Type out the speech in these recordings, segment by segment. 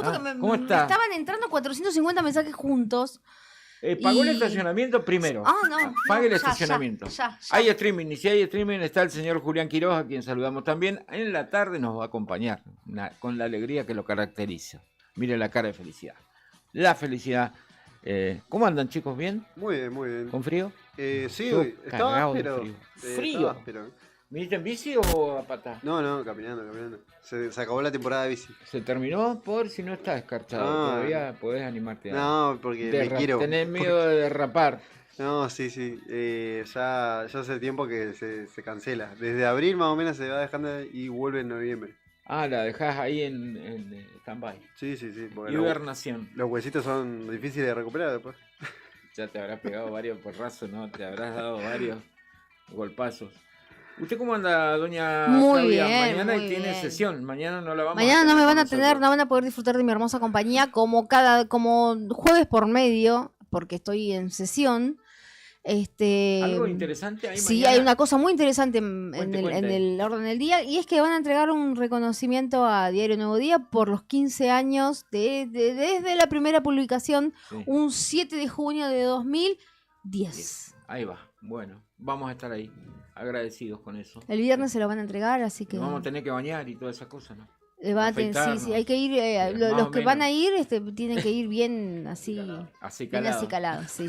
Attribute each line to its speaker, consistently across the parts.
Speaker 1: justo que
Speaker 2: ¿cómo
Speaker 1: me
Speaker 2: está?
Speaker 1: estaban entrando 450 mensajes juntos.
Speaker 2: Pagó el
Speaker 1: Y-
Speaker 2: estacionamiento primero.
Speaker 1: No.
Speaker 2: Pague el
Speaker 1: ya,
Speaker 2: estacionamiento.
Speaker 1: ya.
Speaker 2: Hay streaming, y si hay streaming está el señor Julián Quiroz, a quien saludamos también. En la tarde nos va a acompañar con la alegría que lo caracteriza. Mire la cara de felicidad. La felicidad. ¿Cómo andan, chicos? ¿Bien?
Speaker 3: Muy bien, muy bien.
Speaker 2: ¿Con frío?
Speaker 3: Sí,
Speaker 2: Yo
Speaker 3: estaba
Speaker 2: cagado de
Speaker 3: áspero.
Speaker 2: frío.
Speaker 3: Estaba
Speaker 2: Frío.
Speaker 3: áspero.
Speaker 2: ¿Viniste en bici o a pata?
Speaker 3: No, caminando. Se acabó la temporada de bici.
Speaker 2: Se terminó por si no está descarchado.
Speaker 3: Ah.
Speaker 2: Todavía podés animarte a
Speaker 3: No, porque me quiero.
Speaker 2: Tenés miedo de derrapar.
Speaker 3: No, sí. Ya hace tiempo que se cancela. Desde abril más o menos se va dejando y vuelve en noviembre.
Speaker 2: La dejás ahí en stand-by.
Speaker 3: Sí. Porque los
Speaker 2: Hibernación.
Speaker 3: huesitos son difíciles de recuperar después.
Speaker 2: Ya te habrás pegado varios porrazos, ¿no? Te habrás dado varios golpazos. ¿Usted cómo anda, doña
Speaker 1: Muy
Speaker 2: Claudia?
Speaker 1: bien,
Speaker 2: Mañana
Speaker 1: muy
Speaker 2: tiene
Speaker 1: bien.
Speaker 2: sesión. Mañana no la vamos
Speaker 1: Mañana
Speaker 2: a
Speaker 1: no me van a
Speaker 2: con
Speaker 1: tener,
Speaker 2: nosotros.
Speaker 1: no van a poder disfrutar de mi hermosa compañía como jueves por medio, porque estoy en sesión.
Speaker 2: Algo interesante ahí
Speaker 1: Sí,
Speaker 2: mañana.
Speaker 1: hay una cosa muy interesante en
Speaker 2: Cuente.
Speaker 1: el orden del día, y es que van a entregar un reconocimiento a Diario Nuevo Día por los 15 años desde la primera publicación,
Speaker 2: Sí.
Speaker 1: un 7 de junio de 2010.
Speaker 2: Ahí va. Bueno, vamos a estar ahí. Agradecidos con eso.
Speaker 1: El viernes se lo van a entregar, así que
Speaker 2: Nos vamos a tener que bañar y todas esas cosas, ¿no?
Speaker 1: sí, hay que ir,
Speaker 2: Más
Speaker 1: los
Speaker 2: o
Speaker 1: que van a
Speaker 2: menos.
Speaker 1: ir tienen que ir bien así,
Speaker 2: Así
Speaker 1: bien
Speaker 2: calado.
Speaker 1: acicalados, sí.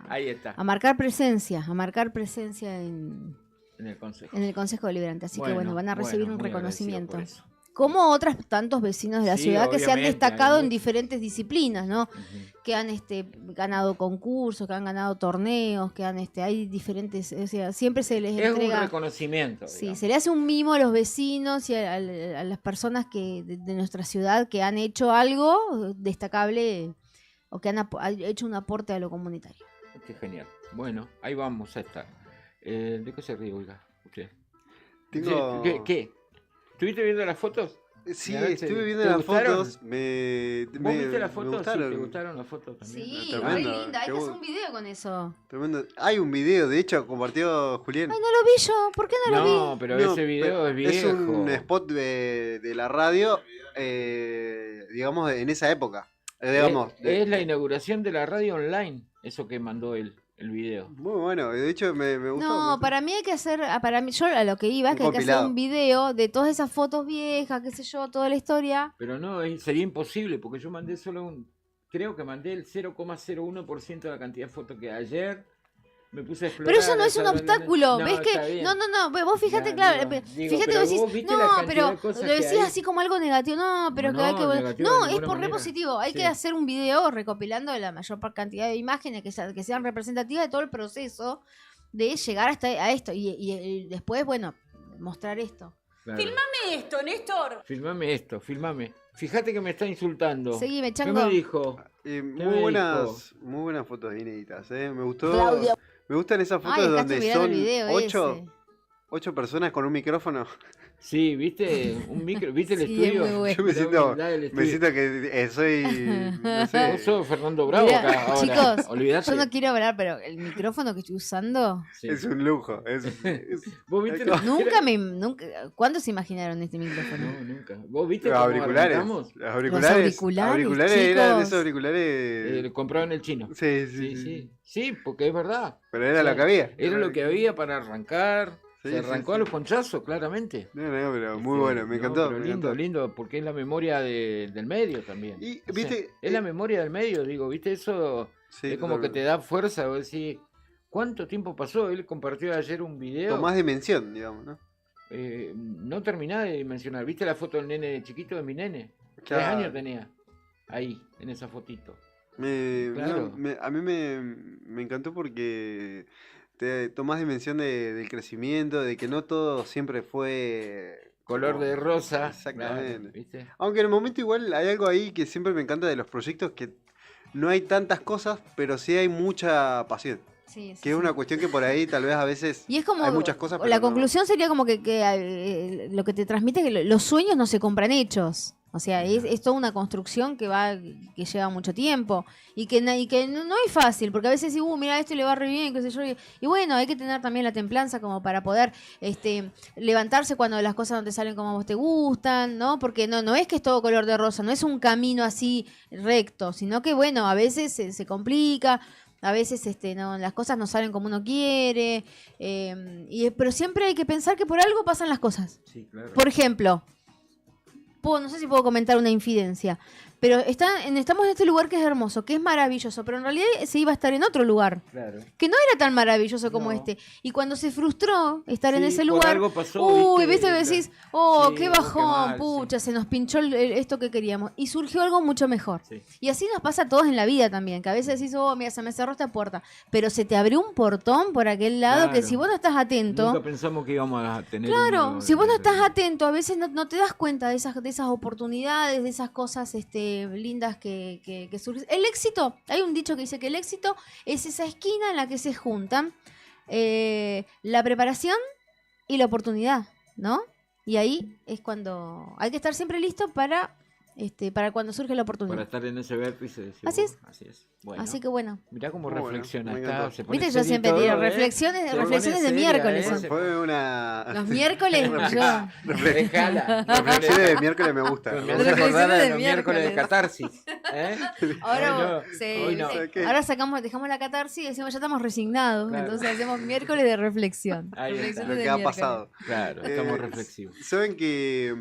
Speaker 2: Ahí está.
Speaker 1: A marcar presencia en
Speaker 2: En el consejo.
Speaker 1: el Consejo Deliberante. Así que bueno, van a recibir un
Speaker 2: muy agradecido
Speaker 1: reconocimiento.
Speaker 2: por eso.
Speaker 1: Como otros tantos vecinos de la
Speaker 2: Sí,
Speaker 1: ciudad que se han
Speaker 2: obviamente,
Speaker 1: destacado
Speaker 2: hay
Speaker 1: en
Speaker 2: mucho.
Speaker 1: diferentes disciplinas, ¿no?
Speaker 2: Ujú.
Speaker 1: Que han ganado concursos, que han ganado torneos, que hay diferentes, o sea, siempre se les
Speaker 2: Es un
Speaker 1: entrega.
Speaker 2: reconocimiento.
Speaker 1: Sí,
Speaker 2: digamos.
Speaker 1: se le hace un mimo a los vecinos y a las personas de nuestra ciudad que han hecho algo destacable o que han hecho un aporte a lo comunitario.
Speaker 2: Qué genial. Bueno, ahí vamos a estar. ¿De qué se ríe, Olga? ¿Usted?
Speaker 3: Tengo...
Speaker 2: ¿Qué? ¿Estuviste viendo las fotos?
Speaker 3: Sí,
Speaker 2: Mirá,
Speaker 3: estuve viendo
Speaker 2: ¿te
Speaker 3: las
Speaker 2: gustaron?
Speaker 3: fotos.
Speaker 2: ¿Vos viste las fotos? Sí, ¿te gustaron las fotos también?
Speaker 1: Sí,
Speaker 3: tremendo,
Speaker 1: muy linda. Hay
Speaker 3: qué
Speaker 1: que hacer
Speaker 3: bueno.
Speaker 1: un video con eso.
Speaker 3: Tremendo. Hay un video, de hecho, compartió Julián.
Speaker 1: Ay, no lo vi yo. ¿Por qué no lo vi?
Speaker 2: No, pero
Speaker 3: No,
Speaker 2: ese video
Speaker 3: pero
Speaker 2: es viejo.
Speaker 3: Es un spot de la radio, digamos, en esa época. Digamos,
Speaker 2: es la inauguración de la radio online, eso que mandó él, el video.
Speaker 3: muy bueno, de hecho me gustó.
Speaker 1: No, para mí hay que hacer, yo a lo que iba,
Speaker 3: Un
Speaker 1: que hay que hacer
Speaker 3: compilado.
Speaker 1: un video de todas esas fotos viejas, qué sé yo, toda la historia.
Speaker 2: Pero no, sería imposible, porque yo mandé creo que mandé el 0,01% de la cantidad de fotos que ayer me puse a explorar.
Speaker 1: Pero eso no es un
Speaker 2: esa-
Speaker 1: obstáculo,
Speaker 2: no,
Speaker 1: ¿ves
Speaker 2: está
Speaker 1: que?
Speaker 2: bien.
Speaker 1: No, vos fíjate,
Speaker 2: Ya,
Speaker 1: claro,
Speaker 2: digo,
Speaker 1: fíjate
Speaker 2: pero
Speaker 1: que decís,
Speaker 2: vos viste la
Speaker 1: no,
Speaker 2: cantidad
Speaker 1: pero
Speaker 2: de cosas
Speaker 1: lo
Speaker 2: que
Speaker 1: decís
Speaker 2: hay.
Speaker 1: así como algo negativo, no, pero que
Speaker 2: No,
Speaker 1: hay que,
Speaker 2: negativo
Speaker 1: no,
Speaker 2: de
Speaker 1: es
Speaker 2: ninguna
Speaker 1: por re
Speaker 2: manera.
Speaker 1: positivo, hay
Speaker 2: Sí.
Speaker 1: que hacer un video recopilando la mayor cantidad de imágenes que sean representativas de todo el proceso de llegar a esto y después, bueno, mostrar esto.
Speaker 2: Claro.
Speaker 4: Filmame esto, Néstor.
Speaker 2: Filmame esto, filmame. Fíjate que me está insultando.
Speaker 1: Seguime,
Speaker 2: ¿Qué
Speaker 1: chango.
Speaker 2: me dijo?
Speaker 3: Muy
Speaker 2: me
Speaker 3: buenas fotos inéditas, me gustó.
Speaker 1: Claudia.
Speaker 3: Me gustan esas fotos
Speaker 1: Ay, acá
Speaker 3: donde
Speaker 1: estoy mirando
Speaker 3: son
Speaker 1: el video ese.
Speaker 3: 8 personas con un micrófono.
Speaker 2: Sí, ¿viste? Un micro, ¿viste el
Speaker 1: Sí, es
Speaker 2: estudio?
Speaker 1: muy bueno.
Speaker 3: Yo me
Speaker 2: La
Speaker 3: siento,
Speaker 2: humildad del
Speaker 3: me
Speaker 2: estudio.
Speaker 3: siento que soy, no
Speaker 2: Vos
Speaker 3: sé,
Speaker 2: sos Fernando Bravo
Speaker 1: Mirá,
Speaker 2: acá ahora.
Speaker 1: chicos,
Speaker 2: Olvidate.
Speaker 1: Yo no quiero hablar, pero el micrófono que estoy usando,
Speaker 2: Sí.
Speaker 3: es un lujo.
Speaker 2: ¿Vos viste
Speaker 1: nunca, ¿cuándo se imaginaron este micrófono?
Speaker 2: No, nunca. ¿Vos viste
Speaker 3: Los
Speaker 2: cómo
Speaker 3: auriculares,
Speaker 2: arrancamos?
Speaker 3: auriculares
Speaker 1: chicos.
Speaker 3: eran esos auriculares.
Speaker 2: Lo compraba en el chino.
Speaker 3: Sí,
Speaker 2: Sí, porque es verdad.
Speaker 3: Pero era
Speaker 2: O sea,
Speaker 3: lo que había.
Speaker 2: Era lo que había para arrancar.
Speaker 3: Sí,
Speaker 2: Se
Speaker 3: sí,
Speaker 2: arrancó
Speaker 3: sí.
Speaker 2: a los ponchazos, claramente.
Speaker 3: No, pero muy
Speaker 2: Este,
Speaker 3: bueno, me
Speaker 2: no,
Speaker 3: encantó.
Speaker 2: pero
Speaker 3: me
Speaker 2: lindo,
Speaker 3: encantó.
Speaker 2: lindo, porque es la memoria del medio también.
Speaker 3: Y,
Speaker 2: O sea,
Speaker 3: viste,
Speaker 2: es la memoria del medio, digo, ¿viste? Eso
Speaker 3: Sí,
Speaker 2: es como que te da fuerza. Vos decís, ¿cuánto tiempo pasó? Él compartió ayer un video.
Speaker 3: con más dimensión, digamos, ¿no?
Speaker 2: No terminaba de dimensionar. ¿Viste la foto del nene chiquito de mi nene? 3
Speaker 3: Claro.
Speaker 2: años tenía. Ahí, en esa fotito.
Speaker 3: Claro.
Speaker 2: Claro.
Speaker 3: A mí me encantó porque te tomás dimensión del crecimiento, de que no todo siempre fue
Speaker 2: Color
Speaker 3: como-
Speaker 2: de rosa.
Speaker 3: Exactamente.
Speaker 2: Claro, ¿viste?
Speaker 3: Aunque en el momento igual hay algo ahí que siempre me encanta de los proyectos, que no hay tantas cosas, pero sí hay mucha pasión.
Speaker 1: Sí, sí,
Speaker 3: Que es
Speaker 1: sí.
Speaker 3: una cuestión que por ahí tal vez a veces
Speaker 1: Y es como,
Speaker 3: hay muchas cosas, pero
Speaker 1: la
Speaker 3: no.
Speaker 1: conclusión sería como que lo que te transmite es que los sueños no se compran hechos. O sea, es toda una construcción que lleva mucho tiempo y que no es fácil, porque a veces digo, mira, esto le va re bien, qué sé yo. Y bueno, hay que tener también la templanza como para poder levantarse cuando las cosas no te salen como a vos te gustan, ¿no? Porque no es que es todo color de rosa, no es un camino así recto, sino que bueno, a veces se complica. A veces las cosas no salen como uno quiere, pero siempre hay que pensar que por algo pasan las cosas.
Speaker 2: Sí, claro.
Speaker 1: Por ejemplo, no sé si puedo comentar una infidencia, pero estamos en este lugar que es hermoso, que es maravilloso, pero en realidad se iba a estar en otro lugar,
Speaker 2: Claro.
Speaker 1: que no era tan maravilloso como este. Y cuando se frustró estar en ese
Speaker 2: por
Speaker 1: lugar,
Speaker 2: algo pasó,
Speaker 1: viste que decís,
Speaker 2: sí,
Speaker 1: qué bajón,
Speaker 2: mal,
Speaker 1: pucha, se nos pinchó esto que queríamos. Y surgió algo mucho mejor.
Speaker 2: Sí.
Speaker 1: Y así nos pasa a todos en la vida también, que a veces decís, mira, se me cerró esta puerta, pero se te abrió un portón por aquel lado que si vos no estás atento...
Speaker 2: Nunca pensamos que íbamos a tener...
Speaker 1: Claro, si vos no estás atento, a veces no te das cuenta de esas oportunidades, de esas cosas lindas que surgen. El éxito, hay un dicho que dice que el éxito es esa esquina en la que se juntan la preparación y la oportunidad, ¿no? Y ahí es cuando hay que estar siempre listo para cuando surge la oportunidad.
Speaker 2: Para estar en ese vértice.
Speaker 1: Así es.
Speaker 2: Así es. Bueno,
Speaker 1: así que bueno.
Speaker 2: Mirá cómo
Speaker 3: Muy
Speaker 2: reflexiona.
Speaker 3: bueno, me
Speaker 2: Está,
Speaker 3: encantó.
Speaker 2: se pone
Speaker 1: Viste, yo
Speaker 2: serio
Speaker 1: siempre
Speaker 2: todo,
Speaker 1: digo,
Speaker 2: ¿eh?
Speaker 1: reflexiones
Speaker 2: Se pone
Speaker 1: de
Speaker 2: seria,
Speaker 1: miércoles.
Speaker 2: ¿eh?
Speaker 3: Fue una...
Speaker 1: Los miércoles, yo...
Speaker 2: Dejala.
Speaker 3: Reflexiones de miércoles me gusta.
Speaker 2: Me
Speaker 3: Me
Speaker 2: hace
Speaker 3: gusta.
Speaker 2: acordar de
Speaker 1: de
Speaker 2: los miércoles de
Speaker 1: miércoles.
Speaker 2: catarsis. ¿eh?
Speaker 1: Ahora,
Speaker 2: Hoy no,
Speaker 1: sí,
Speaker 2: hoy no.
Speaker 1: sí.
Speaker 3: ¿Sabes qué?
Speaker 1: Ahora dejamos la catarsis y decimos ya estamos resignados.
Speaker 2: Claro.
Speaker 1: Entonces hacemos miércoles de reflexión.
Speaker 2: Ahí está.
Speaker 1: Reflexiones
Speaker 3: Lo
Speaker 1: de
Speaker 3: que ha
Speaker 1: miércoles.
Speaker 3: pasado.
Speaker 2: Claro, estamos reflexivos.
Speaker 3: Saben que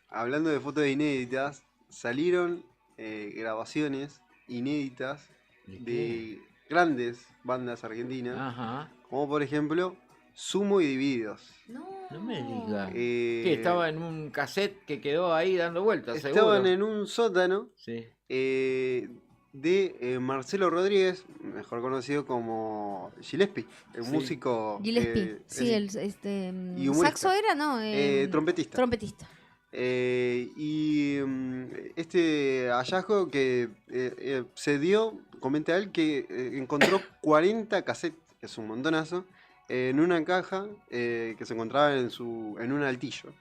Speaker 3: hablando de fotos inéditas, salieron grabaciones inéditas de grandes bandas argentinas,
Speaker 2: Ajá.
Speaker 3: como por ejemplo Sumo y Divididos.
Speaker 2: No me digas.
Speaker 3: Eh,
Speaker 2: Que estaba en un cassette que quedó ahí dando vueltas,
Speaker 3: Estaban
Speaker 2: seguro.
Speaker 3: en un sótano
Speaker 2: Sí.
Speaker 3: de Marcelo Rodríguez, mejor conocido como Gillespie, el
Speaker 2: Sí.
Speaker 3: músico
Speaker 1: Gillespie, sí,
Speaker 3: y humorista.
Speaker 1: saxo era, ¿no?
Speaker 3: Trompetista.
Speaker 1: Trompetista.
Speaker 3: Este hallazgo que se dio, comenta él que encontró 40 cassettes, que es un montonazo, en una caja que se encontraba en un altillo,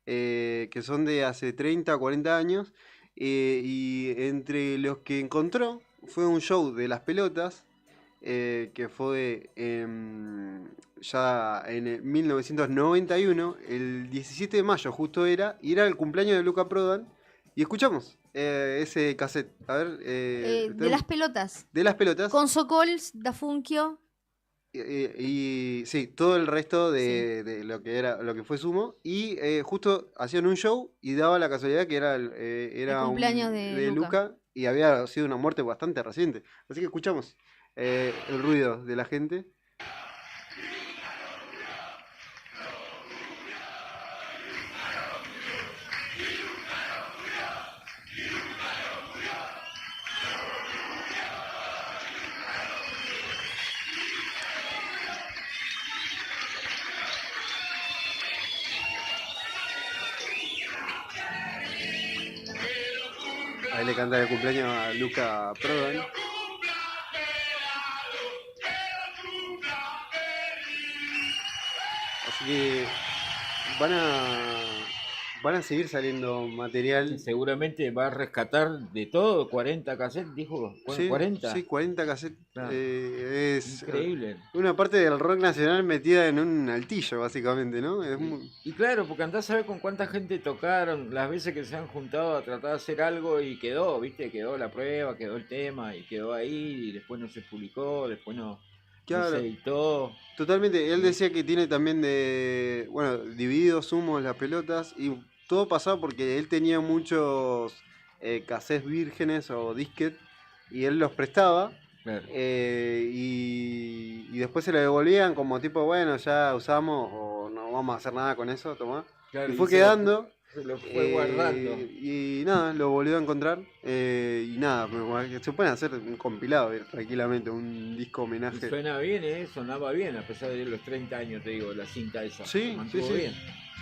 Speaker 3: que son de hace 30 o 40 años, y entre los que encontró fue un show de Las Pelotas, que fue ya en el 1991, el 17 de mayo justo y era el cumpleaños de Luca Prodan, y escuchamos ese cassette, a ver,
Speaker 1: De Las Pelotas.
Speaker 3: de Las Pelotas,
Speaker 1: Con Socols, Da Funkio.
Speaker 3: y sí, todo el resto de lo que fue Sumo, y justo hacían un show y daba la casualidad que era
Speaker 1: El cumpleaños de
Speaker 3: Luca, y había sido una muerte bastante reciente, así que escuchamos el ruido de la gente. Ahí le canta el cumpleaños a Luca Prodan. Así que van a seguir saliendo material.
Speaker 2: Seguramente va a rescatar de todo 40 cassettes, dijo.
Speaker 3: Sí,
Speaker 2: 40.
Speaker 3: sí, 40 cassettes.
Speaker 2: Claro.
Speaker 3: Es
Speaker 2: Increíble.
Speaker 3: una parte del rock nacional metida en un altillo, básicamente, ¿no? Es muy...
Speaker 2: Y claro, porque andás a ver con cuánta gente tocaron, las veces que se han juntado a tratar de hacer algo y quedó, ¿viste? Quedó la prueba, quedó el tema y quedó ahí y después no se publicó, después no
Speaker 3: Claro.
Speaker 2: se editó.
Speaker 3: Totalmente, él decía que tiene también Divididos, Sumos, Las Pelotas, y todo pasaba porque él tenía muchos cassettes vírgenes o disquetes, y él los prestaba,
Speaker 2: Claro.
Speaker 3: y después se lo devolvían como tipo, bueno, ya usamos, o no vamos a hacer nada con eso, tomá.
Speaker 2: Claro,
Speaker 3: Y fue
Speaker 2: se
Speaker 3: quedando,
Speaker 2: Se lo fue guardando.
Speaker 3: y nada, lo volvió a encontrar, y nada, se pueden hacer un compilado tranquilamente, un disco
Speaker 2: Y
Speaker 3: homenaje.
Speaker 2: suena bien, sonaba bien, a pesar de los 30 años, te digo, la cinta esa.
Speaker 3: Sí,
Speaker 2: se mantuvo
Speaker 3: sí, sí.
Speaker 2: bien.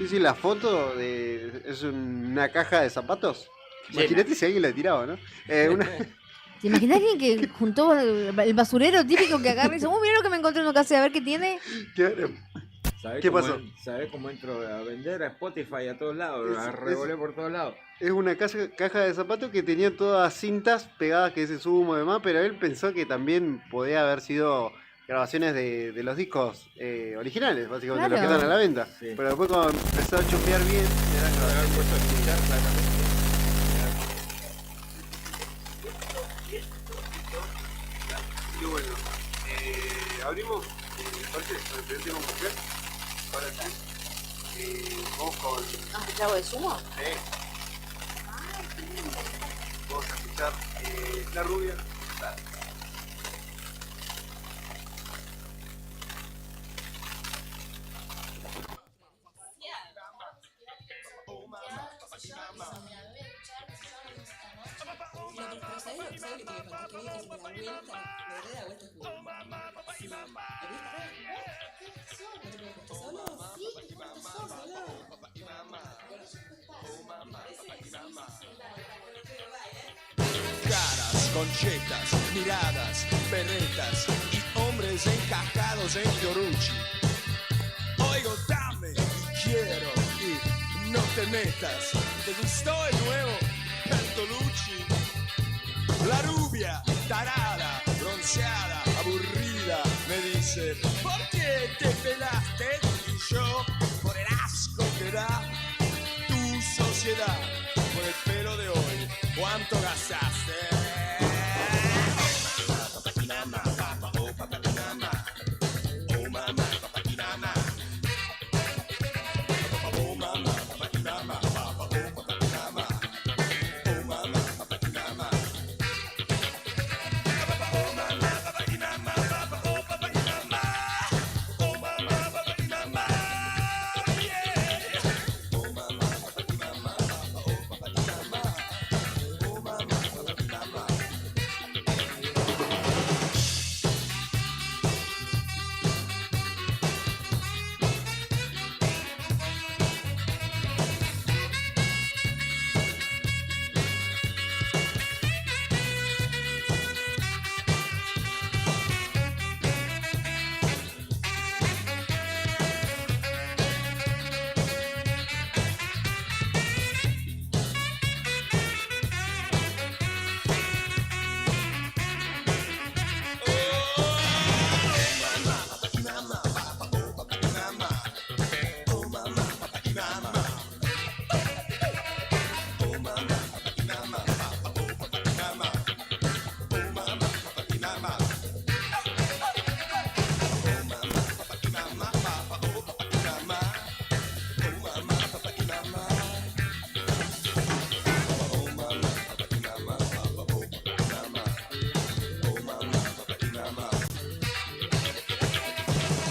Speaker 3: Sí, la foto es una caja de zapatos. Imagínate si alguien la tiraba, ¿no?
Speaker 1: ¿Te imaginas alguien que juntó el basurero típico que agarra y dice, mira lo que me encontré en una casa, a ver qué tiene?
Speaker 3: Claro. ¿Qué pasó?
Speaker 2: ¿Sabés cómo entro a vender a Spotify a todos lados? A
Speaker 3: Es-
Speaker 2: revolé por todos lados.
Speaker 3: Es una caja de zapatos que tenía todas cintas pegadas que dice Sumo y demás, pero él pensó que también podía haber sido grabaciones de los discos originales, básicamente, los que
Speaker 1: Claro.
Speaker 3: están a la venta.
Speaker 2: Sí.
Speaker 3: Pero después cuando empezó a chusmear bien, eran
Speaker 2: Me habían
Speaker 3: grabaciones.
Speaker 2: puesto a escuchar claramente.
Speaker 3: Y bueno, abrimos, me parece, con el primer tema musical. Ahora sí. Vamos con.
Speaker 1: ¿Has escuchado de Sumo?
Speaker 3: Vamos a escuchar La Rubia.
Speaker 4: Caras, conchetas, miradas, berretas y hombres encajados en Fiorucci. Oigo, dame y quiero y no te metas. ¿Te gustó el nuevo Bertolucci? La rubia, tarada, bronceada, aburrida, me dice: ¿por qué te pelaste? Y yo, por el asco que da tu sociedad, por el pelo de hoy, ¿cuánto gastaste?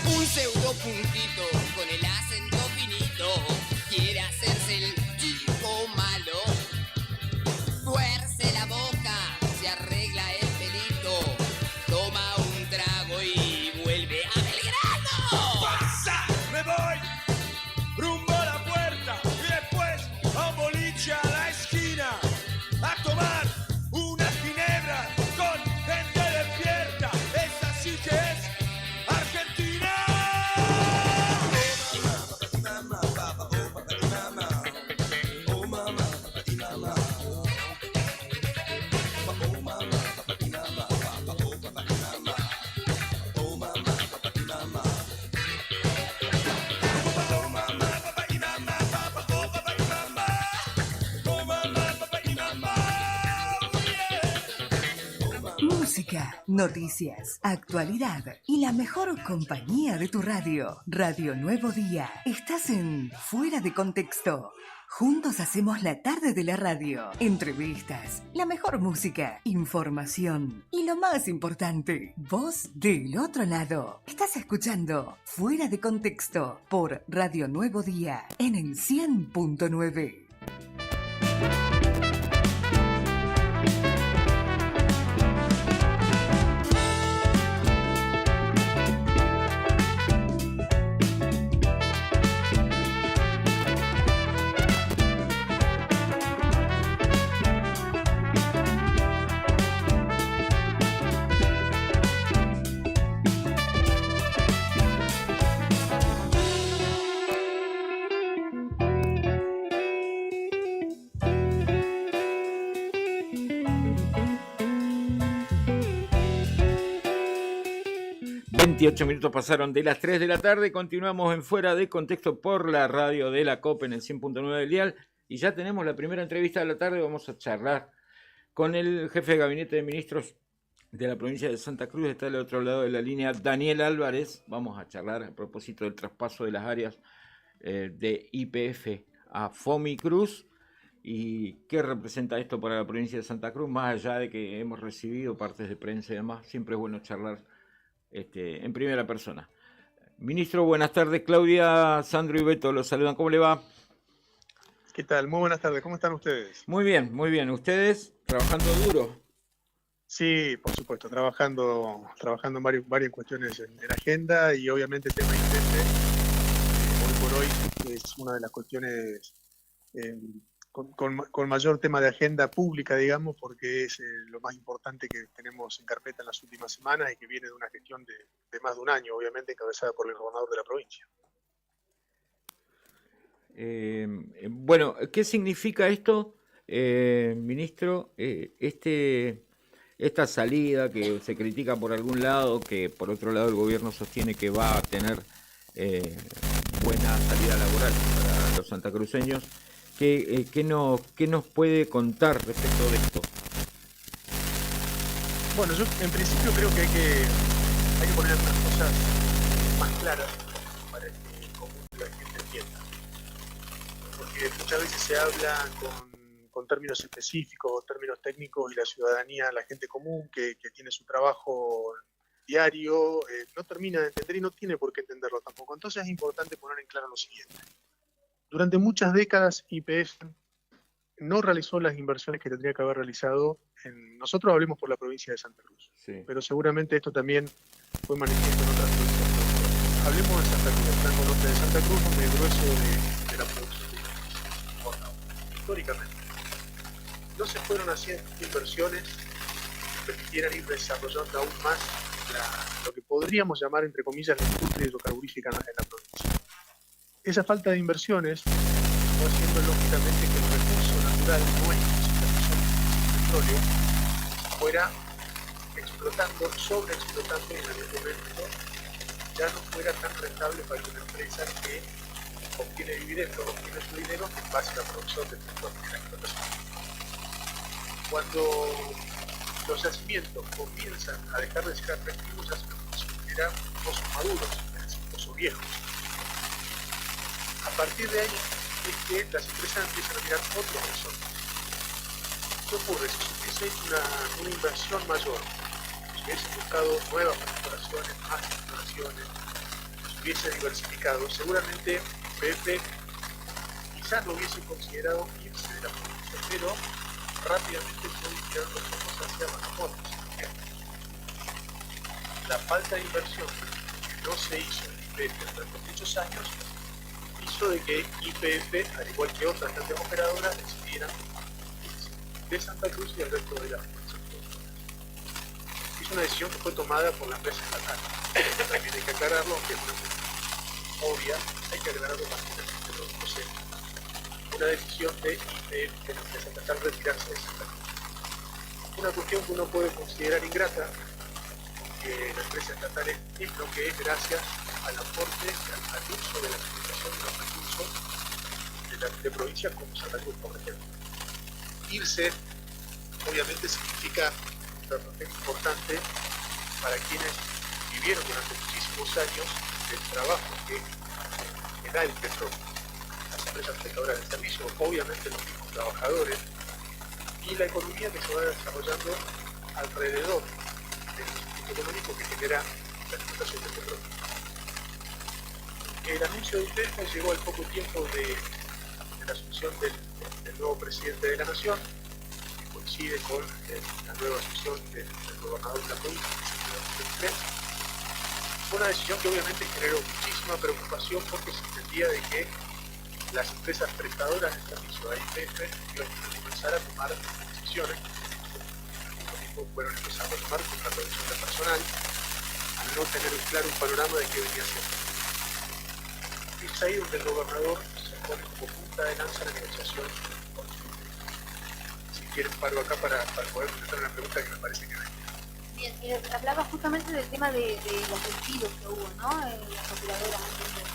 Speaker 5: Un pseudo puntito con el acento finito quiere hacerse el chico malo. Tuerce la boca, se arregla el pelito, toma un trago y vuelve a Belgrano.
Speaker 4: ¡Pasa! ¡Me voy! Rumbo a la puerta y después a un boliche a la esquina a tomar una ginebra con gente despierta. Esa sí que es Argentina.
Speaker 6: Música, noticias, actualidad y la mejor compañía de tu radio. Radio Nuevo Día. Estás en Fuera de Contexto. Juntos hacemos la tarde de la radio. Entrevistas, la mejor música, información y lo más importante, vos del otro lado. Estás escuchando Fuera de Contexto por Radio Nuevo Día en el 100.9.
Speaker 2: 28 minutos pasaron de las 3 de la tarde. Continuamos en Fuera de Contexto por la radio de la COP en el 100.9 del dial. Y ya tenemos la primera entrevista de la tarde. Vamos a charlar con el jefe de gabinete de ministros de la provincia de Santa Cruz. Está al otro lado de la línea Daniel Álvarez. Vamos a charlar a propósito del traspaso de las áreas de YPF a Fomicruz. ¿Y qué representa esto para la provincia de Santa Cruz? Más allá de que hemos recibido partes de prensa y demás, siempre es bueno charlar en primera persona. Ministro, buenas tardes. Claudia, Sandro y Beto los saludan. ¿Cómo le va?
Speaker 7: ¿Qué tal? Muy buenas tardes. ¿Cómo están ustedes?
Speaker 2: Muy bien, muy bien. ¿Ustedes trabajando duro?
Speaker 7: Sí, por supuesto, trabajando en varias cuestiones en agenda y obviamente el tema intendente, hoy por hoy es una de las cuestiones con mayor tema de agenda pública, digamos, porque es lo más importante que tenemos en carpeta en las últimas semanas y que viene de una gestión de más de un año, obviamente encabezada por el gobernador de la provincia.
Speaker 2: Bueno, ¿qué significa esto, ministro? Esta salida que se critica por algún lado, que por otro lado el gobierno sostiene que va a tener buena salida laboral para los santacruceños. ¿Qué nos puede contar respecto de esto?
Speaker 7: Bueno, yo en principio creo que hay que poner las cosas más claras para que el común de la gente entienda. Porque muchas veces se habla con términos específicos o términos técnicos y la ciudadanía, la gente común que tiene su trabajo diario, no termina de entender y no tiene por qué entenderlo tampoco. Entonces es importante poner en claro lo siguiente. Durante muchas décadas YPF no realizó las inversiones que tendría que haber realizado. Nosotros hablemos por la provincia de Santa Cruz, sí, pero seguramente esto también fue manifiesto en otras provincias. Hablemos de Santa Cruz, el Franco Norte de Santa Cruz, donde el grueso de la producción de importa. Históricamente, no se fueron haciendo inversiones que permitieran ir desarrollando aún más lo que podríamos llamar, entre comillas, la industria hidrocarburífera en la provincia. Esa falta de inversiones fue haciendo lógicamente que el recurso natural nuestro, el petróleo, fuera sobreexplotando y en algún momento ya no fuera tan rentable para una empresa que obtiene dividendos, obtiene su dinero en base a la producción de petróleo y la explotación. Cuando los yacimientos comienzan a dejar de ser atractivos, ya se los consideran pozos maduros, es decir, pozos viejos. A partir de ahí es que las empresas empiezan a mirar otros horizontes. ¿Qué ocurre? Si se hubiese hecho una inversión mayor, si hubiese buscado nuevas exploraciones, más exploraciones, si hubiese diversificado, seguramente YPF quizás no hubiese considerado irse de la provincia, pero rápidamente puede tirar los ojos hacia Matamoros. La falta de inversión que no se hizo en YPF durante muchos años hizo de que YPF, al igual que otras grandes operadoras, decidieran de Santa Cruz y el resto de las fuerzas productoras. Es una decisión que fue tomada por la empresa estatal. También hay que aclararlo, aunque es una cuestión obvia, hay que aclararlo para que la gente lo sepa. Una decisión de YPF, de la empresa estatal, retirarse de Santa Cruz. Una cuestión que uno puede considerar ingrata, porque la empresa estatal es lo que es gracias al aporte, al uso de la explotación de los recursos de provincias como Santa Cruz, por ejemplo. Irse, obviamente, significa un trastorno importante para quienes vivieron durante muchísimos años del trabajo que da el petróleo. Las empresas prestadoras de servicio, obviamente los mismos trabajadores, y la economía que se va desarrollando alrededor del ciclo económico que genera la explotación del petróleo. El anuncio de YPF llegó al poco tiempo de la asunción del nuevo presidente de la Nación, que coincide con la nueva asunción del gobernador de la provincia, que es Fue una decisión que obviamente generó muchísima preocupación porque se entendía de que las empresas prestadoras de servicio a YPF iban a comenzar a tomar decisiones, los mismos fueron empezando a tomar con la reducción de personal, al no tener un panorama de qué venía haciendo. Es ahí donde el gobernador se pone como punta de lanza la negociación. Si quieren paro acá para poder contestar una pregunta que me parece que no hay.
Speaker 1: Bien, hablaba justamente del tema de los despidos que hubo, ¿no? Las operadoras antes del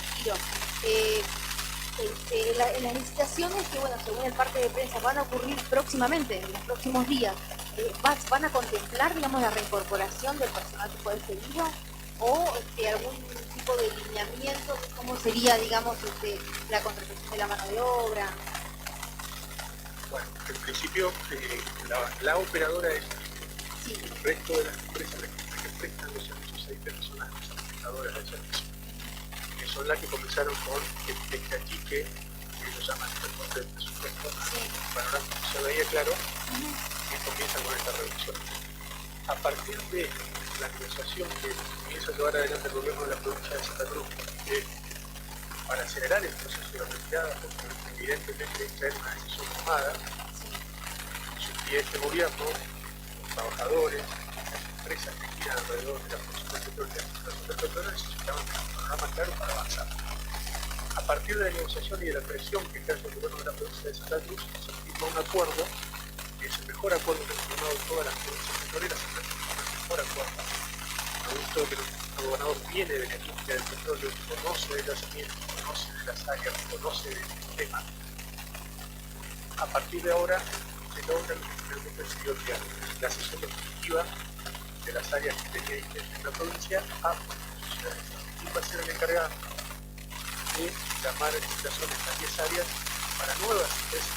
Speaker 1: retiro. En las licitaciones que, bueno, según el parte de prensa, van a ocurrir próximamente, en los próximos días, ¿van a contemplar, digamos, la reincorporación del personal que fue despedido? ¿O algún tipo de lineamiento de cómo sería, digamos, la contratación de la mano de obra?
Speaker 7: Bueno, en principio, la operadora es
Speaker 1: Sí.
Speaker 7: el resto de las empresas que prestan los servicios ahí son las prestadoras del servicio, que son las que comenzaron con el cachique, que lo llaman el recorte del presupuesto, para ahora no se veía claro, y comienzan con esta reducción. A partir de la negociación que comienza a llevar adelante el gobierno de la provincia de Santa Cruz, para acelerar el proceso de retirada, porque evidentemente ya era una decisión tomada, y este gobierno, los trabajadores, las empresas que giran alrededor de la producción del petróleo y la explotación del petróleo necesitaban un programa claro para avanzar. A partir de la negociación y de la presión que ejerce el gobierno de la provincia de Santa Cruz, se firmó un acuerdo, que es el mejor acuerdo que han firmado todas las provincias petroleras, el mejor acuerdo. Producto de que el gobernador viene de la industria del petróleo, conoce del yacimiento, conoce de las áreas, conoce del sistema. A partir de ahora se logra lo que finalmente se dio la sesión definitiva de las áreas que tenía en la provincia a funcionarios. Y va a ser el encargado de llamar a licitaciones a 10 áreas para nuevas empresas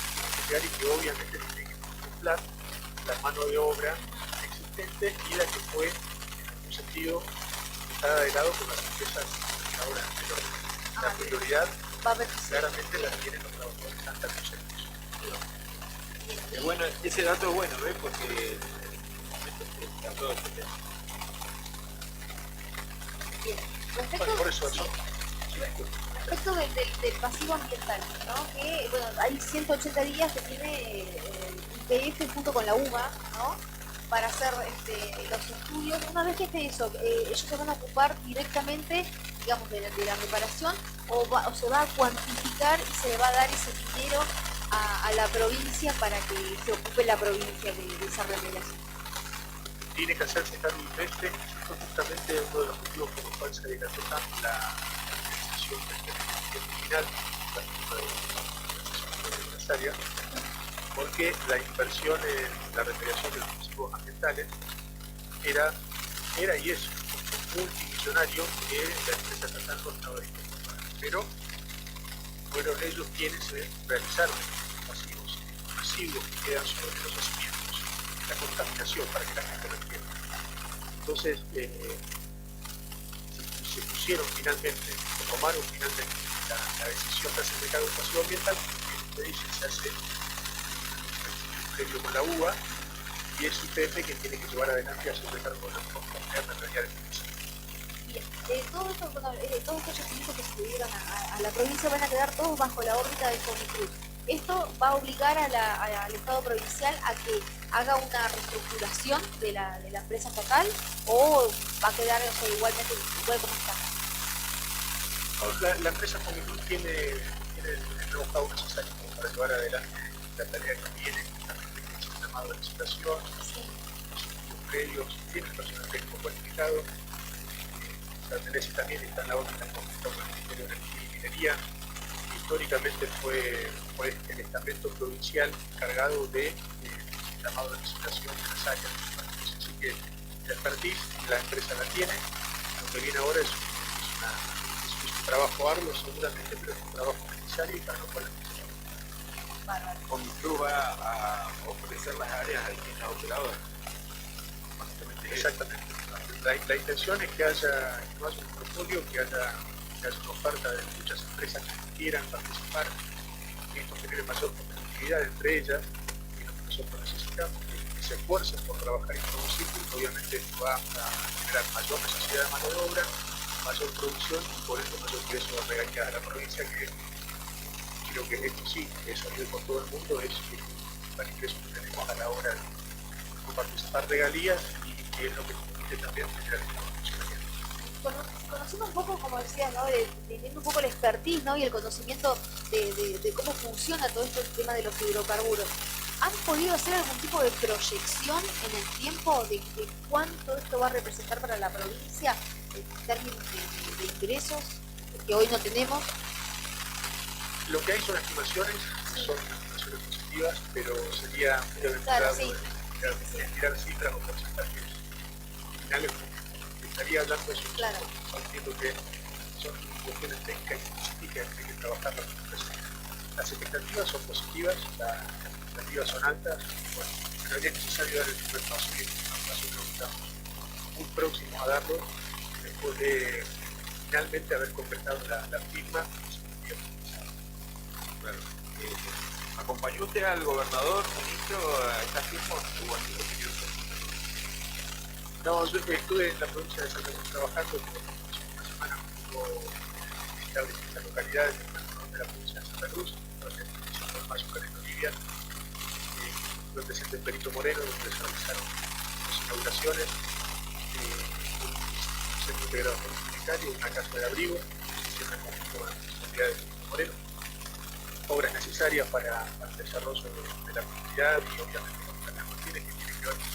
Speaker 7: que y que obviamente tienen que contemplar la mano de obra existente y la que fue, en algún sentido, dejada de lado por las empresas prestadoras anteriores. La prioridad claramente la tienen los trabajadores santacruceños.
Speaker 2: Bueno, ese dato es bueno, ¿ves? Porque en el momento está todo este tema.
Speaker 1: Bien.
Speaker 7: Bueno, por eso,
Speaker 1: Sí.
Speaker 7: ¿no?
Speaker 1: Respecto del pasivo ambiental, ¿no? Que, bueno, hay 180 días que tiene IPF junto con la UBA, ¿no? Para hacer los estudios. Una vez que esté eso, ellos se van a ocupar directamente, digamos, de la reparación, o se va a cuantificar y se le va a dar ese dinero a la provincia para que se ocupe la provincia de esa remediación.
Speaker 7: Tiene que hacerse cargo del IPF, y esto es justamente uno de los motivos por los cuales se decantó tanto la decisión final, de las áreas, porque la inversión en la remediación de los residuos ambientales era y es multimillonario que la empresa estatal no estaba dispuesta a pagar. Pero fueron ellos quienes realizaron pasivos masivos que quedan sobre los yacimientos, la contaminación, para que la gente lo entienda. Entonces, se pusieron finalmente, o tomaron finalmente la decisión de hacer cargo del pasivo ambiental, que dice se hace un previo con la UBA, y es IPF quien tiene que llevar adelante a hacer cargo de la responsabilidad de realidad del municipio.
Speaker 1: Bien, todos estos yacimientos que se le dieron a la provincia van a quedar todos bajo la órbita de Fonicruz. ¿Esto va a obligar al Estado provincial a que haga una reestructuración de la empresa estatal o va a quedar igualmente igual como está?
Speaker 7: La empresa Fonicruz tiene el know-how necesario para llevar adelante la tarea que tiene, justamente que es el llamado de licitación, los estudios previos, tiene el personal técnico cualificado. Santelesi también está en la órbita con el Ministerio de Energía y Minería. Históricamente fue el estamento provincial encargado de llamado de licitación de las áreas. Así que la expertise la empresa la tiene. Lo que viene ahora es un trabajo arduo seguramente, pero es un trabajo necesario y para lo cual
Speaker 2: Fonicruz va a ofrecer las áreas a distintas operadoras.
Speaker 7: Exactamente. La intención es que no haya un portfolio, que haya una oferta de muchas empresas que quieran participar, que esto genere mayor competitividad entre ellas, y lo que nosotros necesitamos que se esfuercen por trabajar y producir, porque obviamente esto va a generar mayor necesidad de mano de obra, mayor producción y por eso mayor ingreso de regalías a la provincia, que creo que esto sí, que es sabido por todo el mundo, es el principal ingreso que tenemos a la hora de participar regalías y que es lo que permite también generar funcionamiento.
Speaker 1: Conocemos un poco, como decía, ¿no? Teniendo un poco la expertise, ¿no? Y el conocimiento de cómo funciona todo este tema de los hidrocarburos. ¿Han podido hacer algún tipo de proyección en el tiempo de cuánto esto va a representar para la provincia en términos de ingresos que hoy no tenemos?
Speaker 7: Lo que hay son estimaciones positivas, pero sería muy
Speaker 1: Claro,
Speaker 7: aventurado
Speaker 1: sí.
Speaker 7: tirar cifras o porcentajes finales. Estaría hablando de eso.
Speaker 1: Claro.
Speaker 7: Entiendo que son cuestiones técnicas y científicas que hay que trabajar. Las expectativas son positivas, las expectativas son altas. Bueno, pero es necesario dar el primer paso y el primer paso creo que estamos muy próximos a darlo después de finalmente haber completado la firma.
Speaker 2: Claro. ¿Acompañó usted al gobernador, ministro, a esta firma o estuvo aquí lo que yo sé?
Speaker 7: No, yo estuve en la provincia de Santa Cruz trabajando por una semana como visitable en esta localidad de la provincia de Santa Cruz, donde el Mayo Careno Olivia, fue el presidente Perito Moreno, donde se realizaron las inauguraciones, un centro integrado comunitario, una casa de abrigo, que se hicieron en conjunto con la responsabilidad de Perito Moreno, obras necesarias para el desarrollo de la comunidad y obviamente con las cuestiones que tienen que ver con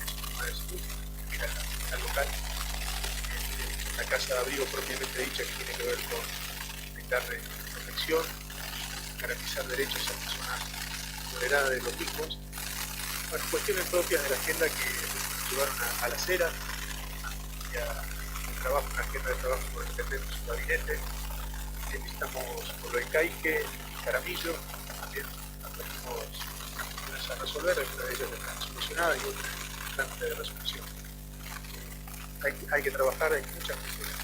Speaker 7: el sistema de salud, que era la local, la casa de abrigo propiamente dicha que tiene que ver con brindarle protección, garantizar derechos a personas vulneradas de los mismos. Bueno, cuestiones propias de la agenda que nos llevaron a la acera y a trabajo, una agenda de trabajo por el intendente de su gabinete. Visitamos por lo de Caique, Caramillo, también aprendimos cuestiones a resolver, algunas de ellas están solucionadas y otras en trámite de resolución. Hay que trabajar, hay muchas cuestiones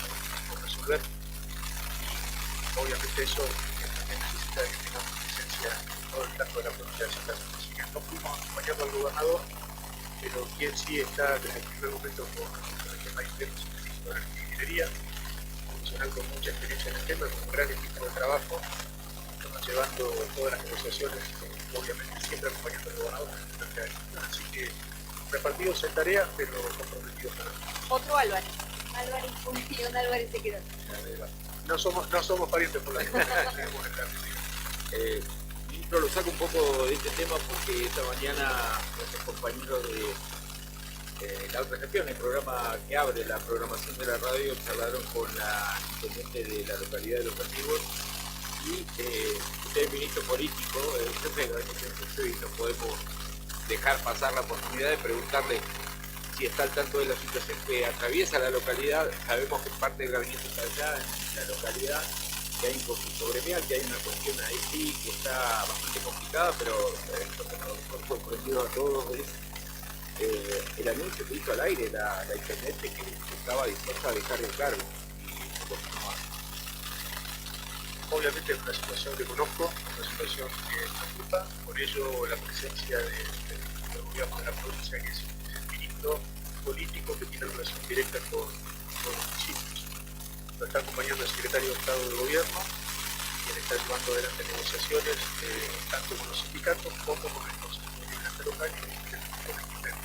Speaker 7: por resolver y obviamente eso también necesita que tengamos presencia en todo el campo de la provincia de Santa Cruz. Así que no fuimos acompañando al gobernador, pero quien sí está desde el primer momento con el tema interno es el ministro de Ingeniería, profesional con mucha experiencia en el tema, con un gran equipo de trabajo, llevando todas las negociaciones, obviamente siempre acompañando al gobernador. Así que repartidos en tareas, pero comprometidos también.
Speaker 1: Otro Álvarez. Álvarez y un Álvarez se quedó.
Speaker 7: No somos parientes por la
Speaker 2: Ministro, lo saco un poco de este tema porque esta mañana nuestros compañeros de la otra gestión, el programa que abre la programación de la radio, charlaron con la intendente de la localidad de Los Antiguos y usted es ministro político, jefe de gabinete de Mucho, y no podemos dejar pasar la oportunidad de preguntarle si está al tanto de la situación que atraviesa la localidad. Sabemos que parte del gabinete está allá en la localidad, que hay un conflicto gremial, que hay una cuestión ahí sí que está bastante complicada, pero lo que nos sorprendió a todos es el anuncio que hizo al aire la intendente que estaba dispuesta a dejar el cargo y no continuaba.
Speaker 7: Obviamente es una situación que conozco, una situación que me preocupa, por ello la presencia del gobierno de la provincia, que es el ministro político que tiene relación directa con los municipios. Lo está acompañando el secretario de Estado del Gobierno, quien está llevando adelante negociaciones tanto con los sindicatos como con el Consejo Deliberante Local y con el Ministerio.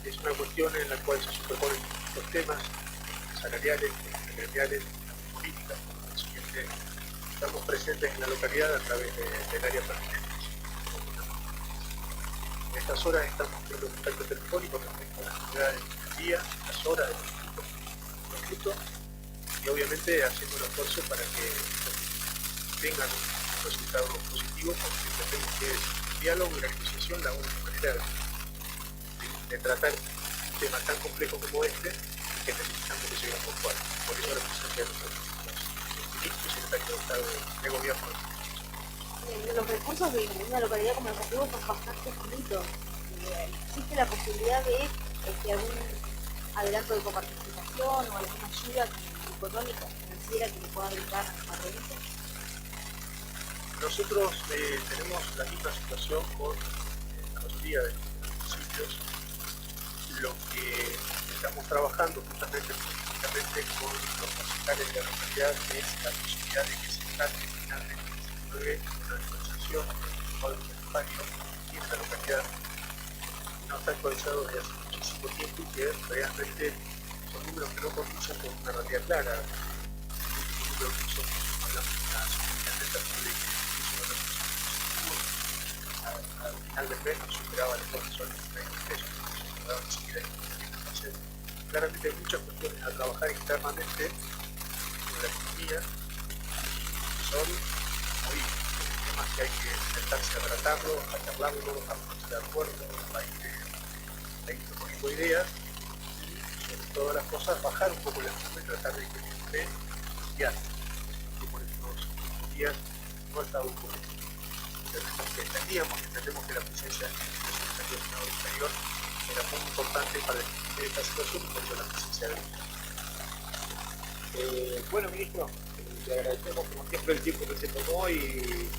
Speaker 7: Es una cuestión en la cual se superponen los temas salariales, gremiales, políticas, por lo siguiente. Estamos presentes en la localidad a través del área pertinente. En estas horas estamos teniendo contacto telefónico respecto a las actividades del día, las horas del minuto, y obviamente haciendo un esfuerzo para que tengan un resultado positivo, porque entendemos que es el diálogo y la negociación la única manera de tratar un tema tan complejo como este, que necesitamos que llegue a un acuerdo. Por eso la presencia de los ministros y secretarios de Estado de Gobierno.
Speaker 1: Los recursos de una localidad como Los Antiguos son bastante finitos. ¿Existe la posibilidad de algún adelanto de coparticipación o alguna ayuda económica, financiera que le pueda brindar a la provincia?
Speaker 7: Nosotros tenemos la misma situación con la mayoría de los municipios. Lo que estamos trabajando justamente con los concejales de la localidad es la posibilidad de que se trate finalmente una actualización del código tributario aquí en la localidad. No está actualizado desde hace muchísimo tiempo y que realmente son números que no conducen con una realidad clara. Los números que nosotros hablamos de la subvención de la final del mes nos superaba los profesores de 30 pesos, no daban ni siquiera ahí. Entonces, claramente hay muchas cuestiones a trabajar internamente en la economía y son muy temas que hay que sentarse a tratarlo, a charlarlo, a ponerse de acuerdo, a ir proponiendo ideas y sobre todas las cosas bajar un poco la nube y tratar de que esté guiar. Que por estos días no ha estado ocurriendo. Entendemos que la presencia del Senado Interior era muy importante para definir esta situación y por eso la presencia del
Speaker 2: Bueno, ministro, le agradecemos como siempre el tiempo que se tomó y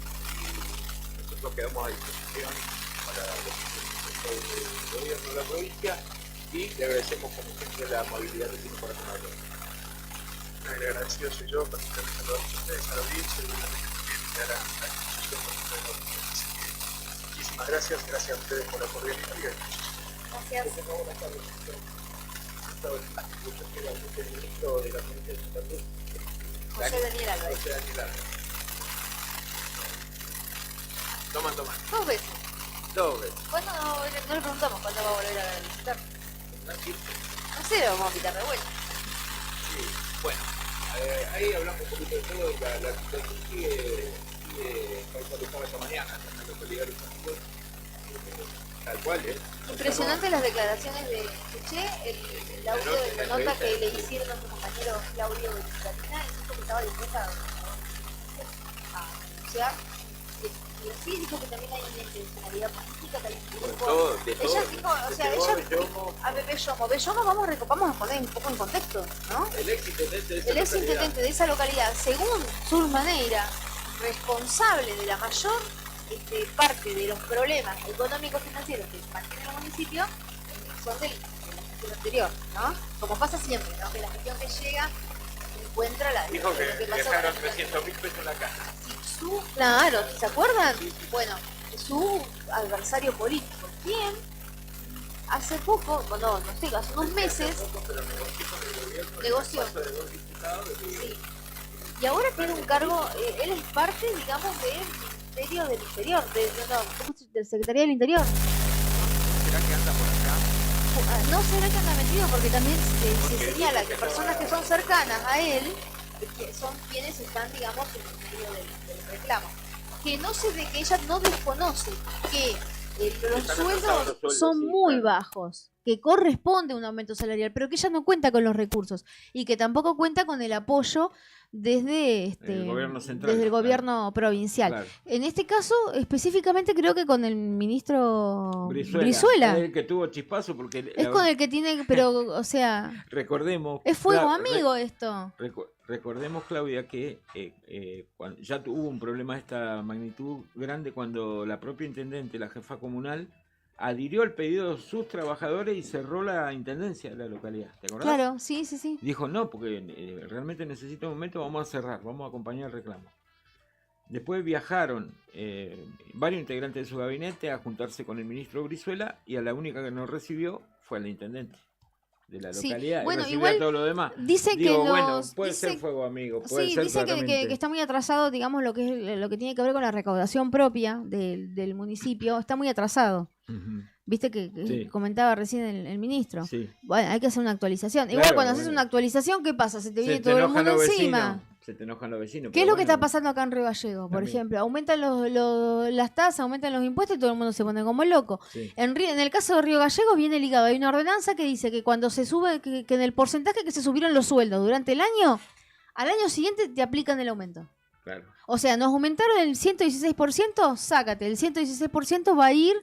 Speaker 2: nosotros quedamos a disposición para el gobierno de la provincia y le agradecemos como siempre la amabilidad que tiene para tomarlo.
Speaker 7: El agradecido soy yo, particularmente a todos ustedes, a la audiencia y obviamente también a la institución por ustedes de la audiencia. Así que muchísimas gracias a ustedes por la cordialidad y a la
Speaker 1: Gracias.
Speaker 2: Buenas tardes. El ministro de la provincia de Santa Cruz,
Speaker 1: José Daniel Álvarez.
Speaker 2: José Daniel Álvarez. Toma.
Speaker 1: 2 veces.
Speaker 2: Dos veces.
Speaker 1: ¿Cuándo no le preguntamos cuándo va a volver a visitar? No sé, vamos a invitar de vuelta.
Speaker 2: Sí, bueno, ahí hablamos un poquito de todo, la situación sigue causalizada esta mañana en la localidad de San Juan, tal cual,
Speaker 1: Impresionante las declaraciones de escuché el audio de la nota que le hicieron a su compañero Claudio de Catalina y dijo que estaba dispuesta a denunciar. Y así dijo que también hay una intencionalidad política, que hay un grupo. Ella dijo, o sea, a Bellomo, vamos a poner un poco en contexto, ¿no?
Speaker 2: El ex
Speaker 1: intendente de esa localidad, según Sur Maneira, responsable de la mayor parte de los problemas económicos financieros que mantiene el municipio, son de la gestión anterior, ¿no? Como pasa siempre, ¿no? Que la gestión que llega encuentra la
Speaker 2: dijo que
Speaker 1: pasó
Speaker 2: dejaron
Speaker 1: con
Speaker 2: 300.000 pesos en la caja.
Speaker 1: Claro, ¿se acuerdan? Bueno, su adversario político, ¿quién? Hace poco, bueno, no sé, hace unos meses, negoció. Sí. Y ahora tiene un cargo, él es parte, digamos, del Ministerio del Interior, del Secretaría del Interior.
Speaker 2: ¿Será que anda por acá?
Speaker 1: No será que anda metido porque también se señala que personas que son cercanas a él, que son quienes están, digamos, en el medio del reclamo. Que no sé de que ella no desconoce que los sueldos son muy bajos, que corresponde un aumento salarial, pero que ella no cuenta con los recursos y que tampoco cuenta con el apoyo desde
Speaker 2: el gobierno central,
Speaker 1: desde el gobierno provincial.
Speaker 2: Claro.
Speaker 1: En este caso, específicamente creo que con el ministro
Speaker 2: Brizuela. Es el que tuvo chispazo porque
Speaker 1: es con el que tiene, pero o sea,
Speaker 2: recordemos,
Speaker 1: es fuego amigo esto.
Speaker 2: Recordemos, Claudia, que ya hubo un problema de esta magnitud grande cuando la propia intendente, la jefa comunal, adhirió al pedido de sus trabajadores y cerró la intendencia de la localidad. ¿Te acordás?
Speaker 1: Claro, sí.
Speaker 2: Dijo, no, porque realmente necesita un momento, vamos a cerrar, vamos a acompañar el reclamo. Después viajaron varios integrantes de su gabinete a juntarse con el ministro Brizuela y a la única que nos recibió fue a la intendente de la localidad.
Speaker 1: Sí. Bueno,
Speaker 2: igual todo lo demás.
Speaker 1: Dice
Speaker 2: bueno, puede ser fuego amigo, puede ser
Speaker 1: dice
Speaker 2: claramente.
Speaker 1: que está muy atrasado, digamos, lo que tiene que ver con la recaudación propia del municipio, está muy atrasado.
Speaker 2: Uh-huh.
Speaker 1: Viste que
Speaker 2: Sí.
Speaker 1: comentaba recién el ministro.
Speaker 2: Sí.
Speaker 1: Bueno, hay que hacer una actualización.
Speaker 2: Claro,
Speaker 1: Igual cuando haces
Speaker 2: bueno.
Speaker 1: una actualización, ¿qué pasa? Se te viene
Speaker 2: Se te
Speaker 1: todo el
Speaker 2: enojan
Speaker 1: mundo
Speaker 2: los
Speaker 1: encima.
Speaker 2: vecinos. Se te enojan los vecinos.
Speaker 1: ¿Qué es
Speaker 2: pero
Speaker 1: lo que está
Speaker 2: bueno,
Speaker 1: pasando acá en Río Gallego, por
Speaker 2: También.
Speaker 1: ejemplo? Aumentan las tasas, aumentan los impuestos y todo el mundo se pone como loco.
Speaker 2: Sí.
Speaker 1: En el caso de Río Gallegos viene ligado. Hay una ordenanza que dice que cuando se sube, que en el porcentaje que se subieron los sueldos durante el año, al año siguiente te aplican el aumento.
Speaker 2: Claro.
Speaker 1: O sea, nos aumentaron el 116%, sácate, el 116% va a ir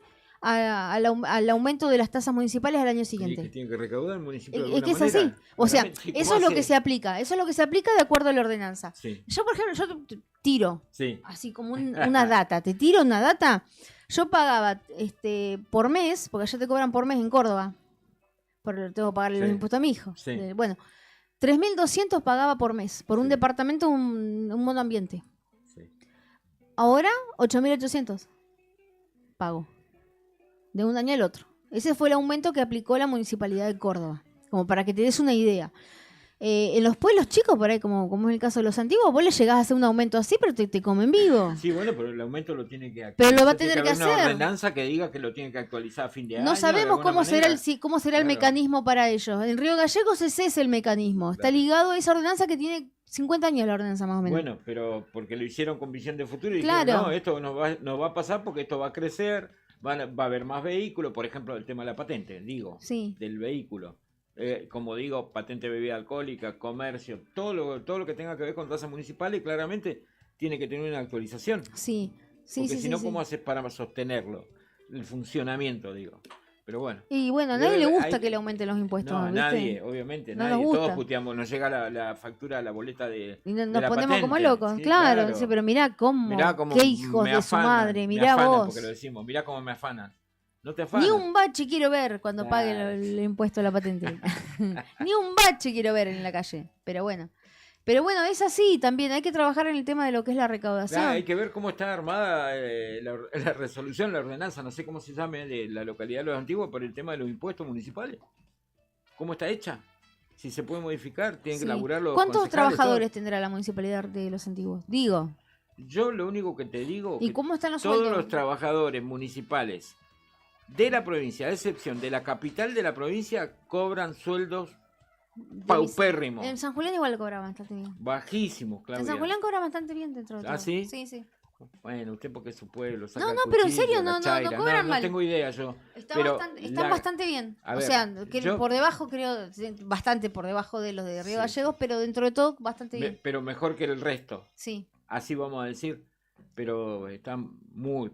Speaker 1: al aumento de las tasas municipales al año
Speaker 2: Y que
Speaker 1: siguiente.
Speaker 2: tiene que recaudar el municipio de
Speaker 1: Es
Speaker 2: alguna
Speaker 1: que es
Speaker 2: manera.
Speaker 1: así. O sea,
Speaker 2: Claramente, sí, ¿cómo
Speaker 1: eso es lo
Speaker 2: hace?
Speaker 1: que se aplica. Eso es lo que se aplica de acuerdo a la ordenanza.
Speaker 2: Sí,
Speaker 1: Yo, por ejemplo, tiro,
Speaker 2: sí.
Speaker 1: así como una data. Te tiro una data. Yo pagaba por mes, porque allá te cobran por mes en Córdoba. Tengo que pagarle
Speaker 2: Sí.
Speaker 1: los impuestos a mi hijo.
Speaker 2: Sí.
Speaker 1: Bueno, 3.200 pagaba por mes por un
Speaker 2: Sí.
Speaker 1: departamento, un monoambiente.
Speaker 2: Sí.
Speaker 1: Ahora, 8.800 pago. De un año al otro. Ese fue el aumento que aplicó la Municipalidad de Córdoba. Como para que te des una idea. en los pueblos chicos, por ahí, como es el caso de los antiguos, vos le llegás a hacer un aumento así, pero te comen vivo.
Speaker 2: Sí, bueno, pero el aumento lo tiene que
Speaker 1: Pero lo va a
Speaker 2: tiene
Speaker 1: tener que
Speaker 2: haber una
Speaker 1: hacer.
Speaker 2: ordenanza que diga que lo tiene que actualizar a fin de año.
Speaker 1: No
Speaker 2: de
Speaker 1: sabemos
Speaker 2: alguna
Speaker 1: cómo será
Speaker 2: manera.
Speaker 1: cómo será el
Speaker 2: Claro.
Speaker 1: mecanismo para ellos. En Río Gallegos ese es el mecanismo. Está
Speaker 2: Claro.
Speaker 1: ligado a esa ordenanza que tiene 50 años la ordenanza más o menos.
Speaker 2: Bueno, pero porque lo hicieron con visión de futuro y
Speaker 1: Claro.
Speaker 2: dijeron, no, esto nos va a pasar porque esto va a crecer, va a haber más vehículos, por ejemplo, el tema de la patente, digo,
Speaker 1: Sí.
Speaker 2: del vehículo. Como digo, patente de bebida alcohólica, comercio, todo lo que tenga que ver con tasas municipales, claramente tiene que tener una actualización.
Speaker 1: Sí. Sí,
Speaker 2: Porque
Speaker 1: sí,
Speaker 2: si
Speaker 1: sí,
Speaker 2: no,
Speaker 1: sí.
Speaker 2: ¿cómo haces para sostenerlo? El funcionamiento, digo. Pero bueno.
Speaker 1: Y bueno, a nadie le
Speaker 2: Debe-
Speaker 1: gusta
Speaker 2: hay-
Speaker 1: que le aumenten los impuestos,
Speaker 2: No, a
Speaker 1: ¿viste?
Speaker 2: nadie, obviamente,
Speaker 1: No nos
Speaker 2: nadie.
Speaker 1: gusta.
Speaker 2: Todos puteamos, nos llega la factura, la boleta de.
Speaker 1: Y
Speaker 2: de
Speaker 1: nos
Speaker 2: la
Speaker 1: ponemos como
Speaker 2: patente.
Speaker 1: locos,
Speaker 2: Sí,
Speaker 1: claro. Dice, pero mirá cómo, qué hijos
Speaker 2: me
Speaker 1: de su
Speaker 2: afanan,
Speaker 1: madre,
Speaker 2: me
Speaker 1: mirá
Speaker 2: afanan,
Speaker 1: vos.
Speaker 2: Porque lo decimos, mirá cómo me afanan. No te afanan.
Speaker 1: Ni un bache quiero ver cuando pague
Speaker 2: Claro.
Speaker 1: el impuesto a la patente. Ni un bache quiero ver en la calle. Pero bueno, es así también. Hay que trabajar en el tema de lo que es la recaudación.
Speaker 2: Hay que ver cómo está armada la resolución, la ordenanza, no sé cómo se llame, de la localidad de Los Antiguos por el tema de los impuestos municipales. ¿Cómo está hecha? Si se puede modificar, tienen
Speaker 1: Sí.
Speaker 2: que laburar los
Speaker 1: ¿Cuántos
Speaker 2: concejales,
Speaker 1: trabajadores
Speaker 2: todo.
Speaker 1: tendrá la municipalidad de Los Antiguos? Digo.
Speaker 2: Yo lo único que te digo
Speaker 1: ¿Y
Speaker 2: que
Speaker 1: cómo están los
Speaker 2: todos
Speaker 1: sueldos?
Speaker 2: los trabajadores municipales de la provincia, a excepción de la capital de la provincia, cobran sueldos paupérrimos,
Speaker 1: En San Julián igual cobraba bastante bien.
Speaker 2: bajísimos, Claudia.
Speaker 1: En San Julián cobra bastante bien dentro de todo.
Speaker 2: ¿Ah, sí?
Speaker 1: Sí, sí.
Speaker 2: Bueno, usted porque es su pueblo. Saca
Speaker 1: No,
Speaker 2: el
Speaker 1: no, pero en
Speaker 2: cuchillo,
Speaker 1: serio,
Speaker 2: la
Speaker 1: no
Speaker 2: chaira.
Speaker 1: cobran mal.
Speaker 2: No tengo idea yo.
Speaker 1: Están
Speaker 2: la-
Speaker 1: bastante bien.
Speaker 2: a
Speaker 1: O
Speaker 2: ver,
Speaker 1: sea, que
Speaker 2: yo-
Speaker 1: por debajo creo, bastante por debajo de los de Río
Speaker 2: Sí.
Speaker 1: Gallegos, pero dentro de todo bastante bien.
Speaker 2: Pero mejor que el resto.
Speaker 1: Sí.
Speaker 2: Así vamos a decir. Pero están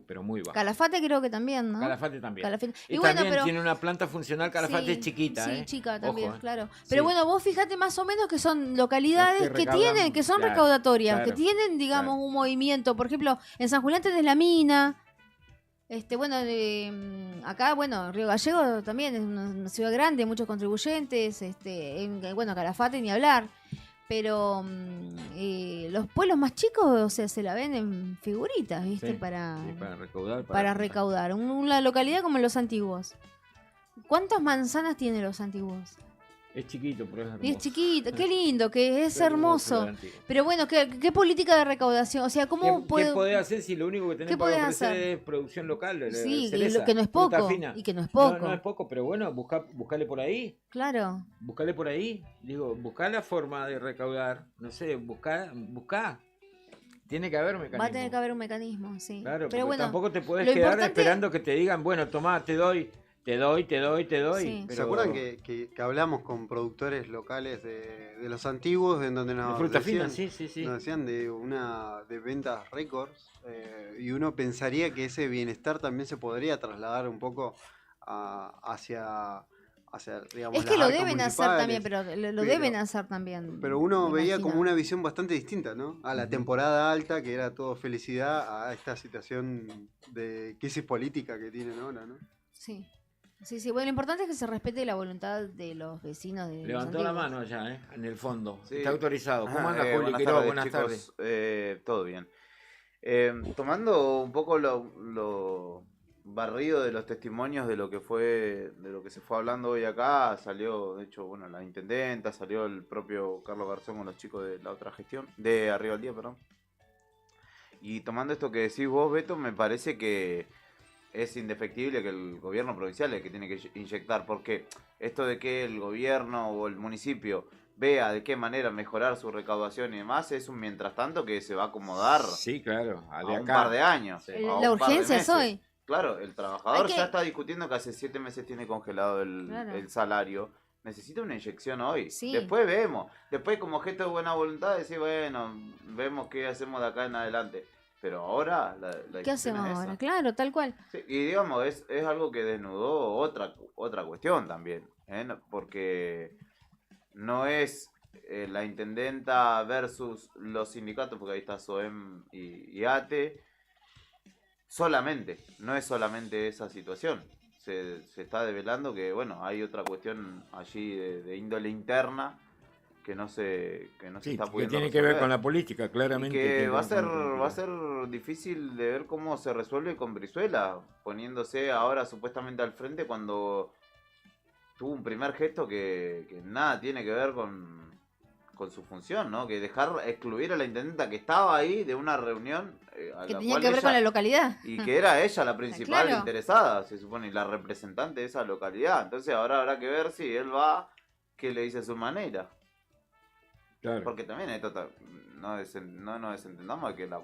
Speaker 2: pero muy bajos.
Speaker 1: Calafate creo que también, ¿no?
Speaker 2: Calafate también.
Speaker 1: Calafate.
Speaker 2: Y,
Speaker 1: Y bueno,
Speaker 2: también
Speaker 1: pero
Speaker 2: tiene una planta funcional. Calafate
Speaker 1: sí,
Speaker 2: es chiquita,
Speaker 1: sí,
Speaker 2: ¿eh?
Speaker 1: chica también,
Speaker 2: Ojo,
Speaker 1: claro.
Speaker 2: Sí.
Speaker 1: Pero bueno, vos fíjate más o menos que son localidades
Speaker 2: Los que
Speaker 1: que
Speaker 2: recaudan,
Speaker 1: tienen, que son
Speaker 2: claro,
Speaker 1: recaudatorias, que
Speaker 2: claro,
Speaker 1: tienen, digamos,
Speaker 2: claro.
Speaker 1: un movimiento. Por ejemplo, en San Julián tenés la mina. Acá, bueno, Río Gallegos también es una ciudad grande, muchos contribuyentes, bueno, Calafate ni hablar. Pero los pueblos más chicos, o sea, se la ven en figuritas, ¿viste?
Speaker 2: Sí,
Speaker 1: para
Speaker 2: sí, para recaudar.
Speaker 1: para recaudar. Una localidad como Los Antiguos. ¿Cuántas manzanas tiene Los Antiguos?
Speaker 2: Es chiquito, pero es hermoso.
Speaker 1: Y es chiquito, qué lindo, que es
Speaker 2: Qué hermoso
Speaker 1: hermoso.
Speaker 2: lo antiguo.
Speaker 1: Pero bueno, ¿qué política de recaudación? O sea, ¿cómo
Speaker 2: ¿Qué
Speaker 1: puede...?
Speaker 2: podés hacer si lo único que
Speaker 1: ¿Qué
Speaker 2: tenés para
Speaker 1: podés
Speaker 2: ofrecer
Speaker 1: hacer?
Speaker 2: es producción local?
Speaker 1: Sí,
Speaker 2: cereza,
Speaker 1: lo que no es
Speaker 2: fruta
Speaker 1: poco.
Speaker 2: fina?
Speaker 1: Y que no es poco.
Speaker 2: No es poco, pero bueno, buscale por ahí.
Speaker 1: Claro.
Speaker 2: Buscale por ahí. Digo, buscá la forma de recaudar. No sé, buscá. Tiene que haber un mecanismo.
Speaker 1: Va a tener que haber un mecanismo, sí.
Speaker 2: Claro,
Speaker 1: pero
Speaker 2: porque
Speaker 1: bueno,
Speaker 2: tampoco te puedes
Speaker 1: lo
Speaker 2: quedar
Speaker 1: importante-
Speaker 2: esperando que te digan, bueno, tomá, te doy.
Speaker 1: Sí.
Speaker 3: ¿Se acuerdan que hablamos con productores locales de Los Antiguos en donde
Speaker 2: De
Speaker 3: nos
Speaker 2: fruta
Speaker 3: decían,
Speaker 2: fina, sí.
Speaker 3: nos decían de ventas récords y uno pensaría que ese bienestar también se podría trasladar un poco hacia digamos,
Speaker 1: Es que
Speaker 3: las
Speaker 1: lo
Speaker 3: arcas
Speaker 1: deben hacer
Speaker 3: municipales.
Speaker 1: también, pero lo deben hacer también.
Speaker 3: Pero uno
Speaker 1: me
Speaker 3: veía
Speaker 1: imagino.
Speaker 3: como una visión bastante distinta, ¿no? A la temporada alta, que era todo felicidad, a esta situación de crisis política que tienen ahora, ¿no?
Speaker 1: Sí. Sí, bueno, lo importante es que se respete la voluntad de los vecinos de Los
Speaker 2: Levantó la
Speaker 1: Antiguos.
Speaker 2: mano allá, en el fondo.
Speaker 8: Sí.
Speaker 2: Está autorizado. ¿Cómo
Speaker 8: Ajá,
Speaker 2: anda, Juli?
Speaker 8: buenas
Speaker 2: Quiroga?
Speaker 8: tardes,
Speaker 2: Buenas
Speaker 8: chicos.
Speaker 2: tardes.
Speaker 8: Todo bien. Tomando un poco lo barrido de los testimonios de lo que se fue hablando hoy acá, salió, de hecho, bueno, la intendenta, salió el propio Carlos Garzón con los chicos de la otra gestión, de Arriba al Día, perdón. Y tomando esto que decís vos, Beto, me parece que es indefectible que el gobierno provincial es el que tiene que inyectar, porque esto de que el gobierno o el municipio vea de qué manera mejorar su recaudación y demás, es un mientras tanto que se va a acomodar
Speaker 2: Sí, claro.
Speaker 8: a
Speaker 2: De
Speaker 8: un
Speaker 2: acá.
Speaker 8: par de años.
Speaker 2: Sí.
Speaker 8: a un
Speaker 1: La
Speaker 8: par de
Speaker 1: urgencia es
Speaker 8: meses.
Speaker 1: hoy.
Speaker 8: Claro, el trabajador
Speaker 1: Hay que-
Speaker 8: ya está discutiendo que hace 7 meses tiene congelado
Speaker 1: Claro.
Speaker 8: el salario. Necesita una inyección hoy.
Speaker 1: Sí.
Speaker 8: Después vemos. Después, como gesto de buena voluntad, decir, bueno, vemos qué hacemos de acá en adelante. Pero ahora la
Speaker 1: ¿Qué
Speaker 8: discusión
Speaker 1: hacemos
Speaker 8: es
Speaker 1: ahora?
Speaker 8: esa.
Speaker 1: Claro, tal cual.
Speaker 8: Sí, y digamos, es algo que desnudó otra cuestión también. Porque no es la intendenta versus los sindicatos, porque ahí está SOEM y ATE. Solamente, no es solamente esa situación. Se está develando que, bueno, hay otra cuestión allí de índole interna que no se
Speaker 2: Sí,
Speaker 8: está
Speaker 2: que
Speaker 8: pudiendo
Speaker 2: tiene que ver
Speaker 8: resolver.
Speaker 2: con la política,
Speaker 8: Y
Speaker 2: claramente.
Speaker 8: que
Speaker 2: tiene
Speaker 8: va a
Speaker 2: que ver
Speaker 8: ser
Speaker 2: con la
Speaker 8: va a
Speaker 2: política.
Speaker 8: ser difícil de ver cómo se resuelve con Brizuela, poniéndose ahora supuestamente al frente cuando tuvo un primer gesto que nada tiene que ver con su función, ¿no? Que excluir a la intendenta que estaba ahí de una reunión a
Speaker 1: Que
Speaker 8: la
Speaker 1: tenía
Speaker 8: cual
Speaker 1: que ver
Speaker 8: ella-
Speaker 1: con la localidad.
Speaker 8: y que era ella la principal
Speaker 1: Claro.
Speaker 8: interesada, se supone, y la representante de esa localidad. Entonces ahora habrá que ver si él va, qué le dice a su manera.
Speaker 2: Claro.
Speaker 8: Porque también esto no nos desentendamos de que las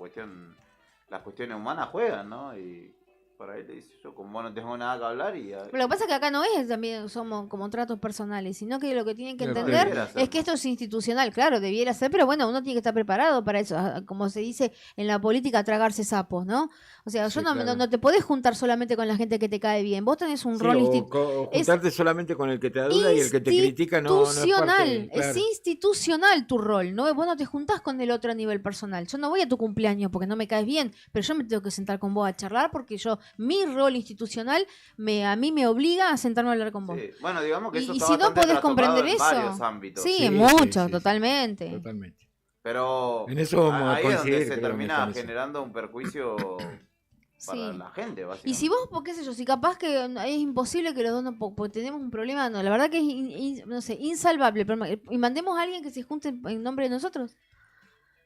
Speaker 8: cuestiones humanas juegan, ¿no? Y por ahí le dice yo, como vos no tengo nada que hablar y...
Speaker 1: Pero lo que pasa es que acá no es también somos como tratos personales, sino que lo que tienen que
Speaker 2: Claro,
Speaker 1: entender
Speaker 8: debiera ser,
Speaker 1: es que
Speaker 8: ¿no?
Speaker 1: esto es institucional, claro, debiera ser, pero bueno, uno tiene que estar preparado para eso, como se dice en la política, tragarse sapos, ¿no? O sea,
Speaker 2: Sí,
Speaker 1: no,
Speaker 2: claro.
Speaker 1: no te podés juntar solamente con la gente que te cae bien, vos tenés un
Speaker 2: Sí,
Speaker 1: rol
Speaker 2: o
Speaker 1: es
Speaker 2: juntarte solamente con el que te adula y el que te critica no es
Speaker 1: institucional,
Speaker 2: parte, claro.
Speaker 1: es institucional tu rol, ¿no? Vos no te juntás con el otro a nivel personal. Yo no voy a tu cumpleaños porque no me caes bien, pero yo me tengo que sentar con vos a charlar porque mi rol institucional a mí me obliga a sentarme a hablar con vos.
Speaker 8: Sí. Bueno, digamos que eso
Speaker 1: Y
Speaker 8: está
Speaker 1: si no
Speaker 8: bastante
Speaker 1: podés
Speaker 8: trastocado
Speaker 1: comprender
Speaker 8: en
Speaker 1: eso,
Speaker 8: varios ámbitos.
Speaker 1: sí,
Speaker 2: Sí,
Speaker 1: mucho,
Speaker 2: sí.
Speaker 1: totalmente.
Speaker 2: Totalmente.
Speaker 8: Pero
Speaker 2: En eso vamos a
Speaker 8: ahí es
Speaker 2: coincidir,
Speaker 8: donde se
Speaker 2: creo,
Speaker 8: termina
Speaker 2: con eso.
Speaker 8: generando un perjuicio para
Speaker 1: Sí.
Speaker 8: la gente, básicamente.
Speaker 1: Y si vos, qué sé yo, si capaz que es imposible que los dos no, porque tenemos un problema, no, la verdad que es, no sé, insalvable, pero, y mandemos a alguien que se junte en nombre de nosotros.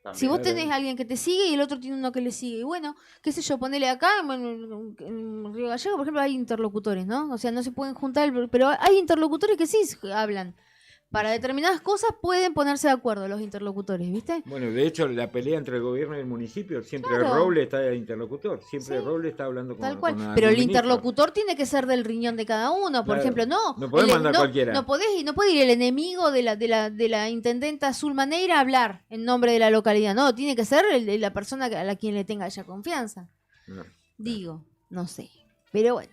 Speaker 8: También.
Speaker 1: Si vos
Speaker 2: Claro.
Speaker 1: tenés a alguien que te sigue y el otro tiene uno que le sigue, y bueno, qué sé yo, ponele acá, en Río Gallegos, por ejemplo, hay interlocutores, ¿no? O sea, no se pueden juntar, pero hay interlocutores que sí hablan. Para determinadas cosas pueden ponerse de acuerdo los interlocutores, ¿viste?
Speaker 2: Bueno, de hecho, la pelea entre el gobierno y el municipio, siempre
Speaker 1: Claro.
Speaker 2: Roble está de interlocutor, siempre
Speaker 1: Sí.
Speaker 2: Roble está hablando con
Speaker 1: Tal cual.
Speaker 2: con
Speaker 1: Pero el
Speaker 2: algún ministro.
Speaker 1: interlocutor tiene que ser del riñón de cada uno. Por
Speaker 2: Claro.
Speaker 1: ejemplo, no.
Speaker 2: No podés mandar cualquiera.
Speaker 1: No puede ir el enemigo de la intendenta Azul Maneira a hablar en nombre de la localidad. No, tiene que ser la persona a la quien le tenga ella confianza.
Speaker 2: No.
Speaker 1: Digo, no sé. Pero bueno,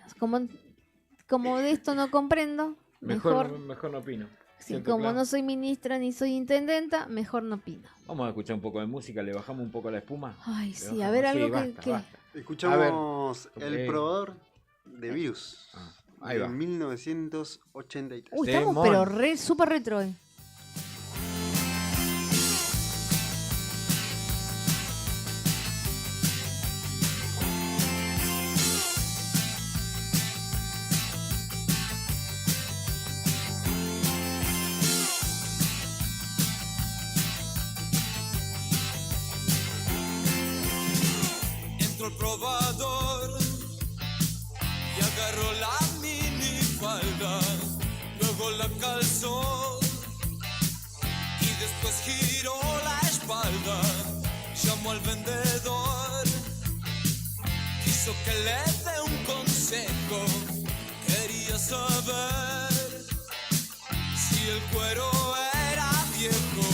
Speaker 1: como de esto no comprendo,
Speaker 2: Mejor
Speaker 1: mejor
Speaker 2: no opino.
Speaker 1: sí,
Speaker 2: Siento
Speaker 1: como
Speaker 2: claro.
Speaker 1: no soy ministra ni soy intendenta, mejor no opino.
Speaker 2: Vamos a escuchar un poco de música, le bajamos un poco la espuma.
Speaker 1: Ay,
Speaker 2: Le
Speaker 1: sí,
Speaker 2: bajamos.
Speaker 1: a ver algo
Speaker 2: Sí, basta,
Speaker 1: que...
Speaker 2: basta.
Speaker 3: Escuchamos
Speaker 2: A ver.
Speaker 3: El
Speaker 2: Ok.
Speaker 3: probador de virus.
Speaker 2: Ah, ahí
Speaker 3: de
Speaker 2: va.
Speaker 3: 1983.
Speaker 1: Uy, estamos
Speaker 2: Demon.
Speaker 1: pero súper retro.
Speaker 4: Entró el probador y agarró la minifalda, luego la calzó y después giró la espalda. Llamó al vendedor, quiso que le dé un consejo, quería saber si el cuero era viejo.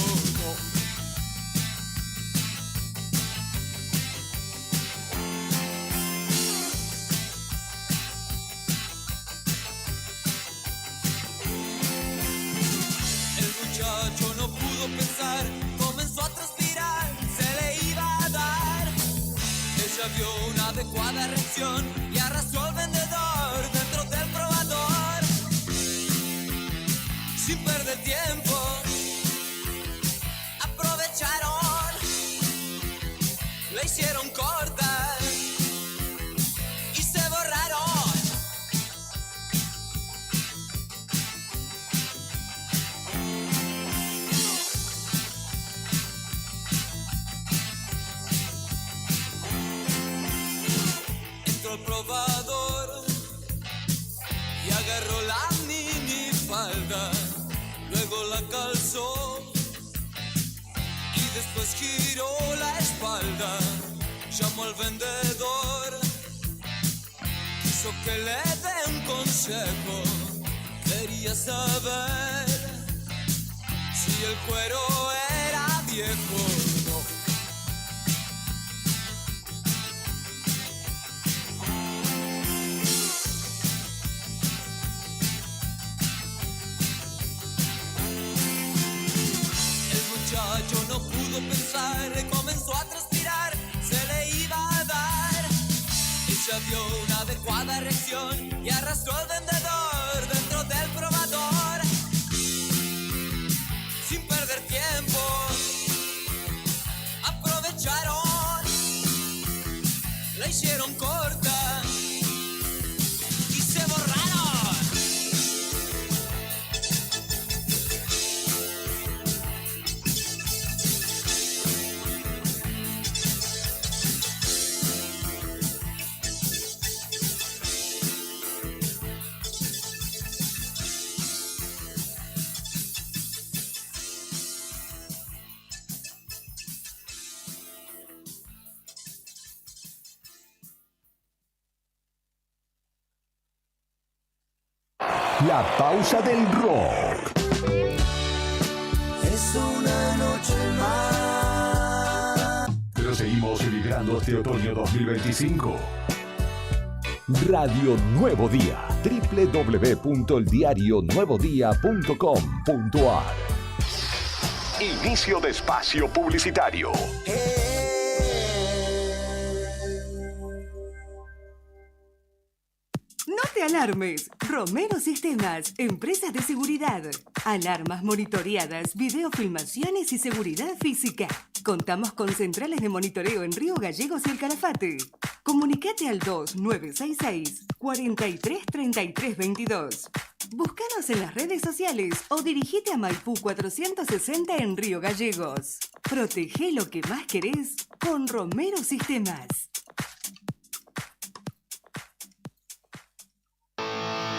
Speaker 4: El muchacho no pudo pensar, comenzó a transpirar, se le iba a dar. Ella vio una adecuada reacción y arrastró al vendedor dentro del probador. Sin perder tiempo, aprovecharon, le hicieron cortar y se borraron. Entró el probador y agarró la minifalda, luego la calzó y después giró la espalda. Llamó al vendedor, quiso que le dé un consejo, quería saber si el cuero era viejo. No. El muchacho no pudo pensar, comenzó a transpirar, se le iba a dar. Ella vio una adecuada reacción y arrastró al vendedor dentro del probador. Sin perder tiempo, aprovecharon, la hicieron corta y se borraron.
Speaker 9: La pausa del rock.
Speaker 4: Es una noche más.
Speaker 9: Pero seguimos celebrando este otoño 2025. Radio Nuevo Día. www.eldiarionuevodía.com.ar. Inicio de espacio publicitario.
Speaker 6: No te alarmes. Romero Sistemas, empresa de seguridad. Alarmas monitoreadas, videofilmaciones y seguridad física. Contamos con centrales de monitoreo en Río Gallegos y El Calafate. Comunicate al 2966 433322. Búscanos en las redes sociales o dirigite a Maipú 460 en Río Gallegos. Protege lo que más querés con Romero Sistemas.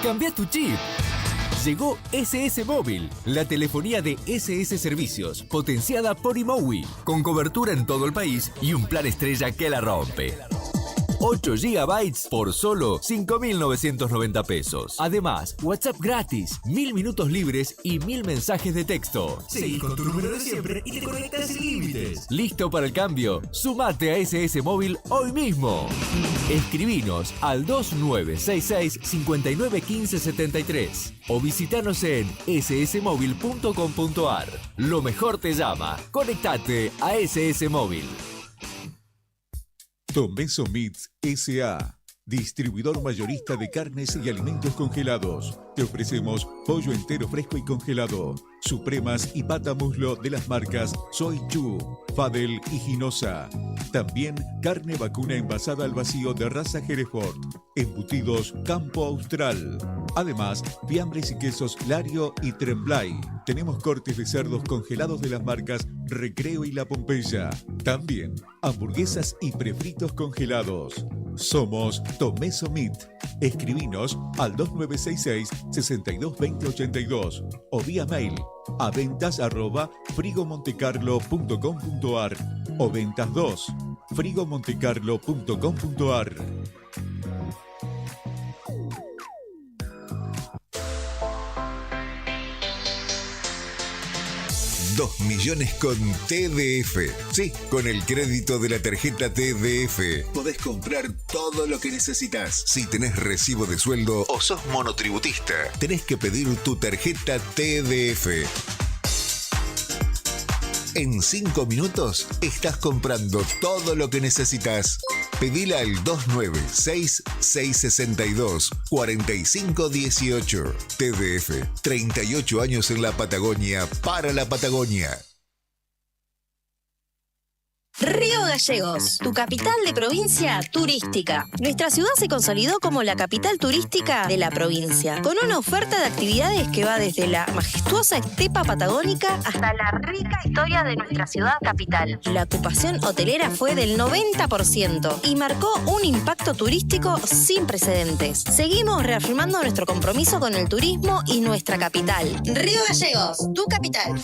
Speaker 10: Cambia tu chip. Llegó SS Móvil, la telefonía de SS Servicios, potenciada por iMowi, con cobertura en todo el país y un plan estrella que la rompe. 8 GB por solo 5.990 pesos. Además, WhatsApp gratis, 1000 minutos libres y 1000 mensajes de texto.
Speaker 11: Seguí con tu número de siempre y te conectas sin límites.
Speaker 10: ¿Listo para el cambio? Sumate a SS Móvil hoy mismo. Escribinos al 2966 591573 o visitanos en ssmóvil.com.ar. Lo mejor te llama. Conectate a SS Móvil.
Speaker 12: Tomeso Meats S.A., distribuidor mayorista de carnes y alimentos congelados. Te ofrecemos pollo entero fresco y congelado, supremas y pata muslo de las marcas Soy Chu, Fadel y Ginosa. También carne vacuna envasada al vacío de raza Hereford, embutidos Campo Austral. Además, fiambres y quesos Lario y Tremblay. Tenemos cortes de cerdos congelados de las marcas Recreo y La Pompeya. También hamburguesas y prefritos congelados. Somos Tomeso Meat. Escribinos al 2966-622082 o vía mail a ventas@frigomontecarlo.com.ar o ventas2 frigomontecarlo.com.ar.
Speaker 13: 2 millones con TDF. Sí, con el crédito de la tarjeta TDF. Podés comprar todo lo que necesitas. Si tenés recibo de sueldo o sos monotributista, tenés que pedir tu tarjeta TDF. En 5 minutos estás comprando todo lo que necesitas. Pedila al 296-662-4518. TDF, 38 años en la Patagonia, para la Patagonia.
Speaker 14: Río Gallegos, tu capital de provincia turística. Nuestra ciudad se consolidó como la capital turística de la provincia, con una oferta de actividades que va desde la majestuosa estepa patagónica hasta la rica historia de nuestra ciudad capital. La ocupación hotelera fue del 90% y marcó un impacto turístico sin precedentes. Seguimos reafirmando nuestro compromiso con el turismo y nuestra capital. Río Gallegos, tu capital.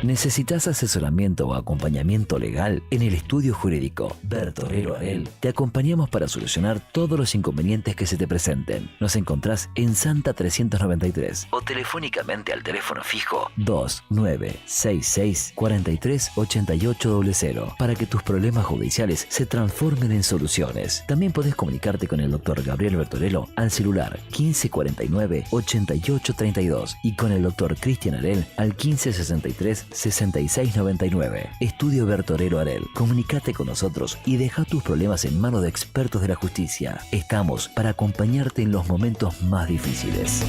Speaker 15: ¿Necesitas asesoramiento o acompañamiento legal? En el estudio jurídico Bertorero Arel te acompañamos para solucionar todos los inconvenientes que se te presenten. Nos encontrás en Santa 393 o telefónicamente al teléfono fijo 2966 438800 para que tus problemas judiciales se transformen en soluciones. También podés comunicarte con el doctor Gabriel Bertorello al celular 1549 8832 y con el doctor Cristian Arel al 1563 6699. Estudio Bertorero Arel. Comunicate con nosotros y deja tus problemas en manos de expertos de la justicia. Estamos para acompañarte en los momentos más difíciles.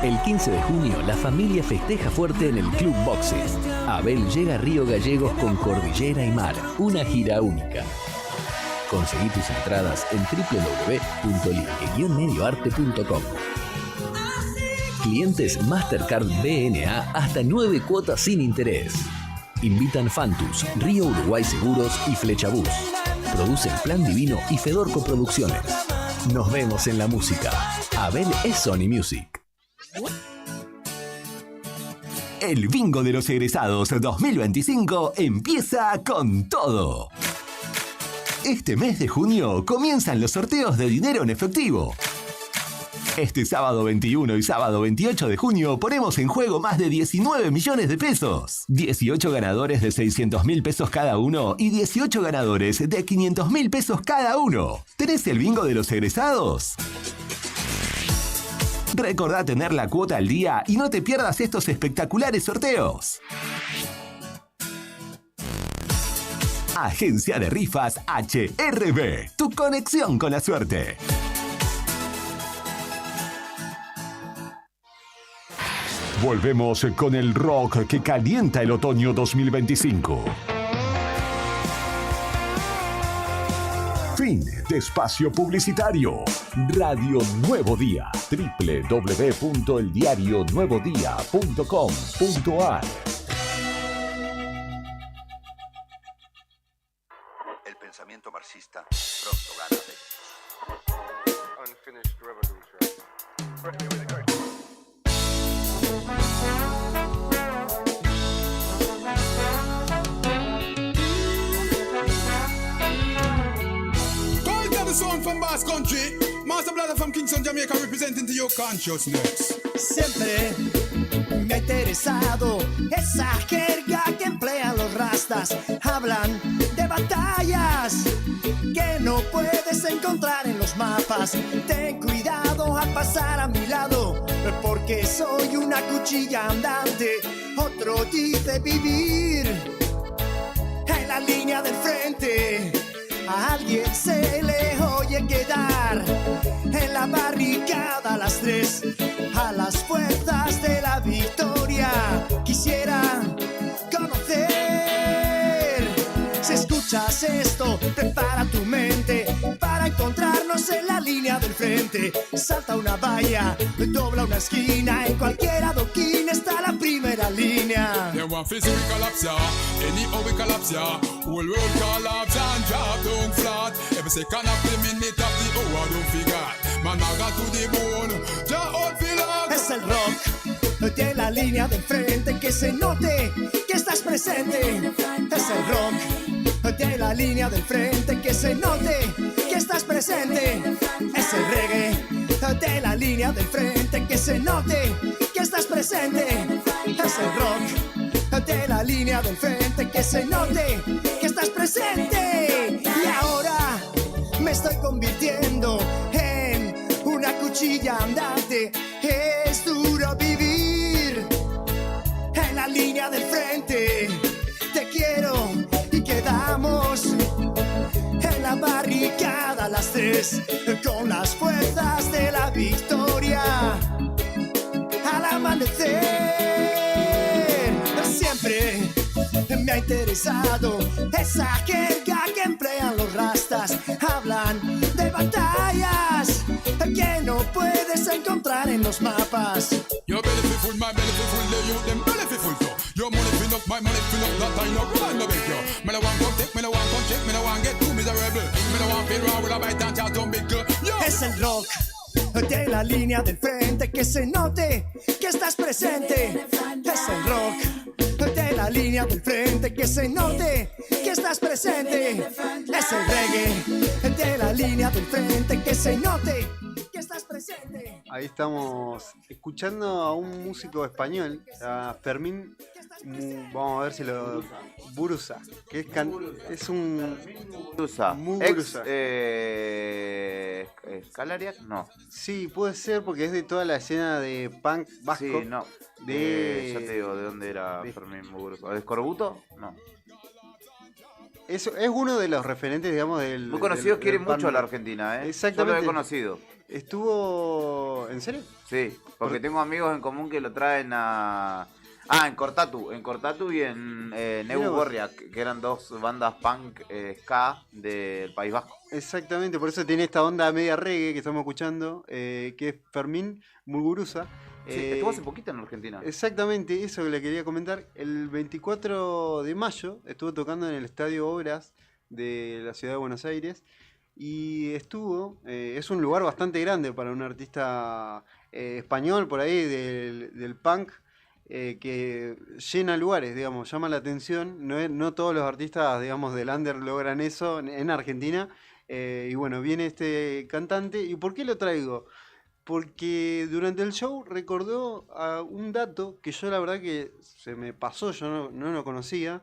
Speaker 16: El 15 de junio la familia festeja fuerte en el Club Boxes. Abel llega a Río Gallegos con Cordillera y Mar, una gira única. Conseguí tus entradas en www.ligue-medioarte.com. Clientes Mastercard BNA hasta 9 cuotas sin interés. Invitan Fantus, Río Uruguay Seguros y Flechabús. Producen Plan Divino y Fedorco Producciones. Nos vemos en la música. Abel es Sony Music.
Speaker 9: El bingo de los egresados 2025 empieza con todo.
Speaker 11: Este mes de junio comienzan los sorteos de dinero en efectivo. Este sábado 21 y sábado 28 de junio ponemos en juego más de 19 millones de pesos. 18 ganadores de 600.000 pesos cada uno y 18 ganadores de 500.000 pesos cada uno. ¿Tenés el bingo de los egresados? Recordá tener la cuota al día y no te pierdas estos espectaculares sorteos. Agencia de Rifas HRB, tu conexión con la suerte.
Speaker 9: Volvemos con el rock que calienta el otoño 2025. Fin de espacio publicitario. Radio Nuevo Día. www.eldiarionuevodía.com.ar.
Speaker 17: El pensamiento marxista pronto gana. Unfinished revolution.
Speaker 18: The sound from Bass Country, Master Brother from Kingston, Jamaica, representing to your consciousness.
Speaker 19: Siempre me ha interesado esa jerga que emplean los rastas. Hablan de batallas que no puedes encontrar en los mapas. Ten cuidado al pasar a mi lado, porque soy una cuchilla andante. Otro dice vivir en la línea del frente. A alguien se le oye quedar en la barricada a las 3, a las puertas de la victoria. Quisiera conocer. Si escuchas esto, prepara tu mente para encontrarnos en la línea del frente. Salta una valla, dobla una esquina, en cualquier adoquín está la primera línea.
Speaker 18: They want physical collapse, anyhow we collapse, whole world collapse and drop down flat. Every second of the minute of the hour don't forget. Man, I got to the bone, ja out feel.
Speaker 19: Es el rock de la línea del frente, que se note que estás presente. Es el rock de la línea del frente, que se note que estás presente. Es el reggae de la línea del frente, que se note que estás presente. Es el rock de la línea del frente, que se note que estás presente. Y ahora me estoy convirtiendo en una cuchilla andante. Es duro vivir en la línea del frente. Te quiero y quedamos en la barricada a las 3, con las fuerzas de la victoria. Al amanecer, siempre me ha interesado esa jerga que emplean los rastas. Hablan de batallas que no puedes encontrar en los mapas.
Speaker 18: Your belly fi full, my belly fi full, the youth them belly fi full too. Your money fill up, my money fill up, that I no run no beg you. Me no want come take, me no want come check, me no want get too miserable. Me no want feel wrong with a bite and chat on big girl.
Speaker 19: Es el rock de la línea del frente, que se note que estás presente. Es el rock de la línea del frente, que se note que estás presente. Es el reggae de la línea del frente, que se note que estás presente.
Speaker 3: Ahí estamos escuchando a un músico español, a Fermín, vamos a ver si lo... Muguruza, que es un...
Speaker 8: Muguruza. ¿Scalariac? No.
Speaker 3: Sí, puede ser porque es de toda la escena de punk vasco.
Speaker 8: Sí, no. Ya te digo, ¿de dónde era Fermín Muguruza? ¿De Escorbuto? No.
Speaker 3: Es uno de los referentes, digamos, del...
Speaker 8: Muy conocido, quiere
Speaker 3: del
Speaker 8: mucho a la Argentina, ¿eh?
Speaker 3: Exactamente.
Speaker 8: Yo lo he conocido.
Speaker 3: ¿Estuvo... ¿En serio?
Speaker 8: Sí, porque tengo amigos en común que lo traen a... en Cortatu y en Neu Gorriak, que eran dos bandas punk ska del País Vasco.
Speaker 3: Exactamente, por eso tiene esta onda media reggae que estamos escuchando, que es Fermín Muguruza.
Speaker 8: Sí, estuvo hace poquito en Argentina.
Speaker 3: Exactamente, eso que le quería comentar. El 24 de mayo estuvo tocando en el Estadio Obras de la ciudad de Buenos Aires. Y estuvo, es un lugar bastante grande para un artista español por ahí del punk. que llena lugares, digamos, llama la atención. No todos los artistas, digamos, del under logran eso en Argentina. Y bueno, viene este cantante. ¿Y por qué lo traigo? Porque durante el show recordó un dato que yo la verdad que se me pasó, yo no lo conocía,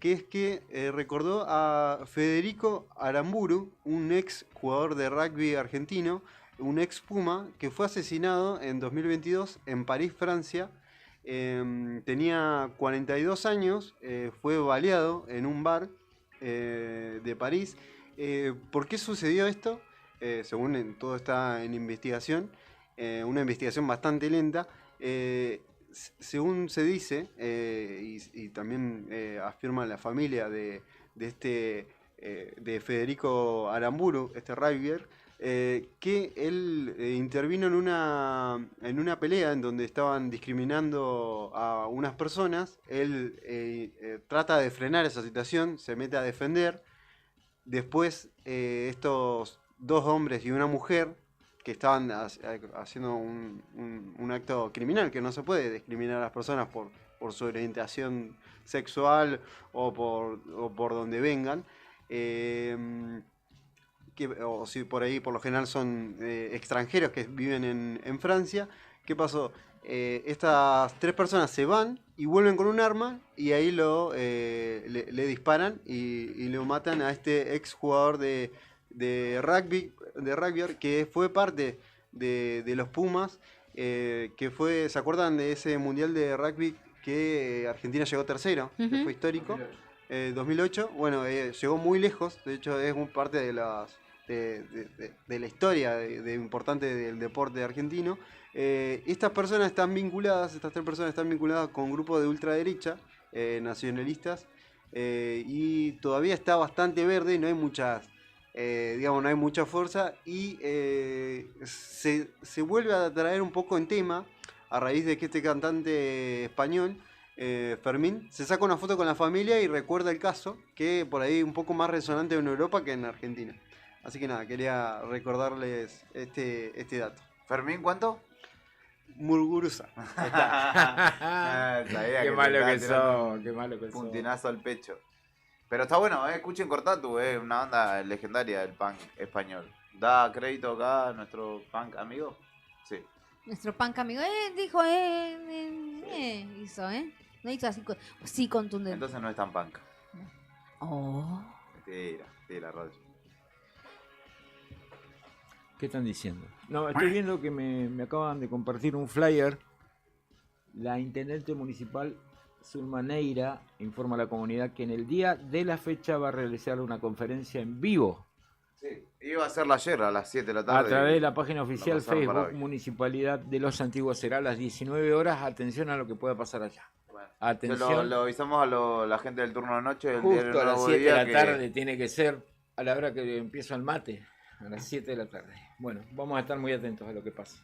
Speaker 3: que es que recordó a Federico Aramburu, un ex jugador de rugby argentino, un ex Puma, que fue asesinado en 2022 en París, Francia. Tenía 42 años, fue baleado en un bar de París. ¿Por qué sucedió esto? Según todo está en investigación, una investigación bastante lenta. Según se dice, y también afirma la familia de Federico Aramburu, este rugbyer, que él intervino en una pelea en donde estaban discriminando a unas personas. Él trata de frenar esa situación, se mete a defender. Después estos dos hombres y una mujer que estaban haciendo un acto criminal, que no se puede discriminar a las personas por su orientación sexual o por donde vengan, o si por ahí por lo general son extranjeros que viven en Francia. ¿Qué pasó? Estas tres personas se van y vuelven con un arma y ahí le disparan y lo matan a este ex jugador de rugby que fue parte de los Pumas, ¿se acuerdan de ese mundial de rugby que Argentina llegó tercero? Que fue histórico, 2008. Bueno, llegó muy lejos, de hecho es parte de la historia importante del deporte argentino. Estas tres personas están vinculadas con grupos de ultraderecha, nacionalistas, y todavía está bastante verde, no hay no hay mucha fuerza, y se vuelve a traer un poco en tema a raíz de que este cantante español, Fermín, se saca una foto con la familia y recuerda el caso, que por ahí un poco más resonante en Europa que en Argentina. Así que nada, quería recordarles este dato.
Speaker 8: ¿Fermín cuánto?
Speaker 3: Muguruza.
Speaker 2: Qué malo que sos, qué malo que sos.
Speaker 8: Puntinazo al pecho. Pero está bueno, escuchen Cortatu, es una banda legendaria del punk español. ¿Da crédito acá a nuestro punk amigo? Sí.
Speaker 1: Nuestro punk amigo, dijo, hizo, no hizo así, sí contundente.
Speaker 8: Entonces no es tan punk.
Speaker 1: Oh.
Speaker 8: Tira, radio.
Speaker 2: ¿Qué están diciendo? No, estoy viendo que me acaban de compartir un flyer. La intendente municipal Zulma Neira informa a la comunidad que en el día de la fecha va a realizar una conferencia en vivo.
Speaker 8: Sí, iba a hacerla ayer a las 7 de la tarde.
Speaker 2: A través de la página oficial Facebook Municipalidad de Los Antiguos. Será a las 19 horas. Atención a lo que pueda pasar allá.
Speaker 8: Bueno,
Speaker 2: atención.
Speaker 8: Lo avisamos a la gente del turno de noche.
Speaker 2: Justo a las 7 de la tarde tiene que ser a la hora que empiezo el mate. A las 7 de la tarde. Bueno, vamos a estar muy atentos a lo que pase.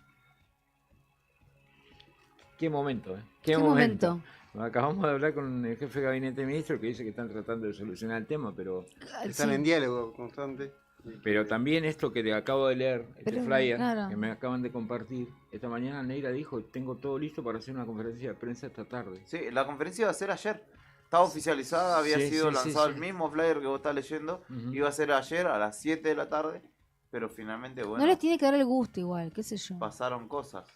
Speaker 2: Qué momento, ¿eh? Qué momento. Acabamos de hablar con el jefe de gabinete de ministros que dice que están tratando de solucionar el tema, pero...
Speaker 3: Están en diálogo constante.
Speaker 2: Pero también esto que te acabo de leer, flyer,
Speaker 1: claro,
Speaker 2: que me acaban de compartir, esta mañana Neira dijo, tengo todo listo para hacer una conferencia de prensa esta tarde.
Speaker 8: Sí, la conferencia iba a ser ayer. Estaba oficializada, había sido lanzado el mismo flyer que vos estás leyendo. Iba a ser ayer a las 7 de la tarde, pero finalmente, bueno...
Speaker 1: No les tiene que dar el gusto igual, qué sé yo.
Speaker 8: Pasaron cosas.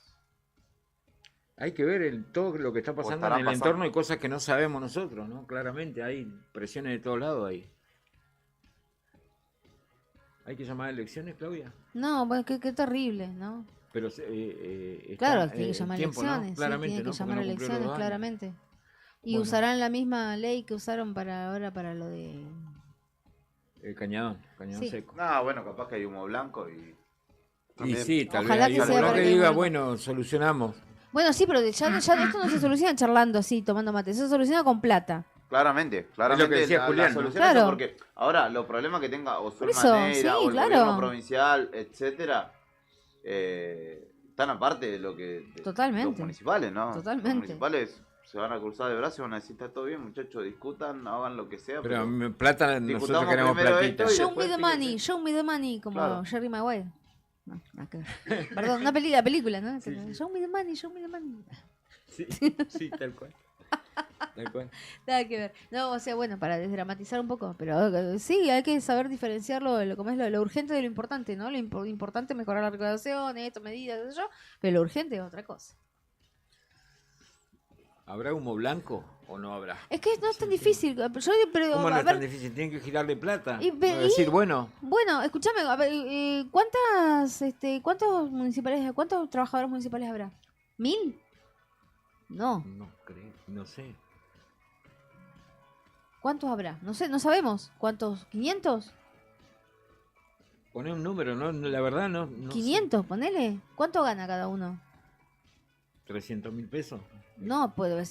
Speaker 2: Hay que ver todo lo que está pasando en el entorno y cosas que no sabemos nosotros, ¿no? Claramente hay presiones de todos lados ahí. ¿Hay que llamar a elecciones, Claudia?
Speaker 1: No, bueno, qué terrible, ¿no?
Speaker 2: Pero
Speaker 1: claro, tiene que llamar a
Speaker 2: tiempo,
Speaker 1: elecciones,
Speaker 2: ¿no? Claramente,
Speaker 1: tiene que
Speaker 2: ¿no?
Speaker 1: llamar a elecciones, claramente. Y usarán la misma ley que usaron para lo de...
Speaker 2: El cañadón seco.
Speaker 8: No, bueno, capaz que hay humo blanco y...
Speaker 2: Y sí, tal
Speaker 1: Ojalá
Speaker 2: vez
Speaker 1: que sea
Speaker 2: que diga, bueno, solucionamos.
Speaker 1: Bueno, sí, pero ya esto no se soluciona charlando así, tomando mate, eso se soluciona con plata.
Speaker 8: Claramente,
Speaker 2: Es lo que decía Julián,
Speaker 8: la solución
Speaker 1: claro.
Speaker 8: es porque ahora los problemas que tenga o Zulma Neira
Speaker 1: sí,
Speaker 8: o el
Speaker 1: claro,
Speaker 8: gobierno provincial, etcétera, están aparte de lo que
Speaker 1: totalmente,
Speaker 8: los municipales, ¿no?
Speaker 1: Totalmente.
Speaker 8: Los municipales se van a cruzar de brazos y van a decir, está todo bien, muchachos, discutan, hagan lo que sea.
Speaker 2: Pero plata, nosotros queremos platita.
Speaker 1: Show me the money, como claro. Jerry Maguire. No, nada que ver. Perdón, una película, ¿no?
Speaker 2: Sí.
Speaker 1: Show me the money.
Speaker 2: Sí, sí, tal cual. Tal cual.
Speaker 1: Nada que ver. No, o sea, bueno, para desdramatizar un poco, pero sí, hay que saber diferenciarlo de como es lo urgente de lo importante, ¿no? Lo importante es mejorar la recaudación, esto, medidas, qué sé yo, pero lo urgente es otra cosa.
Speaker 2: ¿Habrá humo blanco o no habrá?
Speaker 1: Es que no es tan difícil. Pero,
Speaker 2: ¿Cómo no
Speaker 1: a
Speaker 2: es
Speaker 1: ver,
Speaker 2: tan difícil? Tienen que girarle plata.
Speaker 1: Y-
Speaker 2: No
Speaker 1: y-
Speaker 2: decir, bueno,
Speaker 1: bueno, escúchame, a ver, ¿cuántos trabajadores municipales habrá? ¿1000? No.
Speaker 2: no creo, no sé.
Speaker 1: ¿Cuántos habrá? No sé, no sabemos. ¿Cuántos? ¿500?
Speaker 2: Poné un número, ¿no? La verdad no. no sé.
Speaker 1: ¿500? Ponele. ¿Cuánto gana cada uno?
Speaker 2: 300.000 pesos.
Speaker 1: No, pues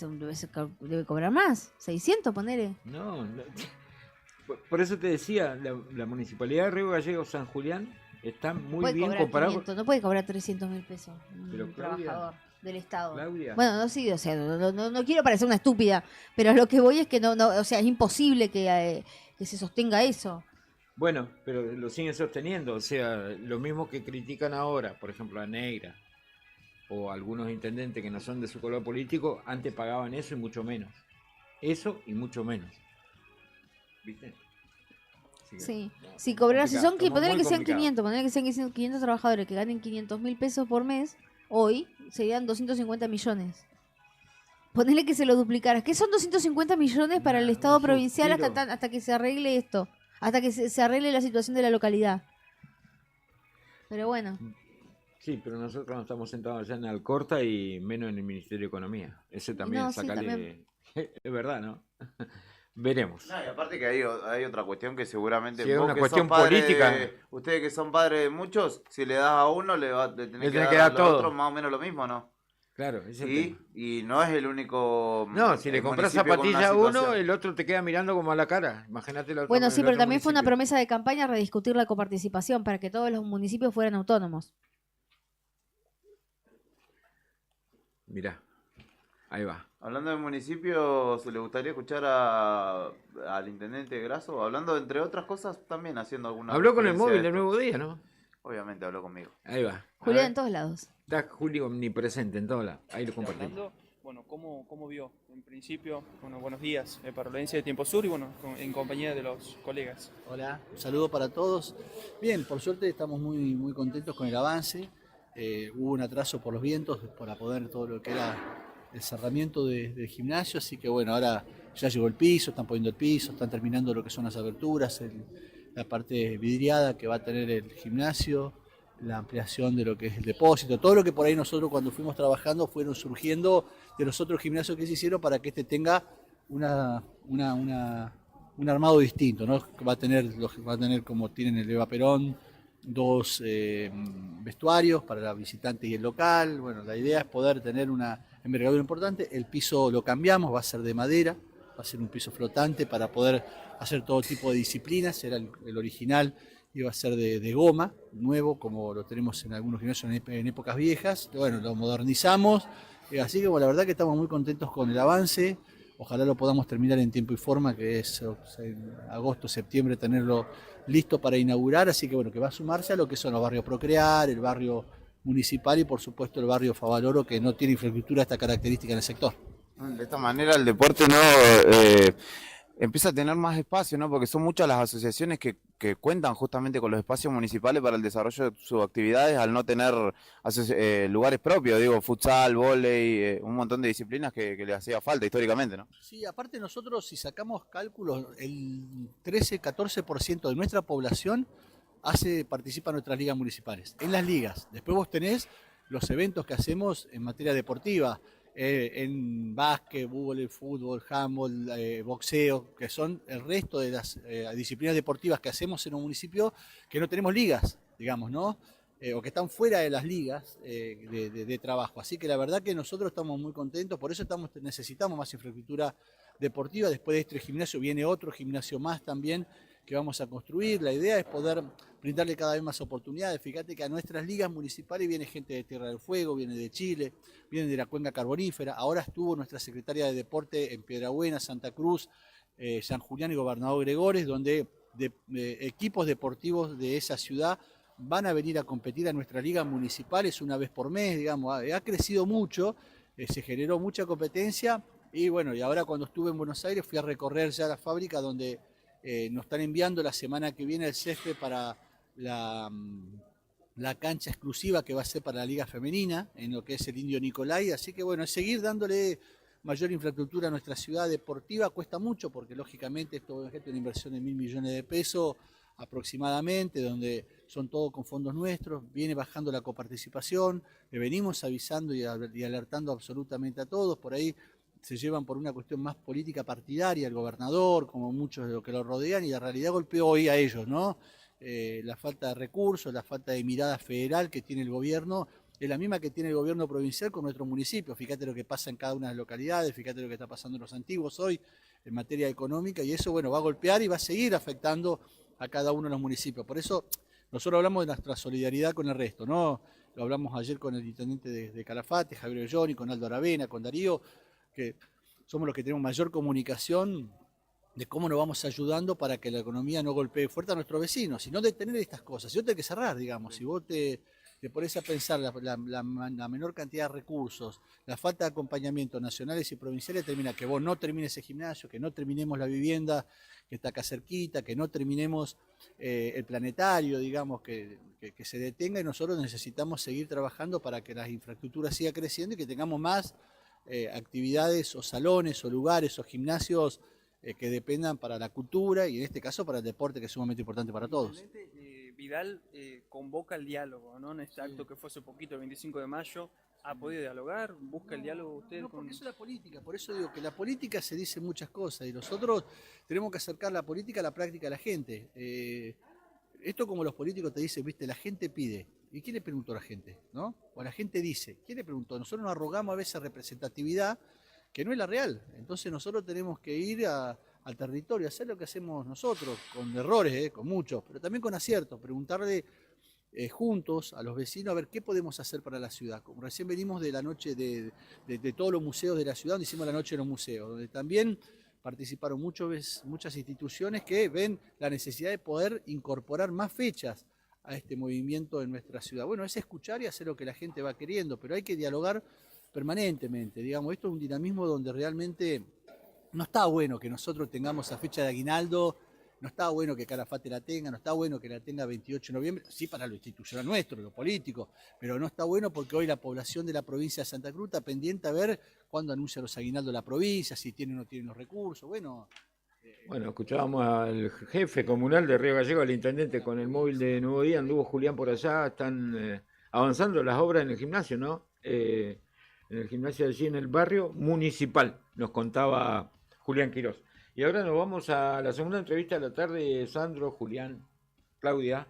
Speaker 1: debe cobrar más. 600, ponele.
Speaker 2: No. Por eso te decía, la municipalidad de Río Gallegos, San Julián, está muy
Speaker 1: Puede
Speaker 2: bien
Speaker 1: cobrar
Speaker 2: comparado.
Speaker 1: 500, no puede cobrar 300.000 pesos
Speaker 2: Pero,
Speaker 1: un
Speaker 2: Claudia,
Speaker 1: trabajador del Estado.
Speaker 2: Claudia.
Speaker 1: Bueno, no, sí, o sea, no quiero parecer una estúpida, pero a lo que voy es que o sea, es imposible que se sostenga eso.
Speaker 2: Bueno, pero lo siguen sosteniendo. O sea, lo mismo que critican ahora, por ejemplo, a Neira o algunos intendentes que no son de su color político, antes pagaban eso y mucho menos. Eso y mucho menos. ¿Viste? Así que,
Speaker 1: Sí,
Speaker 2: no,
Speaker 1: si cobrar, si
Speaker 2: complicado,
Speaker 1: son,
Speaker 2: estamos
Speaker 1: ponerle
Speaker 2: muy
Speaker 1: que sean
Speaker 2: complicados.
Speaker 1: 500, ponerle que sean 500 trabajadores que ganen 500.000 pesos por mes, hoy serían 250 millones. Ponerle que se lo duplicaras. ¿Qué son 250 millones para el Estado provincial hasta que se arregle esto? Hasta que se arregle la situación de la localidad. Pero bueno.
Speaker 2: Sí, pero nosotros no estamos sentados allá en Alcorta y menos en el Ministerio de Economía. Ese también,
Speaker 1: No, sí,
Speaker 2: sacale...
Speaker 1: también.
Speaker 2: Es verdad, ¿no? Veremos.
Speaker 8: No, y aparte que hay otra cuestión que seguramente
Speaker 2: Sí, es
Speaker 8: vos
Speaker 2: una
Speaker 8: que
Speaker 2: cuestión
Speaker 8: sos padre
Speaker 2: política.
Speaker 8: ustedes que son padres de muchos, si le das a uno le tenés que dar a
Speaker 2: todo.
Speaker 8: otro más o menos lo mismo, ¿no?
Speaker 2: Claro, ese es el
Speaker 8: Sí, y no es el único.
Speaker 2: No, si le compras
Speaker 8: municipio con una
Speaker 2: zapatilla a uno,
Speaker 8: situación.
Speaker 2: el otro te queda mirando como a la cara. Imagínate la otra.
Speaker 1: Bueno, sí,
Speaker 2: el
Speaker 1: pero
Speaker 2: otro
Speaker 1: también fue una
Speaker 2: municipio.
Speaker 1: promesa de campaña rediscutir la coparticipación para que todos los municipios fueran autónomos.
Speaker 2: Mirá, ahí va.
Speaker 8: Hablando de municipios, ¿le gustaría escuchar al intendente Grasso? Hablando, entre otras cosas, también haciendo alguna.
Speaker 2: Habló con el
Speaker 8: referencia a
Speaker 2: móvil del
Speaker 8: esto.
Speaker 2: Nuevo Día, ¿no?
Speaker 8: Obviamente habló conmigo.
Speaker 2: Ahí va. A
Speaker 1: Julián
Speaker 2: ver.
Speaker 1: en todos lados.
Speaker 2: Está Julio omnipresente en todos lados. Ahí lo compartimos.
Speaker 20: Hablando, bueno, ¿cómo vio? En principio, bueno, buenos días para la audiencia de Tiempo Sur y bueno, en compañía de los colegas.
Speaker 21: Hola, un saludo para todos. Bien, por suerte estamos muy contentos con el avance. Hubo un atraso por los vientos para poder todo lo que era el cerramiento del gimnasio, así que bueno, ahora ya llegó el piso, están poniendo el piso, están terminando lo que son las aberturas, la parte vidriada que va a tener el gimnasio, la ampliación de lo que es el depósito, todo lo que por ahí nosotros cuando fuimos trabajando fueron surgiendo de los otros gimnasios que se hicieron para que este tenga un armado distinto, ¿no? Va a tener como tienen el Eva Perón, 2 vestuarios para la visitante y el local. Bueno, la idea es poder tener una envergadura importante. El piso lo cambiamos, va a ser de madera, va a ser un piso flotante para poder hacer todo tipo de disciplinas. Era el original, iba a ser de goma, nuevo, como lo tenemos en algunos gimnasios en épocas viejas. Bueno, lo modernizamos, así que bueno, la verdad que estamos muy contentos con el avance. Ojalá lo podamos terminar en tiempo y forma, que es en agosto, septiembre, tenerlo listo para inaugurar. Así que bueno, que va a sumarse a lo que son los barrios Procrear, el barrio municipal y por supuesto el barrio Favaloro, que no tiene infraestructura esta característica en el sector.
Speaker 8: De esta manera el deporte no empieza a tener más espacio, ¿no? Porque son muchas las asociaciones que cuentan justamente con los espacios municipales para el desarrollo de sus actividades al no tener lugares propios, digo, futsal, vóley, un montón de disciplinas que le hacía falta históricamente, ¿no?
Speaker 21: Sí, aparte nosotros si sacamos cálculos, el 13-14% de nuestra población participa en nuestras ligas municipales, en las ligas. Después vos tenés los eventos que hacemos en materia deportiva, en básquet, vóley, fútbol, handball, boxeo, que son el resto de las disciplinas deportivas que hacemos en un municipio que no tenemos ligas, digamos, ¿no? O que están fuera de las ligas de trabajo. Así que la verdad que nosotros estamos muy contentos, por eso necesitamos más infraestructura deportiva. Después de este gimnasio viene otro gimnasio más también que vamos a construir. La idea es poder brindarle cada vez más oportunidades. Fíjate que a nuestras ligas municipales viene gente de Tierra del Fuego, viene de Chile, viene de la cuenca carbonífera. Ahora estuvo nuestra secretaria de Deporte en Piedrabuena, Santa Cruz, San Julián y Gobernador Gregores, donde equipos deportivos de esa ciudad van a venir a competir a nuestras ligas municipales una vez por mes, digamos. Ha crecido mucho se generó mucha competencia y bueno, y ahora cuando estuve en Buenos Aires fui a recorrer ya la fábrica donde nos están enviando la semana que viene el césped para la cancha exclusiva que va a ser para la Liga Femenina, en lo que es el Indio Nicolai, así que bueno, seguir dándole mayor infraestructura a nuestra ciudad deportiva cuesta mucho, porque lógicamente esto es una inversión de 1.000 millones de pesos aproximadamente, donde son todos con fondos nuestros, viene bajando la coparticipación, le venimos avisando y alertando absolutamente a todos, por ahí se llevan por una cuestión más política partidaria, el gobernador, como muchos de los que lo rodean, y la realidad golpeó hoy a ellos, ¿no? La falta de recursos, la falta de mirada federal que tiene el gobierno, es la misma que tiene el gobierno provincial con nuestros municipios. Fíjate lo que pasa en cada una de las localidades, fíjate lo que está pasando en los antiguos hoy en materia económica, y eso, bueno, va a golpear y va a seguir afectando a cada uno de los municipios. Por eso nosotros hablamos de nuestra solidaridad con el resto, ¿no? Lo hablamos ayer con el intendente de Calafate, Javier Olloni, con Aldo Aravena, con Darío, que somos los que tenemos mayor comunicación de cómo nos vamos ayudando para que la economía no golpee fuerte a nuestros vecinos, sino detener estas cosas. Si vos tenés que cerrar, digamos, si vos te pones a pensar la menor cantidad de recursos, la falta de acompañamiento nacionales y provinciales, termina que vos no termines ese gimnasio, que no terminemos la vivienda que está acá cerquita, que no terminemos el planetario, digamos, que se detenga, y nosotros necesitamos seguir trabajando para que la infraestructura siga creciendo y que tengamos más actividades o salones o lugares o gimnasios que dependan para la cultura y en este caso para el deporte, que es sumamente importante para todos.
Speaker 20: Vidal convoca el diálogo, ¿no? En este acto que fue hace poquito, el 25 de mayo, ¿ha podido dialogar? ¿Busca el diálogo usted?
Speaker 21: No, porque eso es la política, por eso digo que la política se dice muchas cosas y nosotros tenemos que acercar la política a la práctica de la gente. Esto como los políticos te dicen, viste, la gente pide. ¿Y quién le preguntó a la gente? ¿No? O la gente dice, ¿quién le preguntó? Nosotros nos arrogamos a veces representatividad que no es la real. Entonces nosotros tenemos que ir al territorio, hacer lo que hacemos nosotros, con errores, con muchos, pero también con aciertos, preguntarle juntos a los vecinos a ver qué podemos hacer para la ciudad. Como recién venimos de la noche de todos los museos de la ciudad, donde hicimos la noche de los museos, donde también participaron muchas instituciones que ven la necesidad de poder incorporar más fechas a este movimiento en nuestra ciudad. Bueno, es escuchar y hacer lo que la gente va queriendo, pero hay que dialogar permanentemente, digamos, esto es un dinamismo donde realmente no está bueno que nosotros tengamos esa fecha de aguinaldo, no está bueno que Calafate la tenga, no está bueno que la tenga 28 de noviembre, sí para lo institucional nuestro, lo político, pero no está bueno porque hoy la población de la provincia de Santa Cruz está pendiente a ver cuándo anuncia los aguinaldos la provincia, si tiene o no tiene los recursos, bueno.
Speaker 2: Bueno, escuchábamos al jefe comunal de Río Gallegos, al intendente con el móvil de Nuevo Día, anduvo Julián por allá, están avanzando las obras en el gimnasio, ¿no? En el gimnasio allí en el barrio municipal, nos contaba Julián Quirós. Y ahora nos vamos a la segunda entrevista de la tarde, Sandro, Julián, Claudia.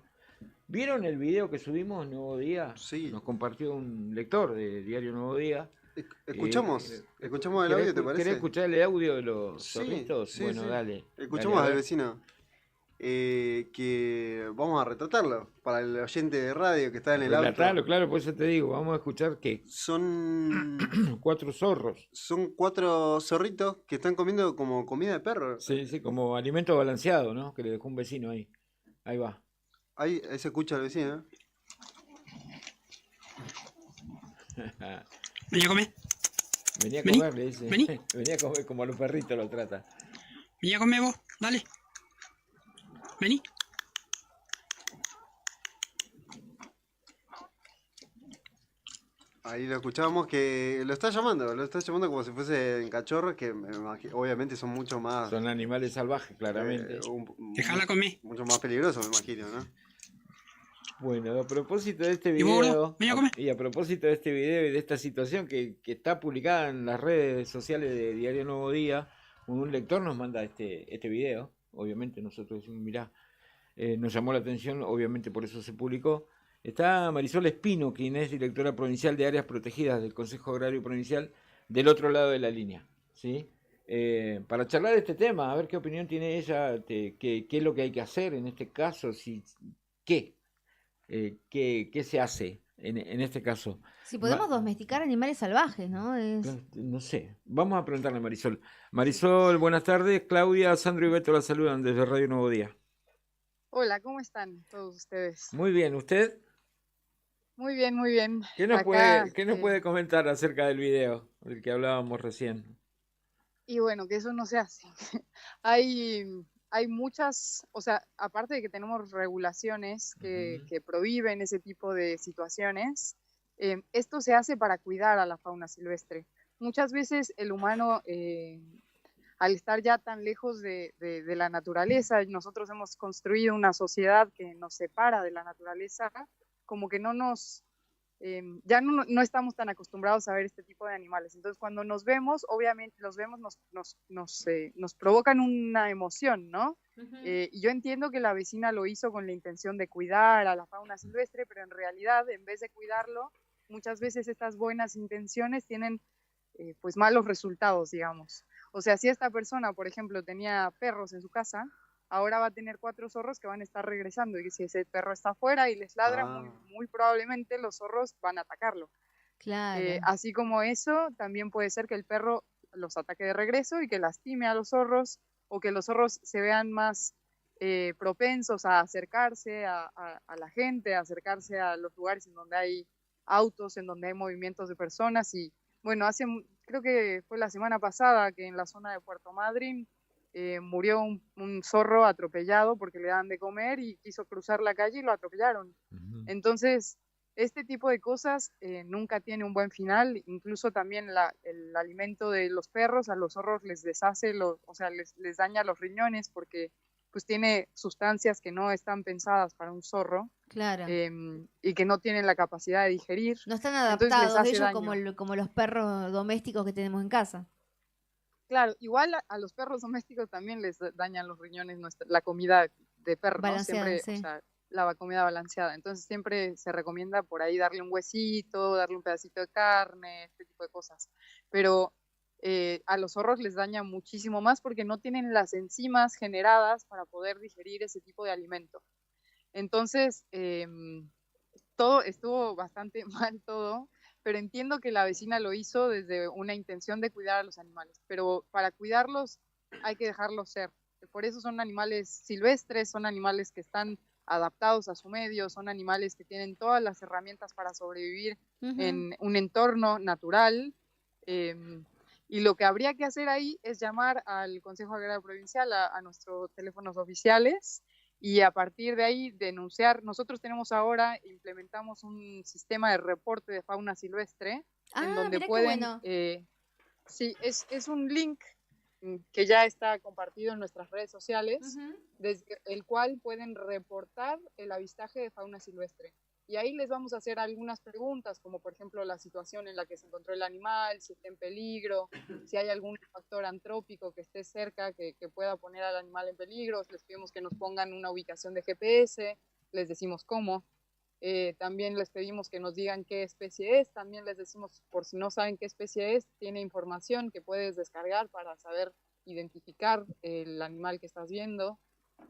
Speaker 2: ¿Vieron el video que subimos Nuevo Día?
Speaker 3: Sí.
Speaker 2: Nos compartió un lector de Diario Nuevo Día.
Speaker 3: Escuchamos el audio, ¿te parece?
Speaker 2: ¿Querés escuchar el audio de los
Speaker 3: Sí,
Speaker 2: zorritos?
Speaker 3: sí,
Speaker 2: Bueno,
Speaker 3: sí.
Speaker 2: dale.
Speaker 3: Escuchamos
Speaker 2: dale,
Speaker 3: al vecino. Que vamos a retratarlo para el oyente de radio que está en el auto.
Speaker 2: Relatalo, claro, por eso te digo, vamos a escuchar que
Speaker 3: son
Speaker 2: 4 zorros.
Speaker 3: Son 4 zorritos que están comiendo como comida de perro.
Speaker 2: Sí, sí, como alimento balanceado, ¿no? Que le dejó un vecino ahí. Ahí va.
Speaker 3: Ahí se escucha al vecino.
Speaker 5: Vení a comer.
Speaker 2: Venía a
Speaker 5: Vení,
Speaker 2: comer, le dice.
Speaker 5: vení.
Speaker 2: Venía a comer como a los perritos lo trata.
Speaker 5: Vení a comer vos, dale. Vení.
Speaker 3: Ahí lo escuchábamos que lo está llamando como si fuese en cachorros, que obviamente son mucho más...
Speaker 2: Son animales salvajes, claramente.
Speaker 5: Dejala comer.
Speaker 3: Mucho más peligrosos, me imagino, ¿no?
Speaker 2: Bueno, a propósito de este
Speaker 5: ¿Y vos,
Speaker 2: video,
Speaker 5: vení a comer?
Speaker 2: y a propósito de este video y de esta situación que está publicada en las redes sociales de Diario Nuevo Día, un lector nos manda este video, obviamente nosotros decimos, mirá, nos llamó la atención, obviamente por eso se publicó. Está Marisol Espino, quien es directora provincial de áreas protegidas del Consejo Agrario Provincial, del otro lado de la línea, ¿sí? Para charlar de este tema, a ver qué opinión tiene ella, qué es lo que hay que hacer en este caso, qué se hace en este caso.
Speaker 1: Si podemos domesticar animales salvajes, ¿no?
Speaker 2: No sé, vamos a preguntarle a Marisol. Marisol, buenas tardes. Claudia, Sandro y Beto la saludan desde Radio Nuevo Día.
Speaker 22: Hola, ¿cómo están todos ustedes?
Speaker 2: Muy bien, ¿usted?
Speaker 7: Muy bien, muy bien.
Speaker 2: ¿Qué nos,
Speaker 7: Acá,
Speaker 2: puede comentar acerca del video del que hablábamos recién?
Speaker 7: y bueno, que eso no se hace. Hay muchas, o sea, aparte de que tenemos regulaciones que prohíben ese tipo de situaciones, esto se hace para cuidar a la fauna silvestre. Muchas veces el humano, al estar ya tan lejos de la naturaleza, nosotros hemos construido una sociedad que nos separa de la naturaleza, como que ya no estamos tan acostumbrados a ver este tipo de animales. Entonces, cuando nos vemos, obviamente los vemos, nos provocan una emoción, ¿no? Y yo entiendo que la vecina lo hizo con la intención de cuidar a la fauna silvestre, pero en realidad, en vez de cuidarlo, muchas veces estas buenas intenciones tienen pues malos resultados, digamos. O sea, si esta persona, por ejemplo, tenía perros en su casa, ahora va a tener 4 zorros que van a estar regresando, y si ese perro está afuera y les ladra, muy probablemente los zorros van a atacarlo.
Speaker 1: Claro.
Speaker 7: Así como eso, también puede ser que el perro los ataque de regreso y que lastime a los zorros, o que los zorros se vean más propensos a acercarse a la gente, a acercarse a los lugares en donde hay autos, en donde hay movimientos de personas. Y bueno, creo que fue la semana pasada que en la zona de Puerto Madryn murió un zorro atropellado porque le daban de comer y quiso cruzar la calle y lo atropellaron. Entonces, este tipo de cosas nunca tiene un buen final. Incluso también el alimento de los perros a los zorros les deshace, o sea, les daña los riñones, porque pues tiene sustancias que no están pensadas para un zorro.
Speaker 1: Claro.
Speaker 7: Y que no tienen la capacidad de digerir.
Speaker 1: No están
Speaker 7: Entonces les
Speaker 1: adaptados
Speaker 7: hace
Speaker 1: ellos
Speaker 7: daño.
Speaker 1: como los perros domésticos que tenemos en casa.
Speaker 7: Claro, igual a los perros domésticos también les dañan los riñones la comida de perro, ¿no?
Speaker 1: Balanceada,
Speaker 7: Siempre,
Speaker 1: sí.
Speaker 7: o sea, la comida balanceada. Entonces siempre se recomienda por ahí darle un huesito, darle un pedacito de carne, este tipo de cosas. Pero a los zorros les daña muchísimo más porque no tienen las enzimas generadas para poder digerir ese tipo de alimento. Entonces, todo estuvo bastante mal todo, pero entiendo que la vecina lo hizo desde una intención de cuidar a los animales, pero para cuidarlos hay que dejarlos ser. Por eso son animales silvestres, son animales que están adaptados a su medio, son animales que tienen todas las herramientas para sobrevivir en un entorno natural. Y lo que habría que hacer ahí es llamar al Consejo Agrario Provincial, a nuestros teléfonos oficiales, y a partir de ahí denunciar. Nosotros implementamos un sistema de reporte de fauna silvestre, en donde
Speaker 1: mirá qué
Speaker 7: pueden,
Speaker 1: bueno.
Speaker 7: sí, es un link que ya está compartido en nuestras redes sociales, desde el cual pueden reportar el avistaje de fauna silvestre. Y ahí les vamos a hacer algunas preguntas, como por ejemplo la situación en la que se encontró el animal, si está en peligro, si hay algún factor antrópico que esté cerca que pueda poner al animal en peligro. Les pedimos que nos pongan una ubicación de GPS, les decimos cómo. También les pedimos que nos digan qué especie es, también les decimos, por si no saben qué especie es, tiene información que puedes descargar para saber identificar el animal que estás viendo.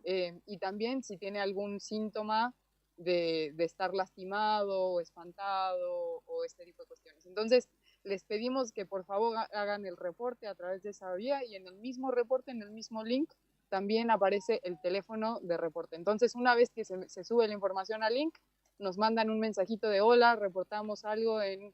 Speaker 7: Y también si tiene algún síntoma de estar lastimado o espantado o este tipo de cuestiones. Entonces, les pedimos que por favor hagan el reporte a través de esa vía, y en el mismo reporte, en el mismo link, también aparece el teléfono de reporte. Entonces, una vez que se sube la información al link, nos mandan un mensajito de hola, reportamos algo en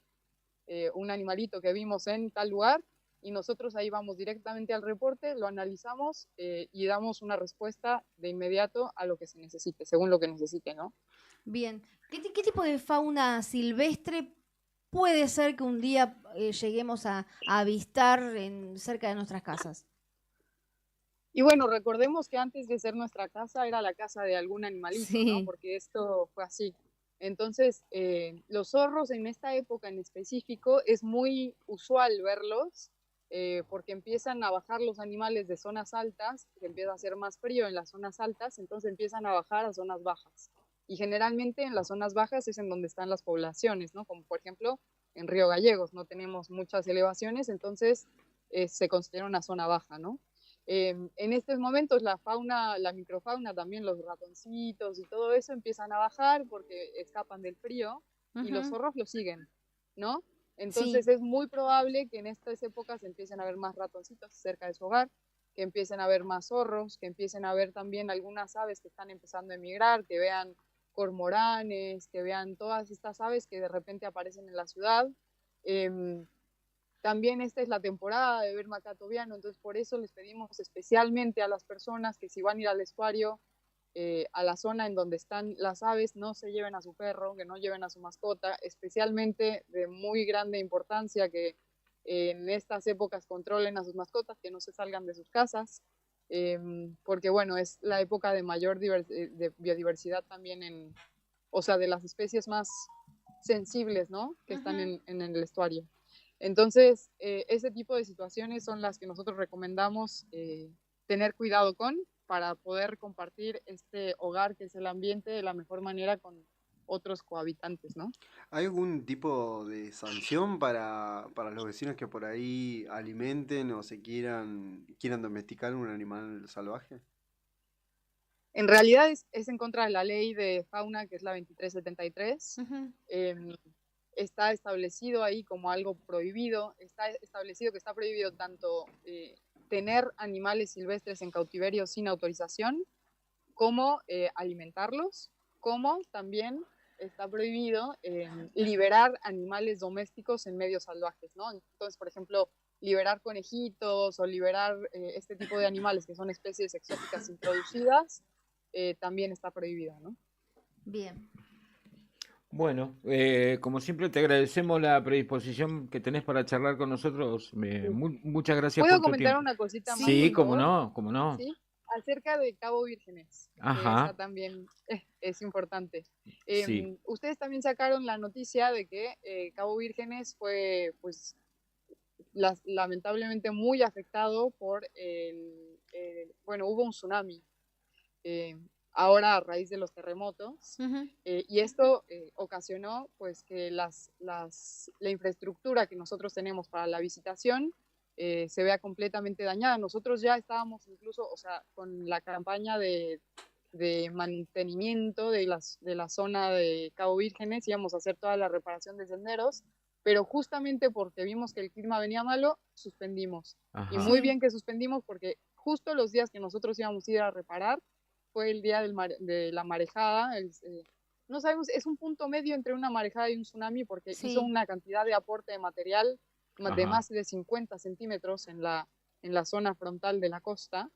Speaker 7: un animalito que vimos en tal lugar, y nosotros ahí vamos directamente al reporte, lo analizamos y damos una respuesta de inmediato a lo que se necesite, según lo que necesite, ¿no?
Speaker 1: Bien. ¿Qué tipo de fauna silvestre puede ser que un día lleguemos a avistar cerca de nuestras casas?
Speaker 7: Y bueno, recordemos que antes de ser nuestra casa era la casa de algún animalito,
Speaker 1: Sí.
Speaker 7: ¿no? Porque esto fue así. Entonces, los zorros en esta época en específico es muy usual verlos, porque empiezan a bajar los animales de zonas altas, que empieza a hacer más frío en las zonas altas, entonces empiezan a bajar a zonas bajas. Y generalmente en las zonas bajas es en donde están las poblaciones, ¿no? Como por ejemplo en Río Gallegos, no tenemos muchas elevaciones, entonces se considera una zona baja, ¿no? En estos momentos la microfauna, también los ratoncitos y todo eso empiezan a bajar porque escapan del frío, y los zorros lo siguen, ¿no? Entonces es muy probable que en estas épocas empiecen a haber más ratoncitos cerca de su hogar, que empiecen a haber más zorros, que empiecen a haber también algunas aves que están empezando a emigrar, que vean cormoranes, que vean todas estas aves que de repente aparecen en la ciudad. También esta es la temporada de ver macaco viano, entonces por eso les pedimos especialmente a las personas que si van a ir al estuario, a la zona en donde están las aves, no se lleven a su perro, que no lleven a su mascota, especialmente de muy grande importancia que en estas épocas controlen a sus mascotas, que no se salgan de sus casas, porque bueno, es la época de mayor de biodiversidad también o sea, de las especies más sensibles, ¿no? Que están en el estuario. Entonces, ese tipo de situaciones son las que nosotros recomendamos tener cuidado para poder compartir este hogar que es el ambiente de la mejor manera con otros cohabitantes, ¿no?
Speaker 3: ¿Hay algún tipo de sanción para los vecinos que por ahí alimenten o quieran domesticar un animal salvaje?
Speaker 7: En realidad es en contra de la ley de fauna, que es la 2373. Está establecido ahí como algo prohibido. Está establecido que está prohibido tanto tener animales silvestres en cautiverio sin autorización, como alimentarlos, como también está prohibido liberar animales domésticos en medios salvajes, ¿no? Entonces, por ejemplo, liberar conejitos o liberar este tipo de animales que son especies exóticas introducidas, también está prohibida, ¿no?
Speaker 1: Bien.
Speaker 2: Bueno, como siempre te agradecemos la predisposición que tenés para charlar con nosotros. Muchas gracias por
Speaker 7: ¿Puedo
Speaker 2: tu
Speaker 7: comentar
Speaker 2: tiempo.
Speaker 7: una cosita más?
Speaker 2: Sí,
Speaker 7: por
Speaker 2: cómo
Speaker 7: favor?
Speaker 2: no, cómo no.
Speaker 7: ¿Sí? Acerca de Cabo Vírgenes,
Speaker 2: Ajá.
Speaker 7: esa también es importante.
Speaker 2: Sí.
Speaker 7: Ustedes también sacaron la noticia de que Cabo Vírgenes fue, pues, lamentablemente muy afectado por bueno, hubo un tsunami. Ahora a raíz de los terremotos, y esto ocasionó pues que la infraestructura que nosotros tenemos para la visitación se vea completamente dañada. Nosotros ya estábamos incluso, o sea, con la campaña de mantenimiento de la zona de Cabo Vírgenes, íbamos a hacer toda la reparación de senderos, pero justamente porque vimos que el clima venía malo, suspendimos.
Speaker 2: Ajá.
Speaker 7: Y muy bien que suspendimos, porque justo los días que nosotros íbamos a ir a reparar fue el día de la marejada. No sabemos, es un punto medio entre una marejada y un tsunami, porque hizo una cantidad de aporte de material de más de 50 centímetros en la zona frontal de la costa,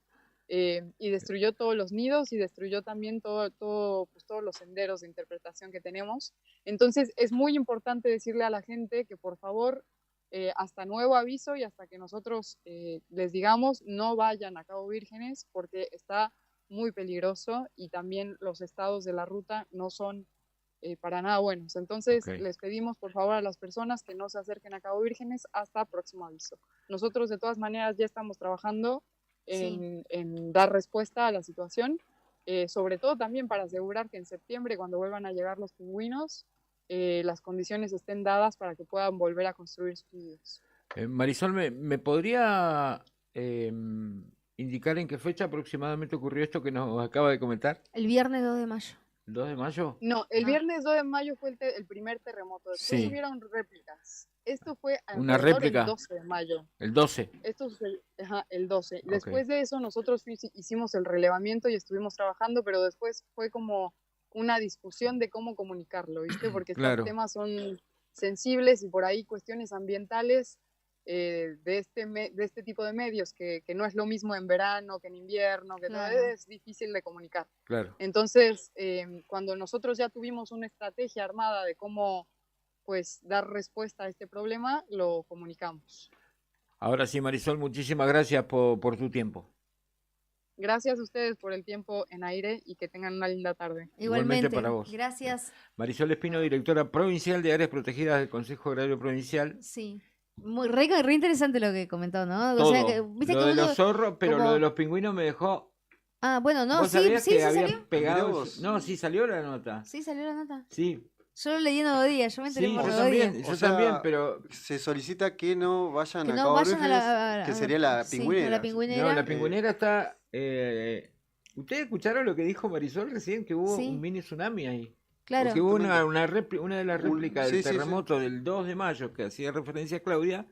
Speaker 7: y destruyó todos los nidos y destruyó también pues, todos los senderos de interpretación que tenemos. Entonces es muy importante decirle a la gente que por favor, hasta nuevo aviso y hasta que nosotros les digamos, no vayan a Cabo Vírgenes porque está muy peligroso y también los estados de la ruta no son para nada buenos. Entonces les pedimos por favor a las personas que no se acerquen a Cabo Vírgenes hasta próximo aviso. Nosotros de todas maneras ya estamos trabajando en dar respuesta a la situación, sobre todo también para asegurar que en septiembre, cuando vuelvan a llegar los pingüinos, las condiciones estén dadas para que puedan volver a construir sus nidos.
Speaker 2: Marisol, ¿me podría indicar en qué fecha aproximadamente ocurrió esto que nos acaba de comentar?
Speaker 1: El viernes 2 de mayo.
Speaker 2: ¿2 de mayo?
Speaker 7: No, el viernes 2 de mayo fue el primer terremoto. Después hubieron réplicas. Esto fue
Speaker 2: ¿Una réplica?
Speaker 7: El 12 de mayo.
Speaker 2: El 12.
Speaker 7: Esto es el 12. Después de eso nosotros hicimos el relevamiento y estuvimos trabajando, pero después fue como una discusión de cómo comunicarlo, ¿viste? Porque estos temas son sensibles y por ahí cuestiones ambientales de este tipo de medios, que no es lo mismo en verano que en invierno, que todo es difícil de comunicar.
Speaker 2: Claro.
Speaker 7: Entonces, cuando nosotros ya tuvimos una estrategia armada de cómo pues dar respuesta a este problema, lo comunicamos.
Speaker 2: Ahora sí, Marisol, muchísimas gracias por tu tiempo.
Speaker 7: Gracias a ustedes por el tiempo en aire y que tengan una linda tarde.
Speaker 2: Igualmente para vos.
Speaker 1: Gracias.
Speaker 2: Marisol Espino, directora provincial de Áreas Protegidas del Consejo Agrario Provincial.
Speaker 1: Sí. Muy re interesante lo que comentó, ¿no?
Speaker 2: Todo.
Speaker 1: O sea, ¿viste
Speaker 2: lo de los zorros, pero
Speaker 1: como...
Speaker 2: lo de los pingüinos me dejó...
Speaker 1: Ah, bueno, no,
Speaker 2: ¿Vos sabías que habían
Speaker 1: salió?
Speaker 2: pegado? No, sí salió la nota.
Speaker 1: Sí, salió la nota.
Speaker 2: Sí.
Speaker 1: Yo lo leí en Nuevo Día, yo me enteré por Nuevo Día.
Speaker 2: Yo también, pero...
Speaker 3: Se solicita que no vayan
Speaker 1: que
Speaker 3: a
Speaker 1: no
Speaker 3: Cabo
Speaker 1: vayan
Speaker 3: Vírgenes, que sería la pingüinera.
Speaker 1: La pingüinera.
Speaker 2: No, la pingüinera está... ¿Ustedes escucharon lo que dijo Marisol recién? Que hubo un mini tsunami ahí.
Speaker 1: Claro.
Speaker 2: Porque hubo una de las réplicas del
Speaker 3: sí,
Speaker 2: terremoto del 2 de mayo, que hacía referencia a Claudia,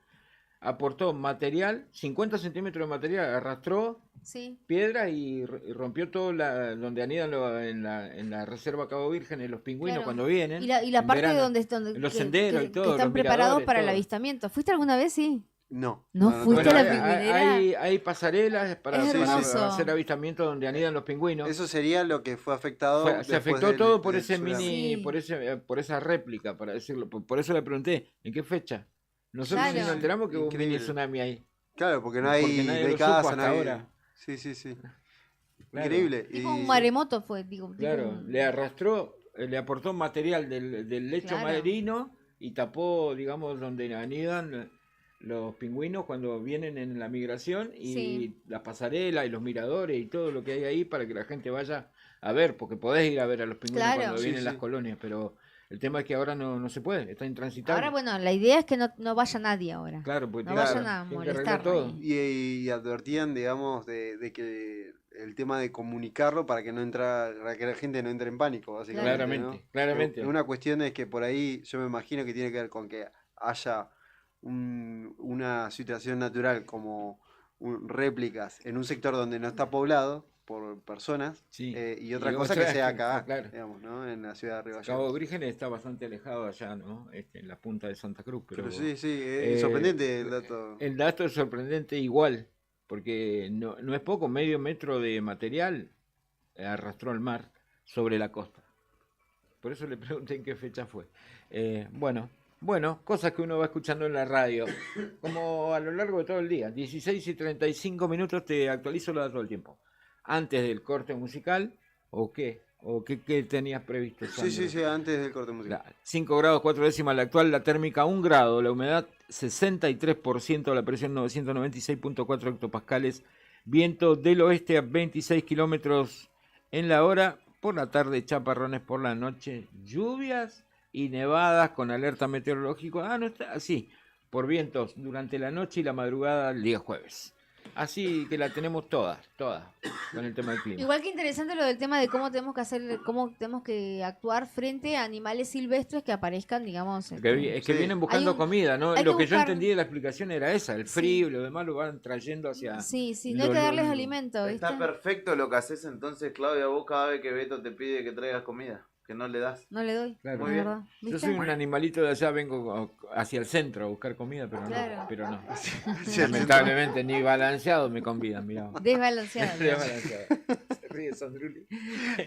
Speaker 2: aportó material, 50 centímetros de material, arrastró
Speaker 1: Sí.
Speaker 2: piedra y rompió todo donde anidan en la reserva Cabo Virgen los pingüinos
Speaker 1: Claro.
Speaker 2: cuando vienen.
Speaker 1: Y la
Speaker 2: en
Speaker 1: parte
Speaker 2: verano,
Speaker 1: donde
Speaker 2: los senderos y todo,
Speaker 1: que están
Speaker 2: los
Speaker 1: preparados
Speaker 2: miradores,
Speaker 1: para el
Speaker 2: todo.
Speaker 1: avistamiento. ¿Fuiste alguna vez? Sí.
Speaker 3: No.
Speaker 1: ¿No fuiste a la
Speaker 2: Bueno,
Speaker 1: pingüinera?
Speaker 2: hay pasarelas para
Speaker 1: Es hermoso.
Speaker 2: hacer avistamientos donde anidan los pingüinos.
Speaker 3: Eso sería lo que fue afectado.
Speaker 2: Se
Speaker 3: después
Speaker 2: afectó todo por
Speaker 3: del
Speaker 2: ese
Speaker 3: tsunami.
Speaker 2: mini,
Speaker 1: Sí.
Speaker 2: por esa réplica, para decirlo. Por eso le pregunté, ¿en qué fecha? Nosotros
Speaker 1: Claro.
Speaker 2: sí nos enteramos que hubo un
Speaker 3: Increíble.
Speaker 2: mini tsunami ahí.
Speaker 3: Claro, porque no
Speaker 2: Porque
Speaker 3: hay,
Speaker 2: nadie
Speaker 3: no hay
Speaker 2: lo supo
Speaker 3: casa,
Speaker 2: hasta
Speaker 3: no hay...
Speaker 2: ahora.
Speaker 3: Sí, sí, sí.
Speaker 2: Claro.
Speaker 3: Increíble.
Speaker 1: Tipo un maremoto fue, digo.
Speaker 2: Claro, le arrastró, le aportó material del lecho
Speaker 1: Claro.
Speaker 2: marino y tapó, digamos, donde anidan los pingüinos cuando vienen en la migración y
Speaker 1: Sí.
Speaker 2: las pasarelas y los miradores y todo lo que hay ahí para que la gente vaya a ver, porque podés ir a ver a los pingüinos
Speaker 1: Claro.
Speaker 2: cuando
Speaker 3: Sí,
Speaker 2: vienen
Speaker 3: sí.
Speaker 2: las colonias, pero el tema es que ahora no se puede, está intransitable.
Speaker 1: Ahora, bueno, la idea es que no vaya nadie ahora.
Speaker 2: Claro, pues
Speaker 1: No
Speaker 2: tiene-
Speaker 1: vayan a
Speaker 2: tienen que arreglar
Speaker 1: molestar.
Speaker 2: todo.
Speaker 3: Y advertían, digamos, de que el tema de comunicarlo para que para que la gente no entre en pánico, básicamente.
Speaker 2: Claramente,
Speaker 3: ¿no?
Speaker 2: claramente.
Speaker 3: Una cuestión es que por ahí yo me imagino que tiene que ver con que haya una situación natural como réplicas en un sector donde no está poblado por personas
Speaker 2: Sí.
Speaker 3: y otra
Speaker 2: Y
Speaker 3: cosa
Speaker 2: otra
Speaker 3: que sea
Speaker 2: es que-
Speaker 3: acá,
Speaker 2: claro.
Speaker 3: digamos, ¿no? En la ciudad de Río
Speaker 2: Cabo
Speaker 3: Gallegos.
Speaker 2: Vírgenes está bastante alejado allá, ¿no? En la punta de Santa Cruz, pero
Speaker 3: Sí, sí, es sorprendente el dato.
Speaker 2: El dato es sorprendente igual, porque no es poco, medio metro de material arrastró el mar sobre la costa. Por eso le pregunté en qué fecha fue. Bueno, cosas que uno va escuchando en la radio, como a lo largo de todo el día. 16:35 te actualizo los datos del tiempo. Antes del corte musical, ¿o qué? ¿O qué tenías previsto, Sandro?
Speaker 3: Sí, antes del corte musical.
Speaker 2: 5 grados 4 décimas la actual, la térmica 1 grado, la humedad 63%, la presión 996.4 hectopascales, viento del oeste a 26 kilómetros en la hora, por la tarde chaparrones, por la noche lluvias y nevadas con alerta meteorológica, no está así, por vientos durante la noche y la madrugada del día jueves. Así que la tenemos todas, con el tema del clima.
Speaker 1: Igual que interesante lo del tema de cómo tenemos que actuar frente a animales silvestres que aparezcan, digamos.
Speaker 2: Es que vienen buscando
Speaker 1: Hay un-
Speaker 2: comida, ¿no?
Speaker 1: hay
Speaker 2: Lo
Speaker 1: que
Speaker 2: que yo
Speaker 1: buscar-
Speaker 2: entendí de la explicación era esa, el frío y lo demás lo van trayendo hacia...
Speaker 1: Sí, no hay que darles alimento, ¿viste?
Speaker 8: Está perfecto lo que haces entonces, Claudia, vos cada vez que Beto te pide que traigas comida, que no le das.
Speaker 1: No le doy,
Speaker 2: Claro.
Speaker 1: la
Speaker 8: Muy bien.
Speaker 1: verdad.
Speaker 2: Yo
Speaker 1: ¿Viste?
Speaker 2: soy un animalito de allá, vengo hacia el centro a buscar comida, pero
Speaker 1: Claro.
Speaker 2: no. Pero no.
Speaker 3: Hacia el
Speaker 2: Lamentablemente ni balanceado me convidan, mirá.
Speaker 1: Desbalanceado.
Speaker 2: Desbalanceado. Se ríe Sandruli.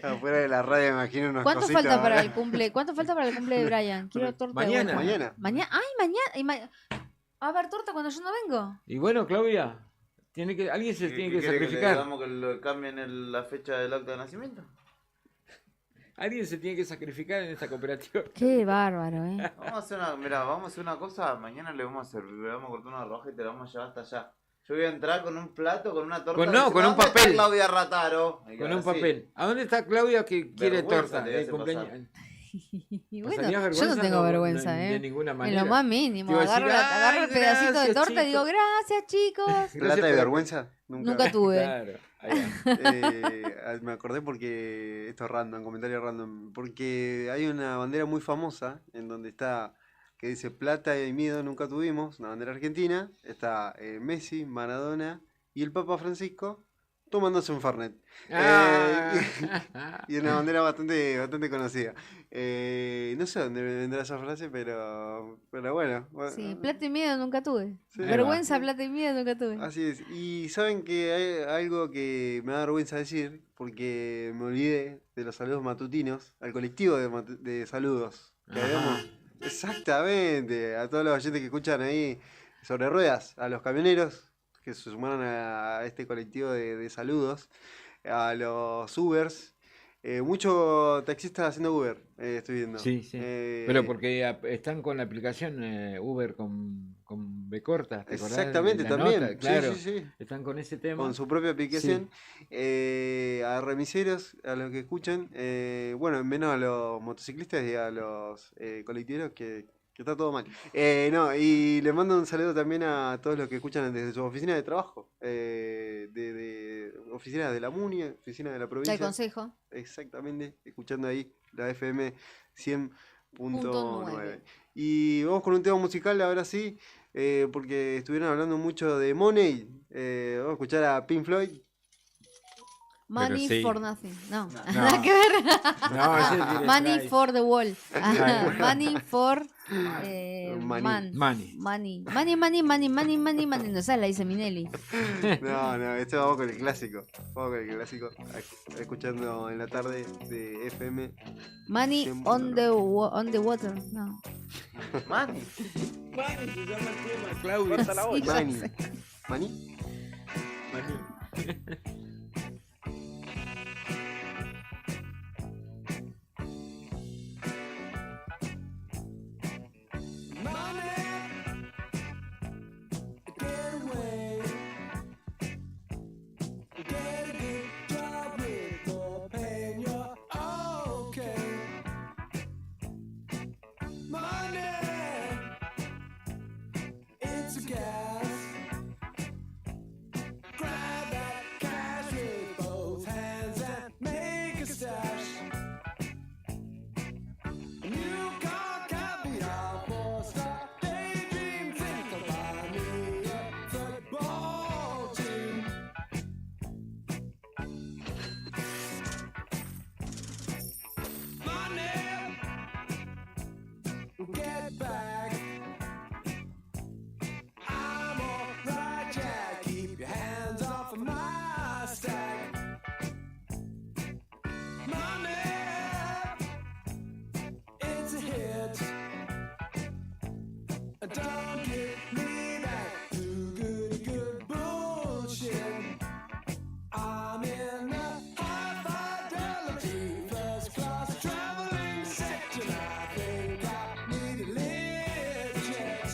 Speaker 3: Afuera de la radio me imagino unos
Speaker 1: ¿Cuánto
Speaker 3: cositos,
Speaker 1: falta para
Speaker 3: ¿verdad?
Speaker 1: el cumple? ¿Cuánto falta para el cumple de Brian? Quiero torta de
Speaker 2: Mañana.
Speaker 1: vuelta. Mañana. Ay, mañana. ¿Va a haber torta cuando yo no vengo?
Speaker 2: Y bueno, Claudia, alguien se tiene que
Speaker 8: ¿Quiere le
Speaker 2: sacrificar.
Speaker 8: digamos que le cambien la fecha del acta de nacimiento?
Speaker 2: Alguien se tiene que sacrificar en esta cooperativa.
Speaker 1: Qué bárbaro,
Speaker 8: Vamos a hacer una cosa, mañana le vamos a cortar una roja y te la vamos a llevar hasta allá. Yo voy a entrar con un plato, con una torta.
Speaker 2: Con un
Speaker 8: ¿Dónde está
Speaker 2: papel.
Speaker 8: Claudia Rataro? Y
Speaker 2: Con
Speaker 8: ahora
Speaker 2: un
Speaker 8: sí.
Speaker 2: papel. ¿A dónde está Claudia que quiere
Speaker 8: Vergüenza
Speaker 2: torta
Speaker 8: te
Speaker 2: de
Speaker 8: hace
Speaker 2: cumpleaños?
Speaker 8: pasar.
Speaker 1: Y
Speaker 2: ¿Pasarías
Speaker 1: bueno, yo
Speaker 2: vergüenza?
Speaker 1: no tengo vergüenza,
Speaker 2: de ninguna
Speaker 1: En
Speaker 2: manera.
Speaker 1: lo más mínimo.
Speaker 2: Te iba a decir,
Speaker 1: Agarro
Speaker 2: "Ay,
Speaker 1: el pedacito de
Speaker 2: gracias,
Speaker 1: torta y digo,
Speaker 2: chicos".
Speaker 1: gracias, chicos.
Speaker 3: ¿Plata de vergüenza?
Speaker 1: Nunca tuve.
Speaker 2: Claro, ahí va.
Speaker 3: Me acordé porque esto es random, comentario random, porque hay una bandera muy famosa en donde está, que dice plata y miedo nunca tuvimos, una bandera argentina, está Messi, Maradona y el Papa Francisco tomándose un Fernet. Y una bandera bastante conocida. No sé dónde vendrá esa frase, pero bueno.
Speaker 1: Sí, plata y miedo nunca tuve.
Speaker 3: Sí.
Speaker 1: Vergüenza, plata y miedo nunca tuve.
Speaker 3: Así es. Y saben que hay algo que me da vergüenza decir, porque me olvidé de los saludos matutinos, al colectivo de saludos. Que habíamos, exactamente, a todos los oyentes que escuchan ahí sobre ruedas, a los camioneros que se sumaron a este colectivo de saludos, a los Ubers. Muchos taxistas haciendo Uber, estoy viendo.
Speaker 2: Sí. Pero porque están con la aplicación Uber con B corta. ¿te acordás?
Speaker 3: Exactamente,
Speaker 2: La
Speaker 3: también.
Speaker 2: nota, claro.
Speaker 3: Sí.
Speaker 2: Están con ese tema.
Speaker 3: Con su propia aplicación. A remiseros, a los que escuchan, menos a los motociclistas y a los colectiveros que está todo mal. Y le mando un saludo también a todos los que escuchan desde su oficina de trabajo. De oficinas de la MUNI, oficina de la provincia.
Speaker 1: Del consejo.
Speaker 3: Exactamente, escuchando ahí la FM 100.9.
Speaker 1: .9.
Speaker 3: Y vamos con un tema musical, ahora sí. porque estuvieron hablando mucho de Money. Vamos a escuchar a Pink Floyd.
Speaker 1: Money
Speaker 2: sí.
Speaker 1: for nothing. No,
Speaker 2: No.
Speaker 1: nada que ver.
Speaker 2: No, ese es Dire
Speaker 1: Money
Speaker 2: Straits.
Speaker 1: for the wall. Money for
Speaker 3: Money.
Speaker 1: money. No sabes, la dice Minelli.
Speaker 3: No, esto vamos con el clásico. Vamos con el clásico. Escuchando en la tarde de FM.
Speaker 1: Money on the water. No.
Speaker 8: Money.
Speaker 2: Money se llama el tema, Claudio, está la
Speaker 1: Sí,
Speaker 2: olla.
Speaker 1: ya
Speaker 3: Money.
Speaker 1: sé.
Speaker 3: Money.
Speaker 19: Get back. I'm alright, Jack. Keep your hands off of my stack. Money, it's a hit. Don't get me back to good bullshit. I'm in a high fidelity first class traveling section. I think I need a lift jet.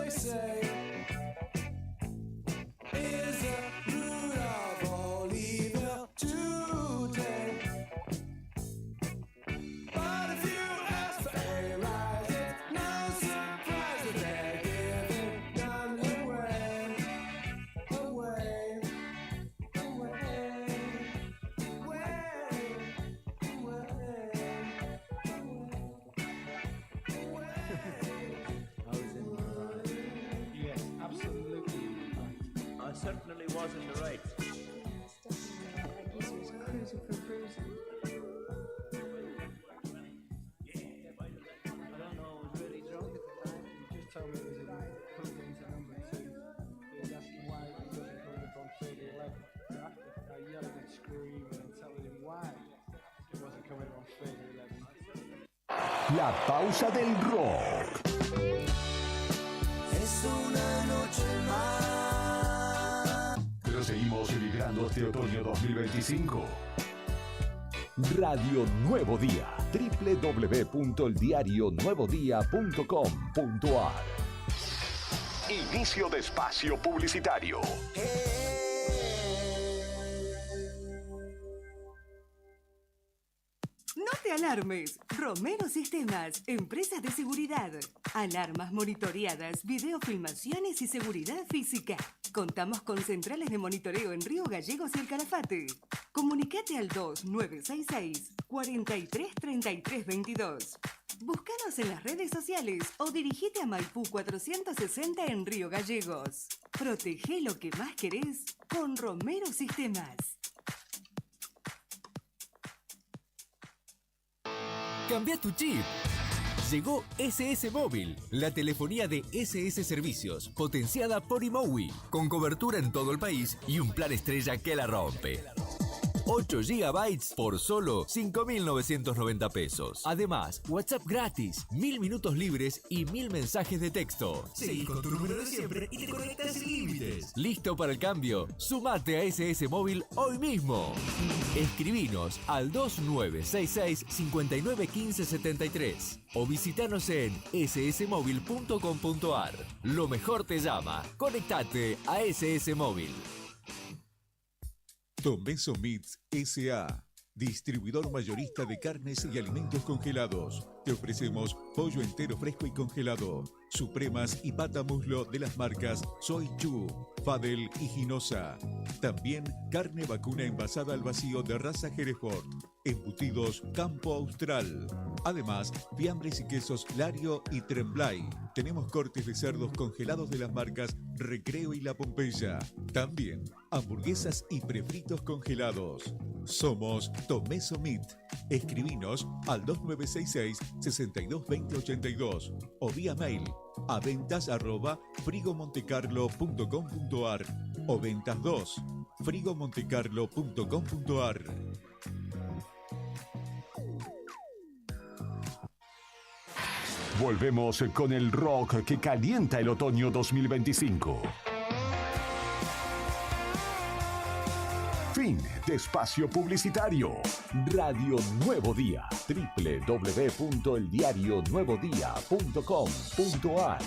Speaker 19: they say is the root of all evil today. But if you ask for a rise, it's no surprise that they're giving none away, away, away,
Speaker 4: Yes, absolutely. I certainly was in the right. I don't know, I was really drunk at the time. He just told me it was plugged into number 2. He was asking why he wasn't coming up on 3011. So after I yelling and screaming and telling him why he wasn't coming up on 3011.
Speaker 9: La pausa del rock.
Speaker 19: Es una noche más.
Speaker 9: Pero seguimos emigrando este otoño 2025. Radio Nuevo Día. www.eldiarionuevodía.com.ar. Inicio de espacio publicitario.
Speaker 6: No te alarmes. Romero Sistemas, empresa de seguridad. Alarmas monitoreadas, videofilmaciones y seguridad física. Contamos con centrales de monitoreo en Río Gallegos y El Calafate. Comunicate al 2966-433322. Búscanos en las redes sociales o dirigite a Maipú 460 en Río Gallegos. Protege lo que más querés con Romero Sistemas.
Speaker 10: Cambia tu chip. Llegó SS Móvil, la telefonía de SS Servicios, potenciada por iMowi, con cobertura en todo el país y un plan estrella que la rompe. 8 GB por solo 5.990 pesos. Además, WhatsApp gratis, 1000 minutos libres y 1000 mensajes de texto.
Speaker 19: Seguí con tu número de siempre y te conectas sin límites.
Speaker 10: ¿Listo para el cambio? Sumate a SS Móvil hoy mismo. Escribinos al 2966-591573 o visitanos en ssmóvil.com.ar. Lo mejor te llama. Conectate a SS Móvil.
Speaker 12: Tomeso Meats S.A., distribuidor mayorista de carnes y alimentos congelados. Te ofrecemos pollo entero fresco y congelado, supremas y pata muslo de las marcas Soy Chu, Fadel y Ginosa. También carne vacuna envasada al vacío de raza Hereford, embutidos Campo Austral. Además, fiambres y quesos Lario y Tremblay. Tenemos cortes de cerdos congelados de las marcas Recreo y La Pompeya. También hamburguesas y prefritos congelados. Somos Tomeso Meat. Escribinos al 2966-622082 o vía mail a ventas@frigomontecarlo.com.ar o ventas 2 frigomontecarlo.com.ar.
Speaker 9: Volvemos con el rock que calienta el otoño 2025. Fin de espacio publicitario. Radio Nuevo Día. www.eldiarionuevodía.com.ar.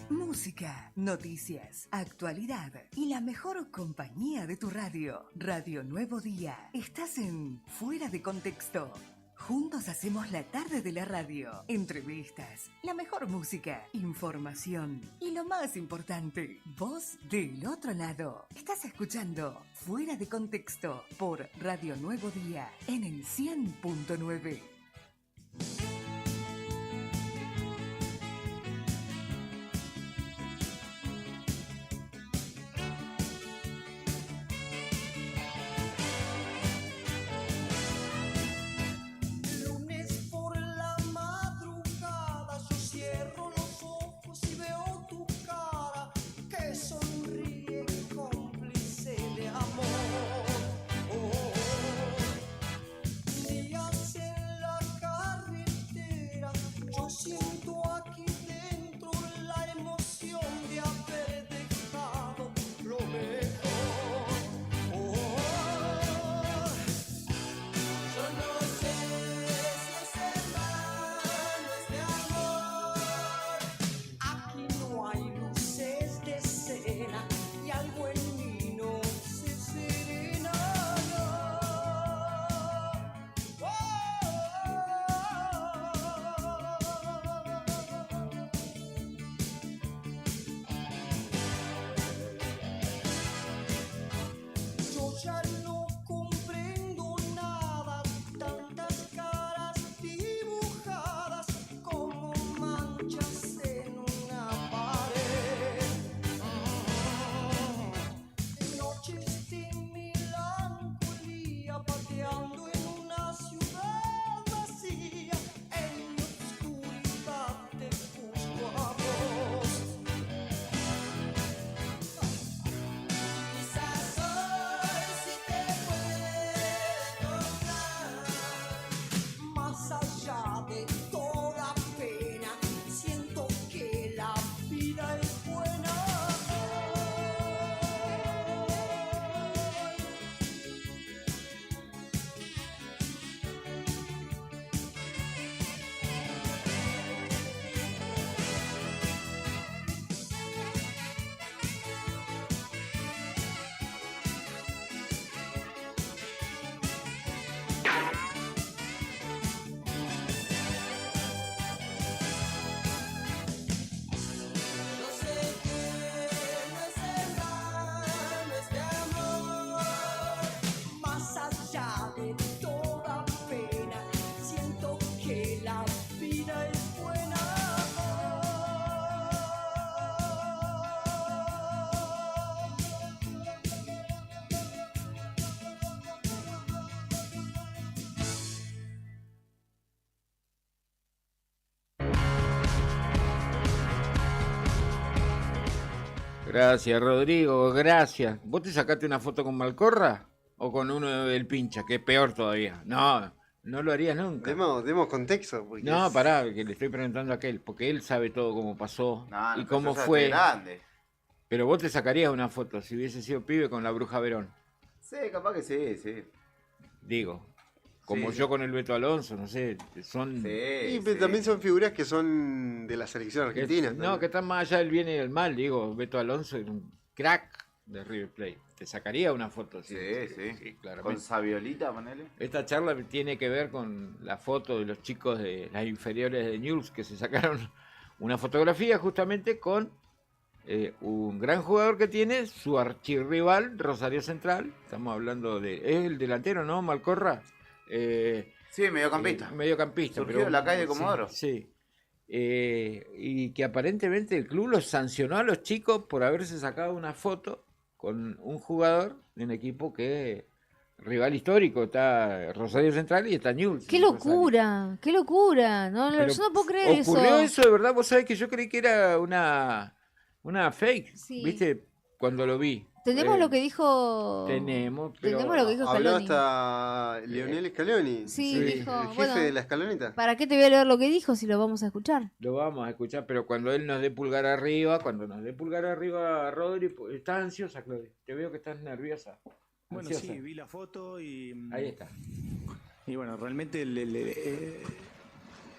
Speaker 6: Música, noticias, actualidad y la mejor compañía de tu radio. Radio Nuevo Día. Estás en Fuera de Contexto. Juntos hacemos la tarde de la radio. Entrevistas, la mejor música, información y lo más importante, vos del otro lado. Estás escuchando Fuera de Contexto por Radio Nuevo Día en el 100.9.
Speaker 19: Días en la carretera.
Speaker 2: Gracias, Rodrigo, gracias. ¿Vos te sacaste una foto con Malcorra o con uno del Pincha, que es peor todavía? No, no lo harías nunca.
Speaker 3: Demos contexto. Porque
Speaker 2: No, pará, que le estoy preguntando a aquel, porque él sabe todo cómo pasó y cómo
Speaker 8: eso es
Speaker 2: fue.
Speaker 8: grande.
Speaker 2: Pero vos te sacarías una foto si hubiese sido pibe con la Bruja Verón.
Speaker 8: Sí, capaz que sí.
Speaker 2: Digo, como
Speaker 8: Sí.
Speaker 2: yo con el Beto Alonso, no sé, son...
Speaker 3: Y pero también son figuras que son de la selección argentina.
Speaker 2: No, que están más allá del bien y del mal, digo, Beto Alonso era un crack de River Plate. Te sacaría una foto, sí, claramente.
Speaker 8: Con Saviolita, ponele.
Speaker 2: Esta charla tiene que ver con la foto de los chicos de las inferiores de Newell's que se sacaron una fotografía justamente con un gran jugador que tiene, su archirrival, Rosario Central. Estamos hablando de... ¿Es el delantero, no? Malcorra.
Speaker 8: Sí, mediocampista.
Speaker 2: Mediocampista.
Speaker 8: Surgió de la calle de Comodoro.
Speaker 2: Sí. Y que aparentemente el club los sancionó a los chicos por haberse sacado una foto con un jugador de un equipo que rival histórico, está Rosario Central y está Newell's.
Speaker 1: ¡Qué locura! ¡Qué locura! No,
Speaker 2: Pero
Speaker 1: yo no puedo creer
Speaker 2: ocurrió
Speaker 1: eso.
Speaker 2: eso de verdad, vos sabés que yo creí que era una fake,
Speaker 1: Sí.
Speaker 2: ¿viste? Cuando lo vi.
Speaker 1: Tenemos lo que dijo...
Speaker 2: Tenemos, pero...
Speaker 1: Tenemos lo que dijo
Speaker 3: Habló
Speaker 1: Scaloni.
Speaker 3: hasta Lionel Scaloni.
Speaker 1: Sí, dijo,
Speaker 3: el jefe
Speaker 1: bueno,
Speaker 3: de la escaloneta.
Speaker 1: ¿Para qué te voy a leer lo que dijo si lo vamos a escuchar?
Speaker 2: Lo vamos a escuchar, pero cuando él nos dé pulgar arriba, Rodri, pues, estás ansiosa, Claudia. Te veo que estás nerviosa.
Speaker 13: Bueno,
Speaker 2: Ansiosa.
Speaker 13: sí, vi la foto y...
Speaker 2: Ahí está.
Speaker 13: Y bueno, realmente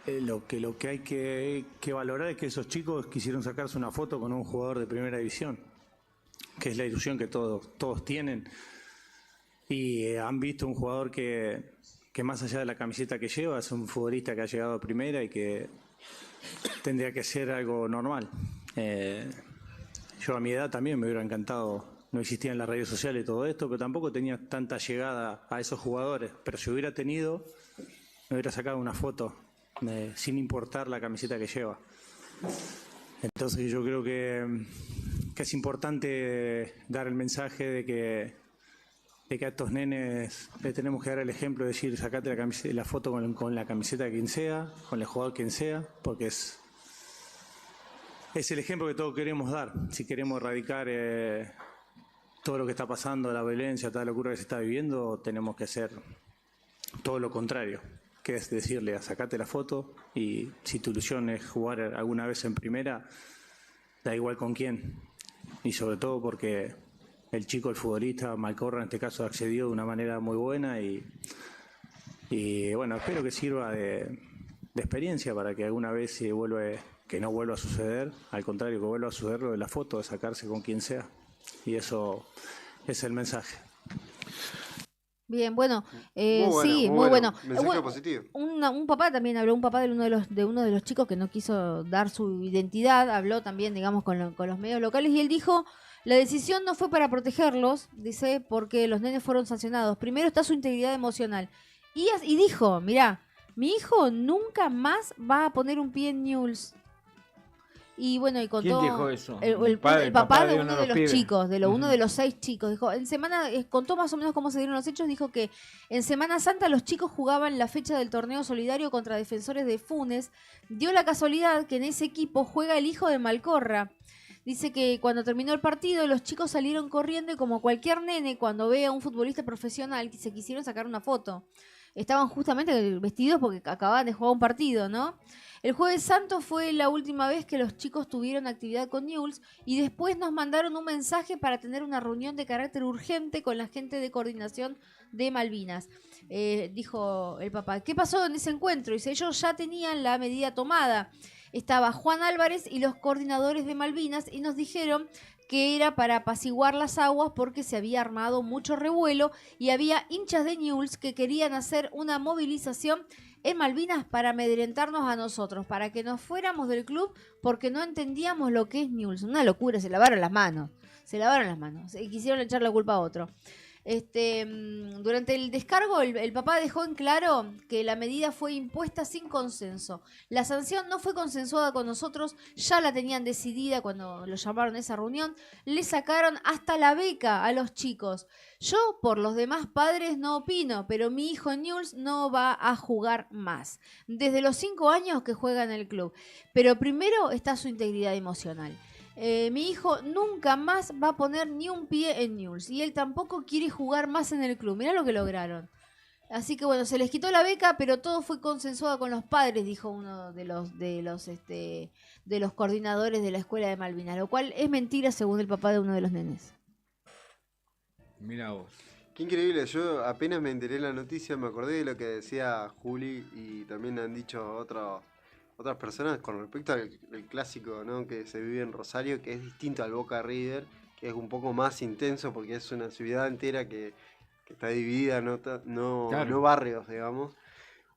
Speaker 13: lo que hay que valorar es que esos chicos quisieron sacarse una foto con un jugador de primera división, que es la ilusión que todos tienen. Y han visto un jugador que más allá de la camiseta que lleva, es un futbolista que ha llegado a primera y que tendría que ser algo normal. Yo a mi edad también me hubiera encantado, no existían las redes sociales y todo esto, pero tampoco tenía tanta llegada a esos jugadores. Pero si hubiera tenido, me hubiera sacado una foto sin importar la camiseta que lleva. Entonces yo creo que es importante dar el mensaje de que a estos nenes le tenemos que dar el ejemplo de decir, sacate la foto con la camiseta de quien sea, con el jugador quien sea, porque es el ejemplo que todos queremos dar. Si queremos erradicar todo lo que está pasando, la violencia, toda la locura que se está viviendo, tenemos que hacer todo lo contrario, que es decirle, sacate la foto, y si tu ilusión es jugar alguna vez en primera, da igual con quién. Y sobre todo porque el chico, el futbolista, Malcorra en este caso, accedió de una manera muy buena y bueno, espero que sirva de experiencia para que alguna vez que no vuelva a suceder, al contrario, que vuelva a suceder lo de la foto, de sacarse con quien sea. Y eso es el mensaje.
Speaker 1: Bien, bueno,
Speaker 3: Muy
Speaker 1: muy bueno.
Speaker 3: Mensaje positivo.
Speaker 1: Un papá también habló, un papá de uno de los chicos que no quiso dar su identidad, habló también, digamos, con los medios locales, y él dijo, la decisión no fue para protegerlos, dice, porque los nenes fueron sancionados. Primero está su integridad emocional. Y dijo, mirá, mi hijo nunca más va a poner un pie en Newell's. Y bueno, y contó...
Speaker 2: ¿Quién dijo eso?
Speaker 1: El papá de uno de los chicos, uno de los 6 chicos. Dijo, contó más o menos cómo se dieron los hechos. Dijo que en Semana Santa los chicos jugaban la fecha del torneo solidario contra Defensores de Funes. Dio la casualidad que en ese equipo juega el hijo de Malcorra. Dice que cuando terminó el partido los chicos salieron corriendo y como cualquier nene cuando ve a un futbolista profesional se quisieron sacar una foto. Estaban justamente vestidos porque acababan de jugar un partido, ¿no? El Jueves Santo fue la última vez que los chicos tuvieron actividad con Newell's y después nos mandaron un mensaje para tener una reunión de carácter urgente con la gente de coordinación de Malvinas. Dijo el papá, ¿qué pasó en ese encuentro? Dice, ellos ya tenían la medida tomada. Estaba Juan Álvarez y los coordinadores de Malvinas y nos dijeron que era para apaciguar las aguas porque se había armado mucho revuelo y había hinchas de Newell's que querían hacer una movilización en Malvinas para amedrentarnos a nosotros, para que nos fuéramos del club porque no entendíamos lo que es Newell's. Una locura, se lavaron las manos y quisieron echar la culpa a otro. Durante el descargo el papá dejó en claro que la medida fue impuesta sin consenso. La sanción no fue consensuada con nosotros, ya la tenían decidida cuando lo llamaron a esa reunión. Le sacaron hasta la beca a los chicos. Yo por los demás padres no opino, pero mi hijo Newell's no va a jugar más. Desde los 5 años que juega en el club. Pero primero está su integridad emocional. mi hijo nunca más va a poner ni un pie en Newell's y él tampoco quiere jugar más en el club. Mirá lo que lograron. Así que bueno, se les quitó la beca, pero todo fue consensuado con los padres, dijo uno de los coordinadores de la escuela de Malvinas, lo cual es mentira según el papá de uno de los nenes.
Speaker 2: Mira vos.
Speaker 3: Qué increíble, yo apenas me enteré de la noticia, me acordé de lo que decía Juli y también han dicho otras personas con respecto al clásico, ¿no? Que se vive en Rosario, que es distinto al Boca River, que es un poco más intenso porque es una ciudad entera que está dividida, no barrios, digamos.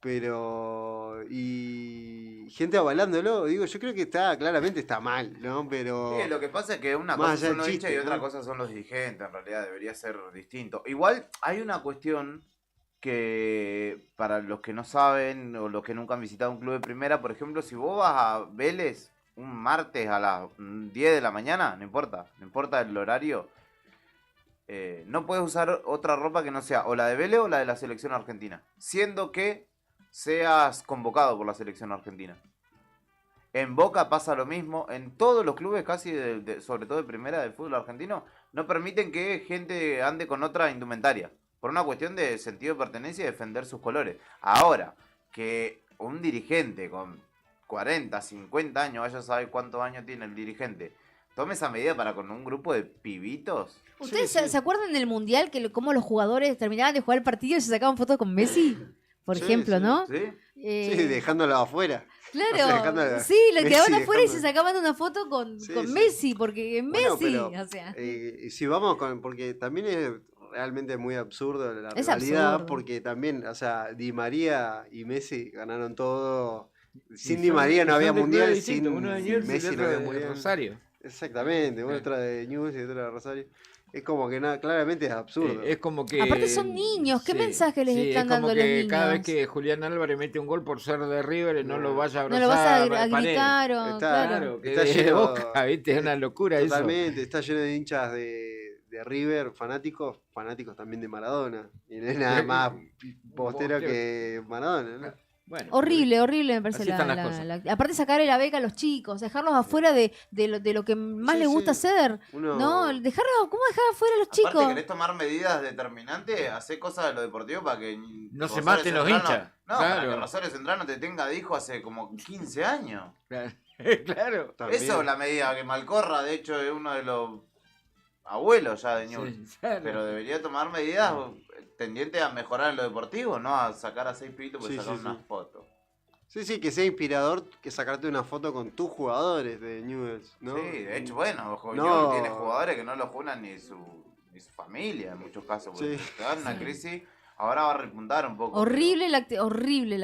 Speaker 3: Pero y gente avalándolo, digo, yo creo que claramente está mal, ¿no? Pero
Speaker 8: sí, lo que pasa es que una
Speaker 3: más
Speaker 8: cosa
Speaker 3: allá
Speaker 8: son los
Speaker 3: del
Speaker 8: hinchas
Speaker 3: chiste,
Speaker 8: y otra
Speaker 3: ¿no?
Speaker 8: cosa son los dirigentes, en realidad debería ser distinto. Igual hay una cuestión que para los que no saben o los que nunca han visitado un club de primera, por ejemplo, si vos vas a Vélez un martes a las 10 de la mañana, no importa el horario, no puedes usar otra ropa que no sea o la de Vélez o la de la selección argentina, siendo que seas convocado por la selección argentina. En Boca pasa lo mismo, en todos los clubes casi, sobre todo de primera del fútbol argentino, no permiten que gente ande con otra indumentaria, por una cuestión de sentido de pertenencia y defender sus colores. Ahora, que un dirigente con 40, 50 años, vaya a saber cuántos años tiene el dirigente, tome esa medida para con un grupo de pibitos.
Speaker 1: ¿Ustedes se acuerdan del Mundial que cómo los jugadores terminaban de jugar el partido y se sacaban fotos con Messi? Por ejemplo, ¿no?
Speaker 3: Sí, dejándolo afuera.
Speaker 1: Claro, sí, le quedaban afuera y se sacaban una foto con Messi, porque es Messi,
Speaker 3: pero,
Speaker 1: o sea.
Speaker 3: Si vamos porque también es realmente muy absurdo la
Speaker 1: Es
Speaker 3: realidad,
Speaker 1: absurdo.
Speaker 3: porque también, o sea, Di María y Messi ganaron todo. Sin
Speaker 2: Y
Speaker 3: Di
Speaker 2: son-
Speaker 3: María no
Speaker 2: son
Speaker 3: había
Speaker 2: de
Speaker 3: mundial,
Speaker 2: clubes
Speaker 3: sin
Speaker 2: distintos, uno de Newell's y el
Speaker 3: Messi no
Speaker 2: otro
Speaker 3: había
Speaker 2: de
Speaker 3: mundial.
Speaker 2: Rosario.
Speaker 3: Exactamente, otra de Newell's y otra de Rosario. Es como que claramente es absurdo.
Speaker 2: Es como que...
Speaker 1: Aparte son niños, ¿qué
Speaker 2: sí,
Speaker 1: mensaje les
Speaker 2: sí,
Speaker 1: están
Speaker 2: es como
Speaker 1: dando los
Speaker 2: que
Speaker 1: niños?
Speaker 2: cada vez que Julián Álvarez mete un gol por ser de River, no lo vaya a
Speaker 1: No
Speaker 2: abrazar.
Speaker 1: lo vas a
Speaker 2: Paredes.
Speaker 1: gritar o...
Speaker 2: Claro, que
Speaker 3: está
Speaker 2: de
Speaker 3: lleno-
Speaker 2: Boca, ¿viste? Es una locura eso.
Speaker 3: Totalmente, está lleno de hinchas de River, fanáticos también de Maradona. Y no es nada más postero que Maradona, ¿no?
Speaker 2: Bueno,
Speaker 1: Horrible me parece
Speaker 2: así están las cosas.
Speaker 1: aparte sacarle la beca a los chicos, dejarlos afuera de lo que más les gusta hacer.
Speaker 3: Uno-
Speaker 1: No, ¿cómo dejar afuera a los
Speaker 8: Aparte,
Speaker 1: chicos?
Speaker 8: ¿querés tomar medidas determinantes? Hacer cosas de lo deportivo para que
Speaker 2: No se
Speaker 8: Rosario
Speaker 2: maten los
Speaker 8: Central
Speaker 2: hinchas.
Speaker 8: No, para
Speaker 2: Claro.
Speaker 8: que Rosario Central no te tenga de hijo hace como 15 años.
Speaker 2: Claro.
Speaker 8: Eso es la medida que Malcorra, de hecho, es uno de los abuelos ya de Newell's.
Speaker 2: Sí, claro.
Speaker 8: Pero debería tomar medidas tendientes a mejorar en lo deportivo, no a sacar a 6 pibitos por
Speaker 3: Sí,
Speaker 8: sacar
Speaker 3: sí,
Speaker 8: una
Speaker 3: sí.
Speaker 8: foto.
Speaker 3: Sí, que sea inspirador que sacarte una foto con tus jugadores de Newell's, ¿no?
Speaker 8: Sí, de hecho, bueno,
Speaker 3: No.
Speaker 8: Newell's tiene jugadores que no lo junan ni su familia en muchos casos. Porque
Speaker 3: Sí.
Speaker 8: te dan una crisis, ahora va a repuntar un poco.
Speaker 1: Horrible la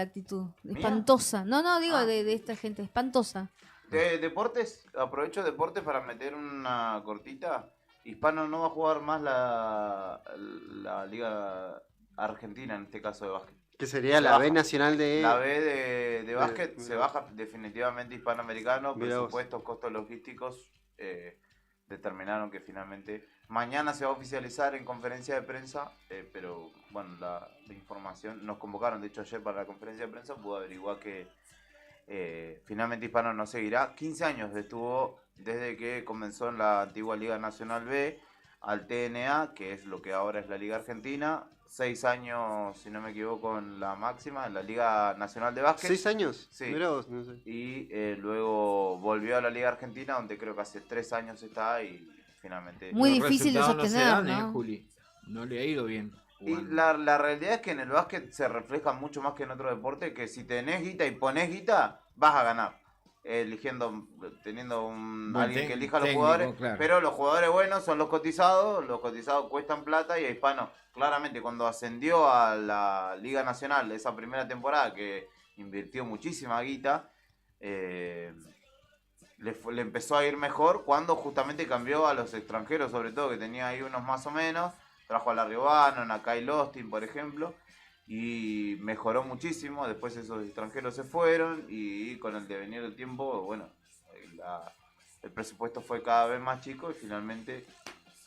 Speaker 1: actitud, espantosa. No, digo de esta gente, espantosa.
Speaker 8: De deportes, aprovecho deportes para meter una cortita. Hispano no va a jugar más la Liga Argentina, en este caso de básquet.
Speaker 3: Que sería
Speaker 8: Se
Speaker 3: la
Speaker 8: baja.
Speaker 3: B nacional de...
Speaker 8: La B de básquet se baja definitivamente hispanoamericano,
Speaker 3: Mirá vos.
Speaker 8: presupuestos, costos logísticos, determinaron que finalmente mañana se va a oficializar en conferencia de prensa, pero bueno, la información nos convocaron, de hecho ayer para la conferencia de prensa pude averiguar que finalmente Hispano no seguirá. 15 años estuvo desde que comenzó en la antigua Liga Nacional B al TNA, que es lo que ahora es la Liga Argentina. 6 años, si no me equivoco, en la máxima, en la Liga Nacional de Básquet.
Speaker 3: 6 años.
Speaker 8: Sí.
Speaker 3: Mirá vos, no sé.
Speaker 8: Y luego volvió a la Liga Argentina, donde creo que hace 3 años está y finalmente...
Speaker 1: Muy
Speaker 2: Los
Speaker 1: difícil de
Speaker 2: resultados
Speaker 1: sostener,
Speaker 2: no se dan,
Speaker 1: ¿no?
Speaker 2: Juli. No le ha ido bien.
Speaker 8: Y la realidad es que en el básquet se refleja mucho más que en otro deporte, que si tenés guita y ponés guita, vas a ganar. Teniendo alguien que elija a los
Speaker 2: técnico,
Speaker 8: jugadores,
Speaker 2: claro.
Speaker 8: pero los jugadores buenos son los cotizados cuestan plata y a Hispano, claramente cuando ascendió a la Liga Nacional esa primera temporada que invirtió muchísima guita, le empezó a ir mejor cuando justamente cambió a los extranjeros, sobre todo que tenía ahí unos más o menos, trajo a Larry O'Bannon, a Kyle Austin por ejemplo, y mejoró muchísimo. Después esos extranjeros se fueron y con el devenir del tiempo, bueno, el presupuesto fue cada vez más chico y finalmente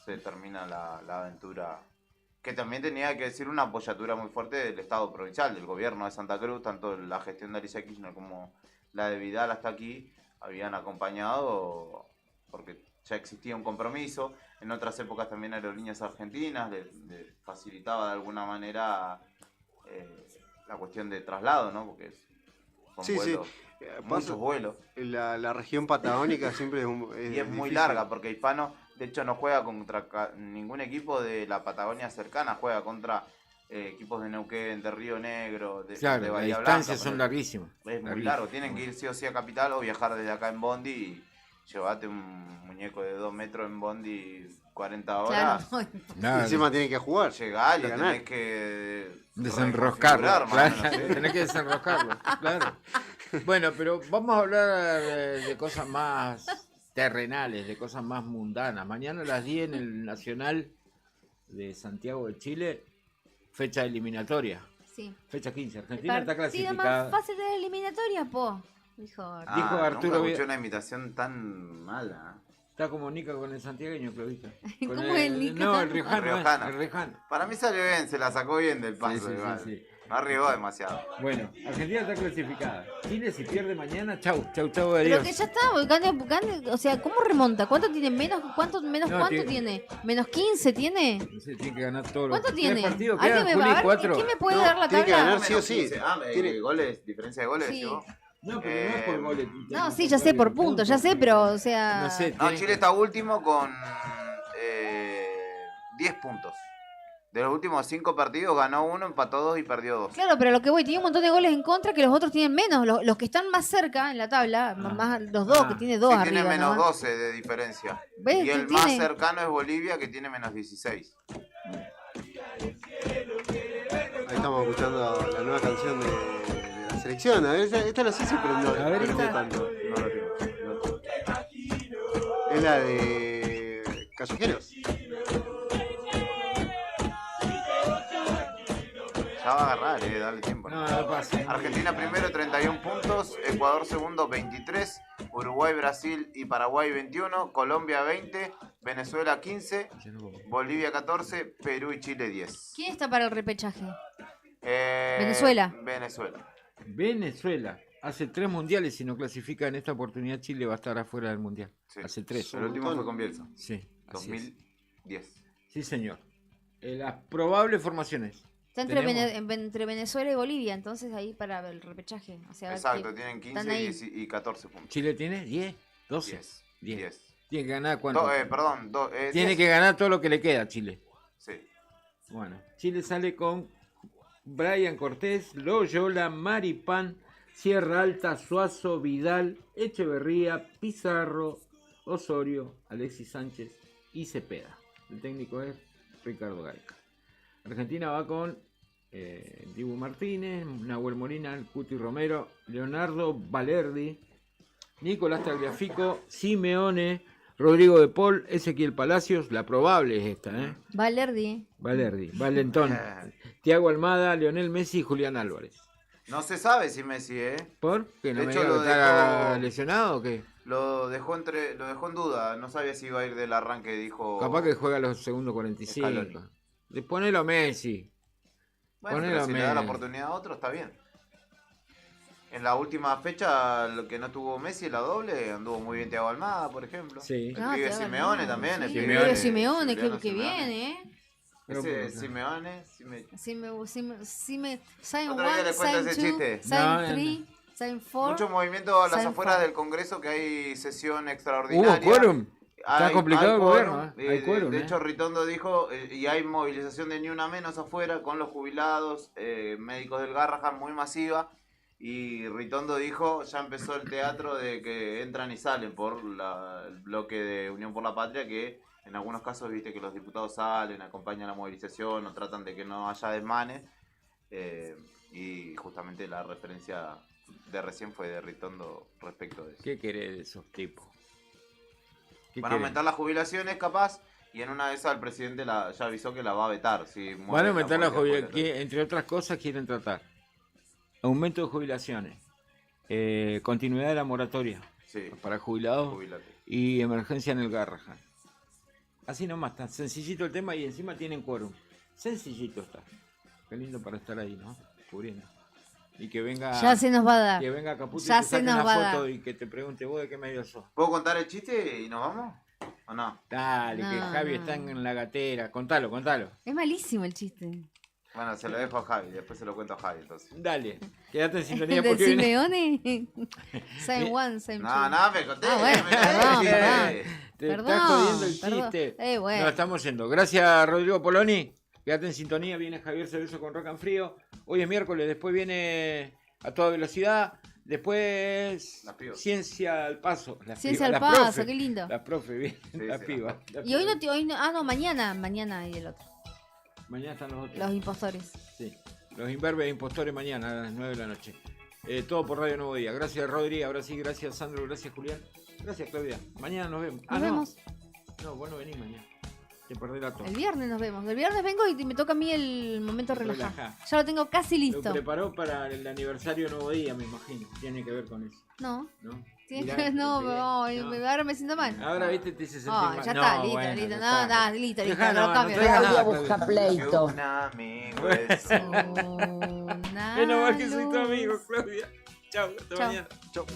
Speaker 8: se termina la aventura, que también tenía que decir una apoyatura muy fuerte del Estado provincial, del gobierno de Santa Cruz, tanto la gestión de Alicia Kirchner como la de Vidal hasta aquí habían acompañado porque ya existía un compromiso. En otras épocas también Aerolíneas Argentinas le facilitaba de alguna manera la cuestión de traslado, ¿no? Porque son vuelos, muchos vuelos.
Speaker 3: La región patagónica siempre
Speaker 8: y es muy
Speaker 3: difícil.
Speaker 8: larga, porque Hispano, de hecho, no juega contra ningún equipo de la Patagonia cercana, juega contra equipos de Neuquén, de Río Negro, de
Speaker 2: Claro, las
Speaker 8: Bahía
Speaker 2: distancias
Speaker 8: Blanca.
Speaker 2: son larguísimas.
Speaker 8: Es muy largo, tienen que ir sí o sí a Capital o viajar desde acá en Bondi y llevarte un muñeco de 2 metros en Bondi 40 horas.
Speaker 1: Claro.
Speaker 3: Y encima tienen que jugar.
Speaker 8: Llegás y
Speaker 3: y
Speaker 8: lo
Speaker 3: ganar.
Speaker 8: tenés que
Speaker 2: Desenroscarlo,
Speaker 8: reconfigurar,
Speaker 2: claro,
Speaker 8: mano, ¿sí?
Speaker 2: tenés que desenroscarlo, claro. Bueno, pero vamos a hablar de cosas más terrenales, de cosas más mundanas. Mañana a las 10 en el Nacional de Santiago de Chile, fecha eliminatoria.
Speaker 1: Sí.
Speaker 2: Fecha 15. Argentina está
Speaker 1: Partida
Speaker 2: clasificada.
Speaker 1: más fácil de la eliminatoria, po. Dijo
Speaker 2: Dijo Arturo
Speaker 8: Nunca
Speaker 2: Vi-
Speaker 8: escuché una imitación tan mala.
Speaker 2: Está como Nica con el santiagueño, Clovita. Con
Speaker 1: ¿Cómo es Nica?
Speaker 2: No, el riojano.
Speaker 8: Riojano.
Speaker 2: El riojano.
Speaker 8: Para mí salió bien, se la sacó bien del paso.
Speaker 2: Sí,
Speaker 8: igual.
Speaker 2: sí.
Speaker 8: No arriesgó demasiado.
Speaker 2: Bueno, Argentina está clasificada. Chile si pierde mañana, chau,
Speaker 1: Pero
Speaker 2: adiós.
Speaker 1: que ya está, gane, o sea, ¿cómo remonta? ¿Cuánto tiene?
Speaker 2: No,
Speaker 1: ¿Cuánto
Speaker 2: tiene-
Speaker 1: tiene? ¿Menos 15 tiene?
Speaker 2: No sé, tiene que ganar todos los
Speaker 1: ¿Cuánto tiene?
Speaker 2: partidos.
Speaker 1: Alguien
Speaker 2: Quedan,
Speaker 1: me va
Speaker 2: Juli,
Speaker 1: a ver,
Speaker 2: 4.
Speaker 1: ¿quién me puede dar la
Speaker 3: tiene que
Speaker 1: tabla?
Speaker 3: ganar sí o sí.
Speaker 8: Tiene goles, diferencia de goles,
Speaker 1: Sí.
Speaker 8: decís vos.
Speaker 2: No, pero no es por goles.
Speaker 1: No, sí, ya sé, por puntos, ya sé, pero, o sea...
Speaker 2: No sé,
Speaker 8: No, Chile está último con 10 puntos. De los últimos 5 partidos ganó 1, empató 2 y perdió 2.
Speaker 1: Claro, pero lo que voy, tiene un montón de goles en contra que los otros tienen menos. Los que están más cerca en la tabla, más los dos, que tiene dos
Speaker 8: Sí,
Speaker 1: arriba.
Speaker 8: tiene menos
Speaker 1: nomás.
Speaker 8: 12 de diferencia.
Speaker 1: ¿Ves?
Speaker 8: Y el
Speaker 1: Que
Speaker 8: más
Speaker 1: tiene-
Speaker 8: cercano es Bolivia, que tiene menos 16.
Speaker 3: Ahí estamos escuchando la nueva canción de la selección. A ver, esta no sé si prendió.
Speaker 2: A ver,
Speaker 3: prende
Speaker 2: esta.
Speaker 3: tanto. No la tengo. Es la de Callejeros.
Speaker 8: Ya va a agarrar, dale tiempo.
Speaker 2: No, no pasa.
Speaker 8: Argentina primero, 31 puntos. Ecuador segundo, 23. Uruguay, Brasil y Paraguay, 21. Colombia, 20. Venezuela, 15. Bolivia, 14. Perú y Chile, 10.
Speaker 1: ¿Quién está para el repechaje? Venezuela.
Speaker 2: Venezuela. Hace 3 mundiales, si no clasifica en esta oportunidad, Chile va a estar afuera del mundial.
Speaker 8: Sí.
Speaker 2: Hace 3.
Speaker 8: El último fue con Bielsa.
Speaker 2: Sí. así es.
Speaker 8: 2010.
Speaker 2: Sí, señor. Las probables formaciones.
Speaker 1: Está entre,
Speaker 2: Tenemos-
Speaker 1: entre Venezuela y Bolivia, entonces ahí para el repechaje. O sea,
Speaker 8: Exacto,
Speaker 1: que
Speaker 8: tienen
Speaker 1: están
Speaker 8: 15
Speaker 1: ahí.
Speaker 8: y 14 puntos.
Speaker 2: Chile tiene 10, 12.
Speaker 8: 10.
Speaker 2: Tiene que ganar cuánto.
Speaker 8: Perdón,
Speaker 2: Tiene
Speaker 8: 10.
Speaker 2: que ganar todo lo que le queda a Chile.
Speaker 8: Sí.
Speaker 2: Bueno, Chile sale con Brian Cortés, Loyola, Maripán, Sierra Alta, Suazo, Vidal, Echeverría, Pizarro, Osorio, Alexis Sánchez y Cepeda. El técnico es Ricardo Gareca. Argentina va con Dibu Martínez, Nahuel Molina, Cuti Romero, Leonardo Valerdi, Nicolás Tagliafico, Simeone, Rodrigo de Paul, Ezequiel Palacios. La probable es esta, ¿eh?
Speaker 1: Valerdi.
Speaker 2: Valentón, Thiago Almada, Lionel Messi y Julián Álvarez.
Speaker 8: No se sabe si Messi,
Speaker 2: ¿Por? ¿Que no
Speaker 8: De
Speaker 2: me
Speaker 8: hecho,
Speaker 2: diga
Speaker 8: lo
Speaker 2: que está
Speaker 8: dejó-
Speaker 2: lesionado o qué?
Speaker 8: Lo dejó en duda. No sabía si iba a ir del arranque, dijo.
Speaker 2: Capaz que juega los segundos 45.
Speaker 8: Scaloni.
Speaker 2: Ponelo a Messi.
Speaker 8: Bueno,
Speaker 2: Ponelo
Speaker 8: pero
Speaker 2: a
Speaker 8: si le da la
Speaker 2: Messi.
Speaker 8: oportunidad a otro, está bien. En la última fecha, lo que no tuvo Messi, la doble, anduvo muy bien Thiago Almada, por ejemplo.
Speaker 2: Sí.
Speaker 8: El
Speaker 1: Ah,
Speaker 8: pibe
Speaker 1: Thiago
Speaker 8: Simeone
Speaker 1: Almada,
Speaker 8: también.
Speaker 1: sí,
Speaker 8: el
Speaker 1: el
Speaker 8: pibe
Speaker 1: pibe Simeone,
Speaker 8: Juliano
Speaker 1: que viene,
Speaker 8: Ese Simeone,
Speaker 1: Sign
Speaker 8: Otro día
Speaker 1: 1,
Speaker 8: les cuento
Speaker 1: Sign
Speaker 8: ese
Speaker 1: 2,
Speaker 8: chiste.
Speaker 1: Sign
Speaker 2: No,
Speaker 1: 3, Sign 4.
Speaker 8: mucho movimiento a las
Speaker 1: Sign
Speaker 8: afueras
Speaker 1: 5.
Speaker 8: del Congreso, que hay sesión extraordinaria.
Speaker 2: ¿Hubo quórum? Está
Speaker 8: Hay-
Speaker 2: complicado
Speaker 8: hay
Speaker 2: el
Speaker 8: quórum.
Speaker 2: gobierno, ¿eh? Hay quórum,
Speaker 8: De
Speaker 2: ¿eh?
Speaker 8: hecho, Ritondo dijo, y hay movilización de ni una menos afuera con los jubilados, médicos del Garrahan, muy masiva. Y Ritondo dijo, ya empezó el teatro de que entran y salen por el bloque de Unión por la Patria, que en algunos casos viste que los diputados salen, acompañan la movilización o tratan de que no haya desmanes. Y justamente la referencia de recién fue de Ritondo respecto de eso.
Speaker 2: ¿Qué querés de esos tipos? ¿Qué
Speaker 8: Van a
Speaker 2: querés?
Speaker 8: aumentar las jubilaciones capaz y en una de esas el presidente ya avisó que la va a vetar. Si mueve
Speaker 2: Van a aumentar la
Speaker 8: movida
Speaker 2: jubilación. Entre otras cosas quieren tratar aumento de jubilaciones, continuidad de la moratoria para jubilados
Speaker 8: Jubilate.
Speaker 2: y emergencia en el Garrahan. Así nomás, está sencillito el tema y encima tienen quórum. Sencillito está. Qué lindo para estar ahí, ¿no? Cubriendo. Y que venga.
Speaker 1: Ya se nos va a dar.
Speaker 2: Que venga Caputo
Speaker 1: Ya
Speaker 2: y te
Speaker 1: se
Speaker 2: saque
Speaker 1: nos
Speaker 2: una
Speaker 1: va a
Speaker 2: foto
Speaker 1: dar.
Speaker 2: y que te pregunte vos de qué medio sos.
Speaker 8: ¿Puedo contar el chiste y nos vamos? ¿O no?
Speaker 2: Dale, que
Speaker 1: No,
Speaker 2: Javi
Speaker 1: no.
Speaker 2: está en la gatera. Contalo.
Speaker 1: Es malísimo el chiste.
Speaker 8: Bueno, se lo dejo a Javi, después se lo cuento a Javi entonces.
Speaker 2: Dale, quédate en sintonía
Speaker 1: ¿Del
Speaker 2: porque viene.
Speaker 1: Simeone? Same
Speaker 2: Bien.
Speaker 1: one, same two.
Speaker 8: No, me conté.
Speaker 1: Bueno,
Speaker 8: me
Speaker 1: perdón,
Speaker 8: conté.
Speaker 1: perdón.
Speaker 2: Te
Speaker 1: Perdón,
Speaker 2: estás jodiendo el
Speaker 1: perdón.
Speaker 2: chiste.
Speaker 1: Bueno.
Speaker 2: No, estamos yendo. Gracias, Rodrigo Poloni. Quédate en sintonía. Viene Javier Cerezo con Rock and Frío. Hoy es miércoles. Después viene A Toda Velocidad. Después Ciencia al Paso.
Speaker 1: Ciencia al Paso, qué lindo.
Speaker 2: La profe, bien. La piba.
Speaker 1: Y hoy no, mañana hay el otro.
Speaker 2: Mañana están los otros.
Speaker 1: Los impostores.
Speaker 2: Sí. Los imberbes impostores mañana a las 9 de la noche. Todo por Radio Nuevo Día. Gracias, Rodri. Ahora sí, gracias, Sandro. Gracias, Julián. Gracias, Claudia. Mañana nos vemos.
Speaker 1: Nos vemos.
Speaker 2: No, vos no venís mañana. Te perdés la
Speaker 1: El viernes nos vemos. El viernes vengo y me toca a mí el momento relajado.
Speaker 2: Relajá.
Speaker 1: Ya lo tengo casi listo.
Speaker 2: Lo preparó para el aniversario de Nuevo Día, me imagino. Tiene que ver con eso.
Speaker 1: No.
Speaker 2: ¿No?
Speaker 1: Tiene
Speaker 2: Mirá,
Speaker 1: que ver, no,
Speaker 2: no.
Speaker 1: ahora me siento mal.
Speaker 2: Ahora, viste, te hice sentir
Speaker 1: Oh,
Speaker 2: mal.
Speaker 1: ya
Speaker 2: No,
Speaker 1: está, listo,
Speaker 2: bueno,
Speaker 1: listo.
Speaker 2: ya
Speaker 1: No,
Speaker 2: está.
Speaker 1: listo.
Speaker 2: Dejá,
Speaker 1: No
Speaker 2: no
Speaker 1: cambio.
Speaker 2: traigas nada,
Speaker 1: busca
Speaker 2: Claudia.
Speaker 1: pleito.
Speaker 8: Un amigo
Speaker 2: Que no más que soy tu amigo, Claudia. Chao, hasta
Speaker 1: Chao.
Speaker 2: mañana. Chao.